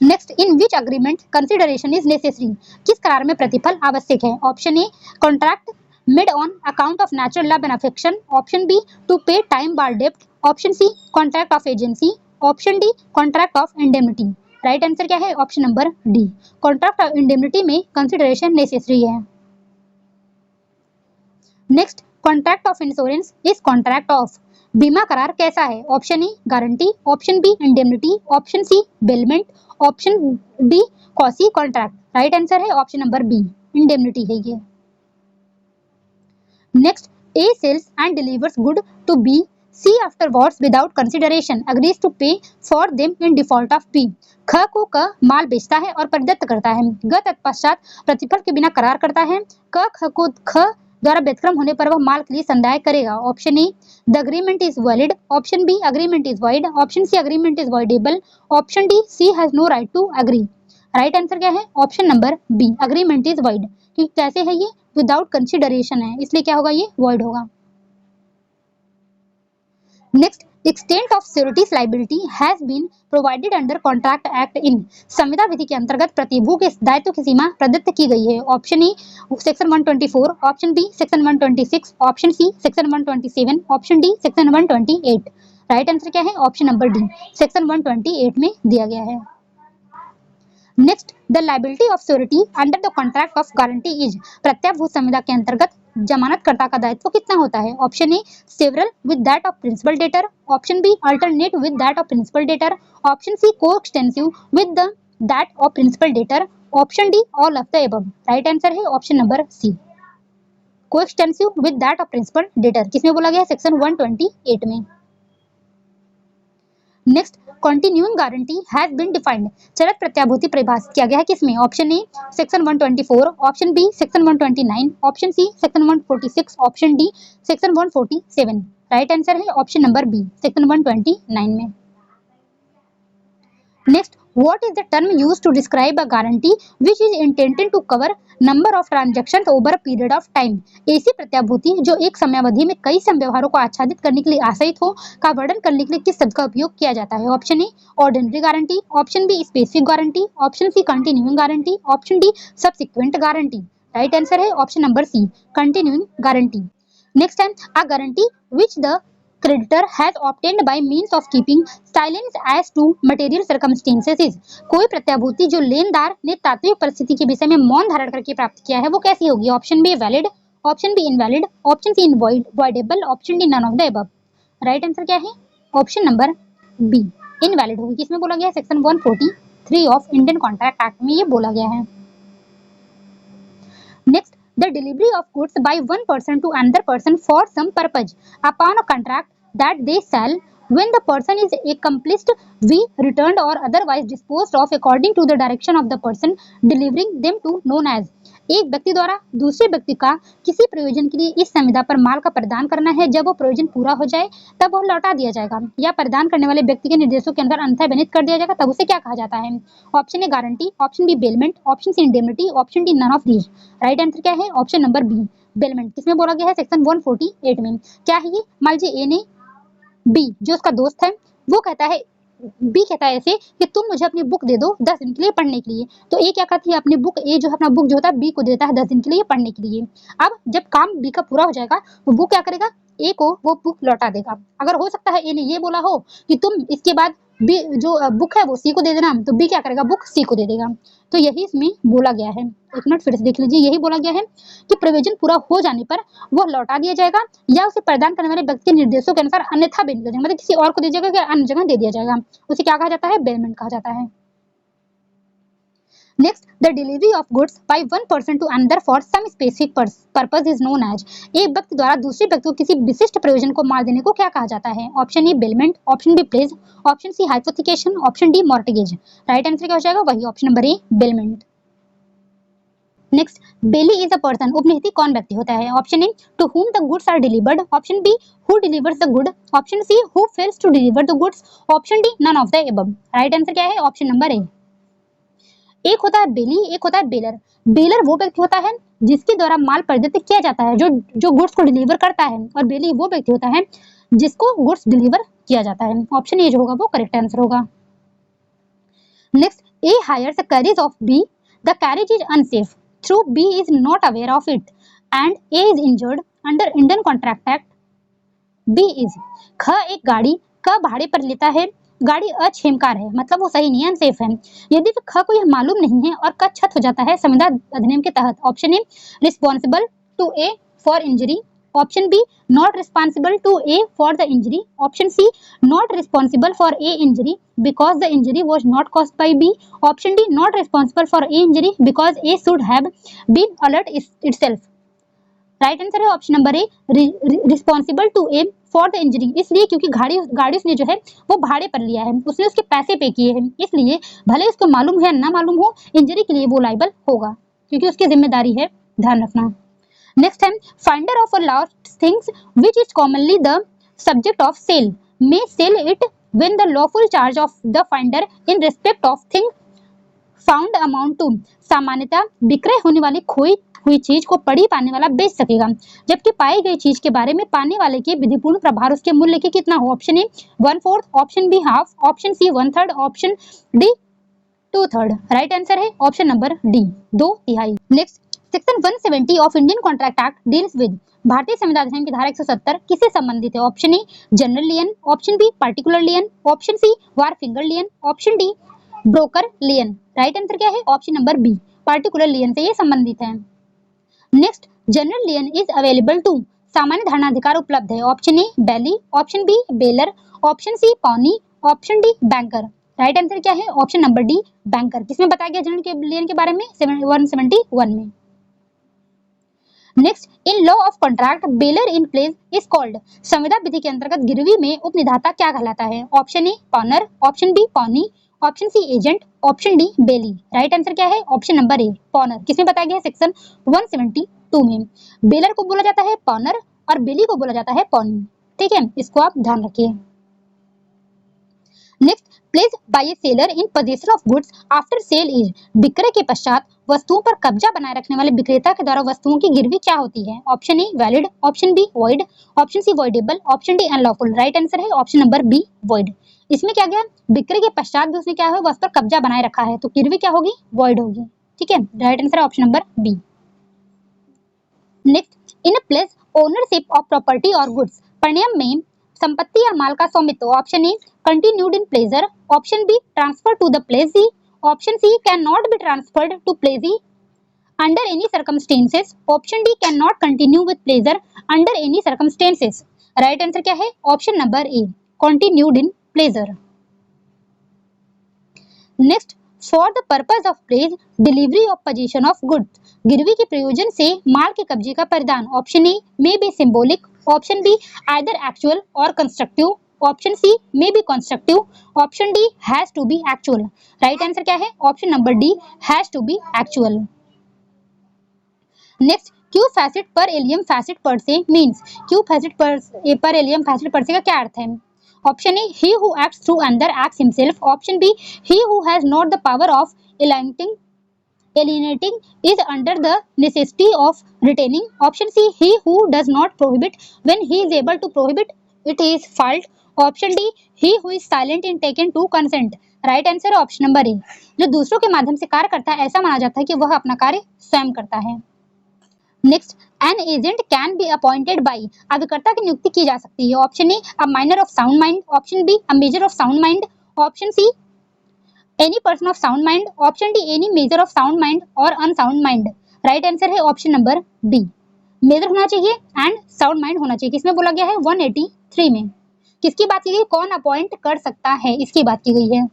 Next, in which agreement consideration is necessary. किस करार में प्रतिफल आवश्यक है? Option A contract made on account of natural love and affection, option B to pay time बार डेब्ट, option C contract of agency, option D contract of indemnity. Right answer क्या है? Option number D contract of indemnity में consideration necessary है। Next, contract of insurance is contract of. बीमा करार कैसा है? Option A guarantee, option B indemnity, option C bailment, option D quasi contract. Right answer है option number B indemnity है ये। Next, A sells and delivers good to B, C afterwards without consideration agrees to pay for them in default of B. ख को क माल बेचता है और प्रदत्त करता है, ग तत्पश्चात प्रतिफल के बिना करार करता है, क ख को ख द्वारा व्यतिक्रम होने पर वह माल के लिए संदाय करेगा। Option A the agreement is valid, option B agreement is void, option C agreement is voidable, option D C has no right to agree. Right answer क्या है? Option number B agreement is void. क्योंकि कैसे है ये? Without consideration है, इसलिए क्या होगा? ये वॉइड होगा। Next, extent of surety's liability has been provided under contract act in. संविदा विधि के अंतर्गत प्रतिभू के दायित्व की सीमा प्रदत्त की गई है। Option A section 124, option B section 126, option C section 127, option D section 128। Right answer क्या है? ऑप्शन नंबर डी सेक्शन 128 में दिया गया है। Next, the liability of surety under the contract of guarantee is. प्रत्याभूत संविदा के अंतर्गत जमानतकर्ता का दायित्व कितना होता है? Option A several with that of principal debtor, option B alternate with that of principal debtor, option C coextensive with the that of principal debtor, option D all of the above. Right answer है option number C coextensive with that of principal debtor. किसमें बोला गया है? Section 128 में। Next, continuing guarantee has been defined. चरत प्रत्याभूति परिभाषित किया गया है किसमें? Option A section 124, option B section 129, option C section 146, option D section 147। Right answer है ऑप्शन नंबर बी सेक्शन 129 में। Next, what is the term used to describe a guarantee which is intended to cover number of transactions over a period of time। ऐसी प्रत्याभूति जो एक समयावधि में कई समव्यवहारों को आच्छादित करने के लिए आश्रित हो का वर्णन करने के लिए किस शब्द का उपयोग किया जाता है? Option A ordinary guarantee, option B specific guarantee, option C continuing guarantee, option D subsequent guarantee. Right answer है option number C continuing guarantee. Next time, a guarantee which the creditor has obtained by means of keeping silence as to material circumstances is। कोई प्रत्याभूति जो लेनदार ने तात्विक परिस्थिति के विषय में मौन धारण करके प्राप्त किया है वो कैसी होगी? Option B valid, option B invalid, option C voidable, option D none of the above. Right answer क्या है? ऑप्शन नंबर बी इनवैलिड होगी। किसमें बोला गया है? Section 143 of Indian contract act में ये बोला गया है। Next, the delivery of goods by one person to another person for some purpose upon a contract that they shall when the person is accomplished be returned or otherwise disposed of according to the direction of the person delivering them to known as। एक व्यक्ति द्वारा दूसरे व्यक्ति का किसी प्रयोजन के लिए इस संविदा पर माल का प्रदान करना है, जब वो प्रयोजन पूरा हो जाए तब वह लौटा दिया जाएगा या प्रदान करने वाले व्यक्ति के निर्देशों के अनुसार अन्यथा विनित कर दिया जाएगा, तब उसे क्या कहा जाता है? Option A guarantee, option B bailment, option C indemnity, option D none of these. Right answer क्या है? Option number B bailment. किसमें बोला गया है? सेक्शन 148 में। क्या है ये? मान लीजिए ए ने बी जो उसका दोस्त है वो कहता है, बी कहता है ऐसे कि तुम मुझे अपनी बुक दे दो 10 दिन के लिए पढ़ने के लिए। तो ए क्या करती है? अपनी बुक, ए जो अपना बुक जो होता है बी को देता है 10 दिन के लिए पढ़ने के लिए। अब जब काम बी का पूरा हो जाएगा तो वो क्या करेगा? ए को वो बुक लौटा देगा। अगर हो सकता है ए ने ये बोला हो कि तुम इसके बाद बी जो बुक है वो सी को दे देना, तो बी क्या करेगा, बुक सी को दे देगा। तो यही इसमें बोला गया है। एक मिनट फिर से देख लीजिए, यही बोला गया है कि प्रोविजन पूरा हो जाने पर वो लौटा दिया जाएगा या उसे प्रदान करने वाले व्यक्ति के निर्देशों के अनुसार अन्यथा बेल दिया जाएगा, मतलब किसी और को दिया जाएगा या अन्य जगह दे दिया जाएगा, उसे क्या कहा जाता है, बेलमेंट कहा जाता है। Next, the delivery of goods by one person to another for some specific purpose is known as। एक व्यक्ति द्वारा दूसरे व्यक्ति को किसी विशिष्ट प्रयोजन को माल देने को क्या कहा जाता है? Option A bailment, option B pledge, option C hypothecation, option D mortgage. Right answer क्या हो जाएगा, वही option number A bailment. Next, bailee is a person, उपनिहित कौन व्यक्ति होता है? Option A to whom the goods are delivered, option B who delivers the good, option C who fails to deliver the goods, option D none of the above। Right answer क्या है, option number A. एक होता है बेली, एक होता है baler. Baler वो व्यक्ति होता है जिसके द्वारा माल प्रदत्त किया जाता है, जो गुड्स को डिलीवर करता है, और बेली वो व्यक्ति होता है जिसको गुड्स डिलीवर किया जाता है। ऑप्शन ए जो होगा वो करेक्ट आंसर होगा। Next, A hires a carriage of B, the carriage is unsafe through B is not aware of it and A is injured under Indian contract act. B is, ख एक गाड़ी का भाड़े पर लेता है, गाड़ी अक्षेमकार है, मतलब वो सही नहीं है, अनसेफ है, यदि ख को यह मालूम नहीं है और क क्षत हो जाता है संविदा अधिनियम के तहत। Option A responsible to A for injury, option B not responsible to A for the injury, option C not responsible for A injury because the injury was not caused by B, option D not responsible for A injury because A should have been alert itself. Right answer है option number A responsible to A for the injury, इसलिए क्योंकि गाड़ी उसने जो है वो भाड़े पर लिया है, उसने उसके पैसे पे किए हैं, इसलिए भले उसको मालूम है या ना मालूम हो, इंजरी के लिए वो लायबल होगा क्योंकि उसकी जिम्मेदारी है, ध्यान रखना। नेक्स्ट है finder of a lost things which is commonly the subject of sale may sell it when the lawful charge of the finder in respect of thing found amount to. सामान्यतः विक्रय होने वाली खोई हुई चीज को पढ़ी पाने वाला बेच सकेगा, जबकि पाई गई चीज के बारे में पाने वाले के विधिपूर्ण प्रभार उसके मूल्य के कितना हो। Option A 1/4, option B half, option C 1/3, option D 2/3। Right answer है option number D 2/3। Next, section 170 of Indian contract act deals with, भारतीय संविधान अधिनियम की धारा 170 किससे संबंधित है? Option A general lien, option B particular lien, option C wharfinger lien, option D broker lien. Right answer क्या है, option number B particular lien से ये संबंधित है। Next, general lien is available to, सामान्य धारणाधिकार उपलब्ध है। Option A bailee, option B bailor, option C pawnee, option D banker. Right answer क्या है, ऑप्शन नंबर डी बैंकर। किसमें बताया गया जनरल लियन के बारे में? 171 में। Next, in law of contract baler in place is called, संविदा विधि के अंतर्गत गिरवी में उपनिधाता क्या कहलाता है? Option A pawnor, option B pawnee, option C agent, option D bailee. Right answer क्या है, ऑप्शन नंबर ए पॉनर। किसमें बताया गया है? सेक्शन 172 में। बेलर को बोला जाता है पॉनर और बेली को बोला जाता है पॉनी। ठीक है, इसको आप ध्यान रखिए। Next, place by A seller in possession of goods after sale is, विक्रय के पश्चात वस्तुओं पर कब्जा बनाए रखने वाले विक्रेता के द्वारा वस्तुओं की गिरवी क्या होती है? Option A valid, option B void, option C voidable, option D unlawful. Right answer है ऑप्शन नंबर बी वॉइड। इसमें क्या गया, विक्रय के पश्चात भी उसने क्या है वस्तु पर कब्जा बनाए रखा है, तो गिरवी क्या होगी, वॉइड होगी। ठीक है, राइट आंसर है option number B. Next, in a pledge ownership of property और गुड्स, परिणाम में संपत्ति या माल का स्वामित्व। Option A continued in pledger, option B transfer to the pledgee, option C can not be transferred to pledgee under any circumstances, option D can not continue with pledger under any circumstances. Right answer क्या है, option number A continued in pledger. Next, for the purpose of pledge delivery of position of goods, गिरवी के प्रयोजन से माल के कब्जे का परिधान। Option A may be symbolic, option B either actual और constructive, option C may be constructive, option D has to be actual. Right answer क्या है, option number D has to be actual. Next, क्यू फैसिट पर एलियम फैसिट पर से means, Q फैसिट पर एलियम फैसिट पर से का क्या अर्थ है? Option A he who acts through another acts himself, option B he who has not the power of alienating is under the necessity of retaining, option C he who does not prohibit when he is able to prohibit it is fault, option D he who is silent in taken to consent। Right answer है option number A, जो दूसरों के माध्यम से कार्य करता है ऐसा माना जाता है कि वह अपना कार्य स्वयं करता है। Next, an agent can be appointed by, अभिकर्ता की नियुक्ति की जा सकती है। Option A a minor of sound mind, option B a measure of sound mind, option see any person of sound mind, option D any measure of sound mind और unsound mind. Right answer है option number B, major होना चाहिए and sound mind होना चाहिए। किसमें बोला गया है? 183 में। किसकी बात की गई? कौन अपॉइंट कर सकता है, इसकी बात की गई है।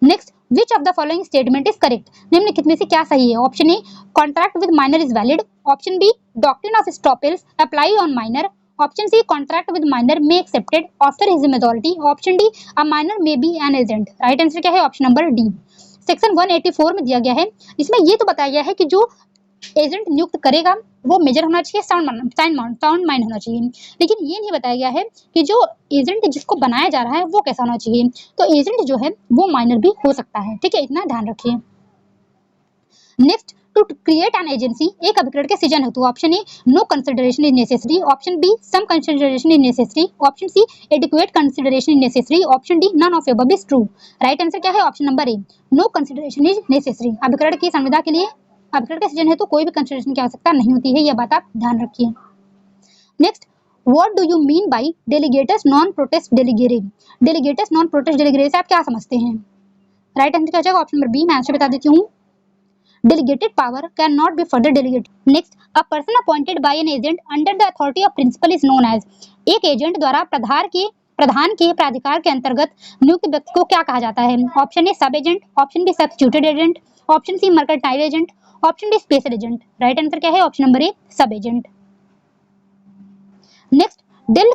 Next, which of the following statement is correct? निम्नलिखित में से क्या सही है? Option A contract with minor is valid, option B doctrine of estoppels apply on minor, option C contract with minor may accepted after his majority, option D a minor may be an agent. Right answer क्या है? Option number D. Section 184 में दिया गया है, इसमें ये तो बताया गया है कि जो एजेंट नियुक्त करेगा वो मेजर होना चाहिए, साउंड माइंड होना चाहिए, लेकिन ये नहीं बताया गया है कि जो एजेंट जिसको बनाया जा रहा है वो कैसा होना चाहिए। तो एजेंट जो है वो माइनर भी हो सकता है, ठीक है, इतना ध्यान रखिए। Next, to create an agency, एक अभिकरण के सृजन हेतु option A no consideration is necessary, option B some consideration is necessary, option C adequate consideration is necessary, option D none of above is true. Right answer क्या है? Option number A, no consideration is necessary. अभिकरण की संविदा के लिए, अभिकरण के सृजन हेतु कोई भी कंसिडरेशन की आवश्यकता नहीं होती है, यह बात आप ध्यान रखिए। Next, what do you mean by डेलीगेटस नॉन प्रोटेस्ट डेलीगेरे? डेलीगेटस नॉन प्रोटेस्ट डेलीगेरे से आप क्या समझते हैं? राइट आंसर क्या हो जाएगा? ऑप्शन नंबर बी, मैं आंसर बता देती हूँ। Delegated power cannot be further delegated. Next, a person appointed by an agent under the authority of principal is known as, एक एजेंट द्वारा प्रधान के प्राधिकार के अंतर्गत नियुक्त व्यक्ति को क्या कहा जाता है? Option A sub agent, option B substituted agent, option C mercantile agent, option D special agent. Right answer क्या है? Option number A, sub agent. Next, del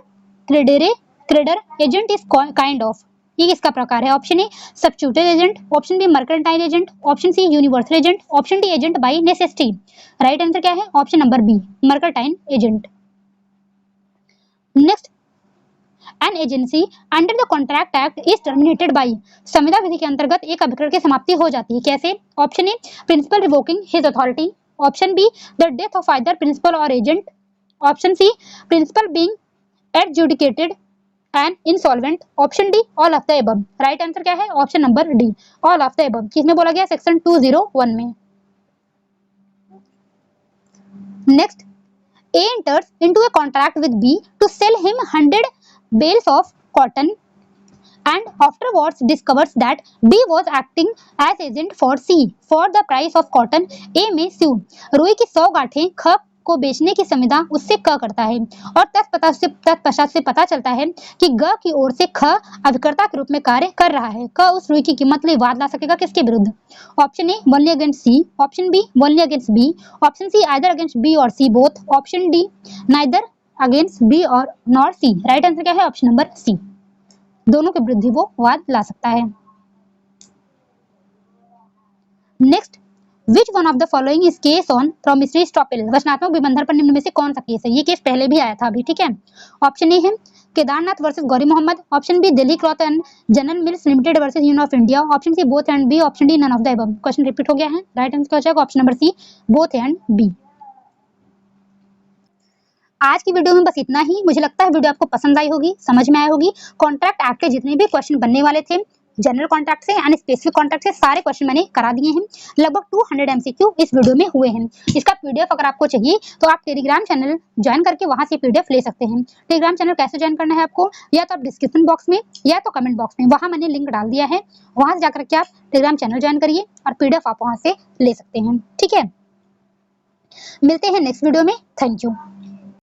credere agent is kind of, ये किसका प्रकार है? Option A substituted agent, option B mercantile agent, option C universal agent, option D agent by necessity. Right answer क्या है? Option number B, mercantile agent. Next, an agency under the contract act is terminated bye, संविदा विधि के अंतर्गत एक अभिकरण की समाप्ति हो जाती है, कैसे? Option A principal revoking his authority, option B the death of either principal और agent, option C principal being adjudicated and insolvent, option D all of the above. Right answer क्या है? Option number D, all of the above. किसमें बोला गया? Section 201 में। Next, A enters into a contract with B to sell him 100 bales of cotton and afterwards discovers that B was acting as agent for C for the price of cotton. A may sue. रुई की 100 गांठें ख को बेचने की संविदा उससे क करता है और तत्पश्चात से पता चलता है कि ग की ओर से ख अभिकर्ता के रूप में कार्य कर रहा है। क उस रुई की कीमत में वाद ला सकेगा किसके विरुद्ध? Option A only against C, option B only against B, option C either against B और C both, option D neither against B और नॉर सी। राइट आंसर क्या है? ऑप्शन नंबर सी, दोनों के विरुद्ध वो वाद ला सकता है। Next, which one of the following is case on promissory estoppel? वचनात्मक विबंधन पर निम्न में से कौन सा केस है? ये केस पहले भी आया था अभी, ठीक है। ऑप्शन ए है Kedarnath versus Gauri Mohammad, option B Delhi cloth and general mills limited versus union of India, option C both and B, option D none of the above. Question repeat हो गया है। राइट आंसर क्या हो जाएगा? Option number C, both and B. आज की video में बस इतना ही। मुझे लगता है वीडियो आपको पसंद आई होगी, समझ में आई होगी। कॉन्ट्रैक्ट एक्ट के जितने भी क्वेश्चन बनने वाले थे जनरल कॉन्ट्रैक्ट से यानी स्पेसिफिक कॉन्ट्रैक्ट से, सारे क्वेश्चन मैंने करा दिए हैं। लगभग 200 एमसीक्यू इस वीडियो में हुए हैं। इसका पीडीएफ अगर आपको चाहिए तो आप टेलीग्राम चैनल ज्वाइन करके वहां से पीडीएफ ले सकते हैं। टेलीग्राम चैनल कैसे ज्वाइन करना है आपको? या तो आप डिस्क्रिप्शन बॉक्स में या तो कमेंट बॉक्स में, वहां मैंने लिंक डाल दिया है। वहां से जाकर के आप टेलीग्राम चैनल ज्वाइन करिए और पीडीएफ आप वहां से ले सकते हैं, ठीक है। मिलते हैं नेक्स्ट वीडियो में। Thank you.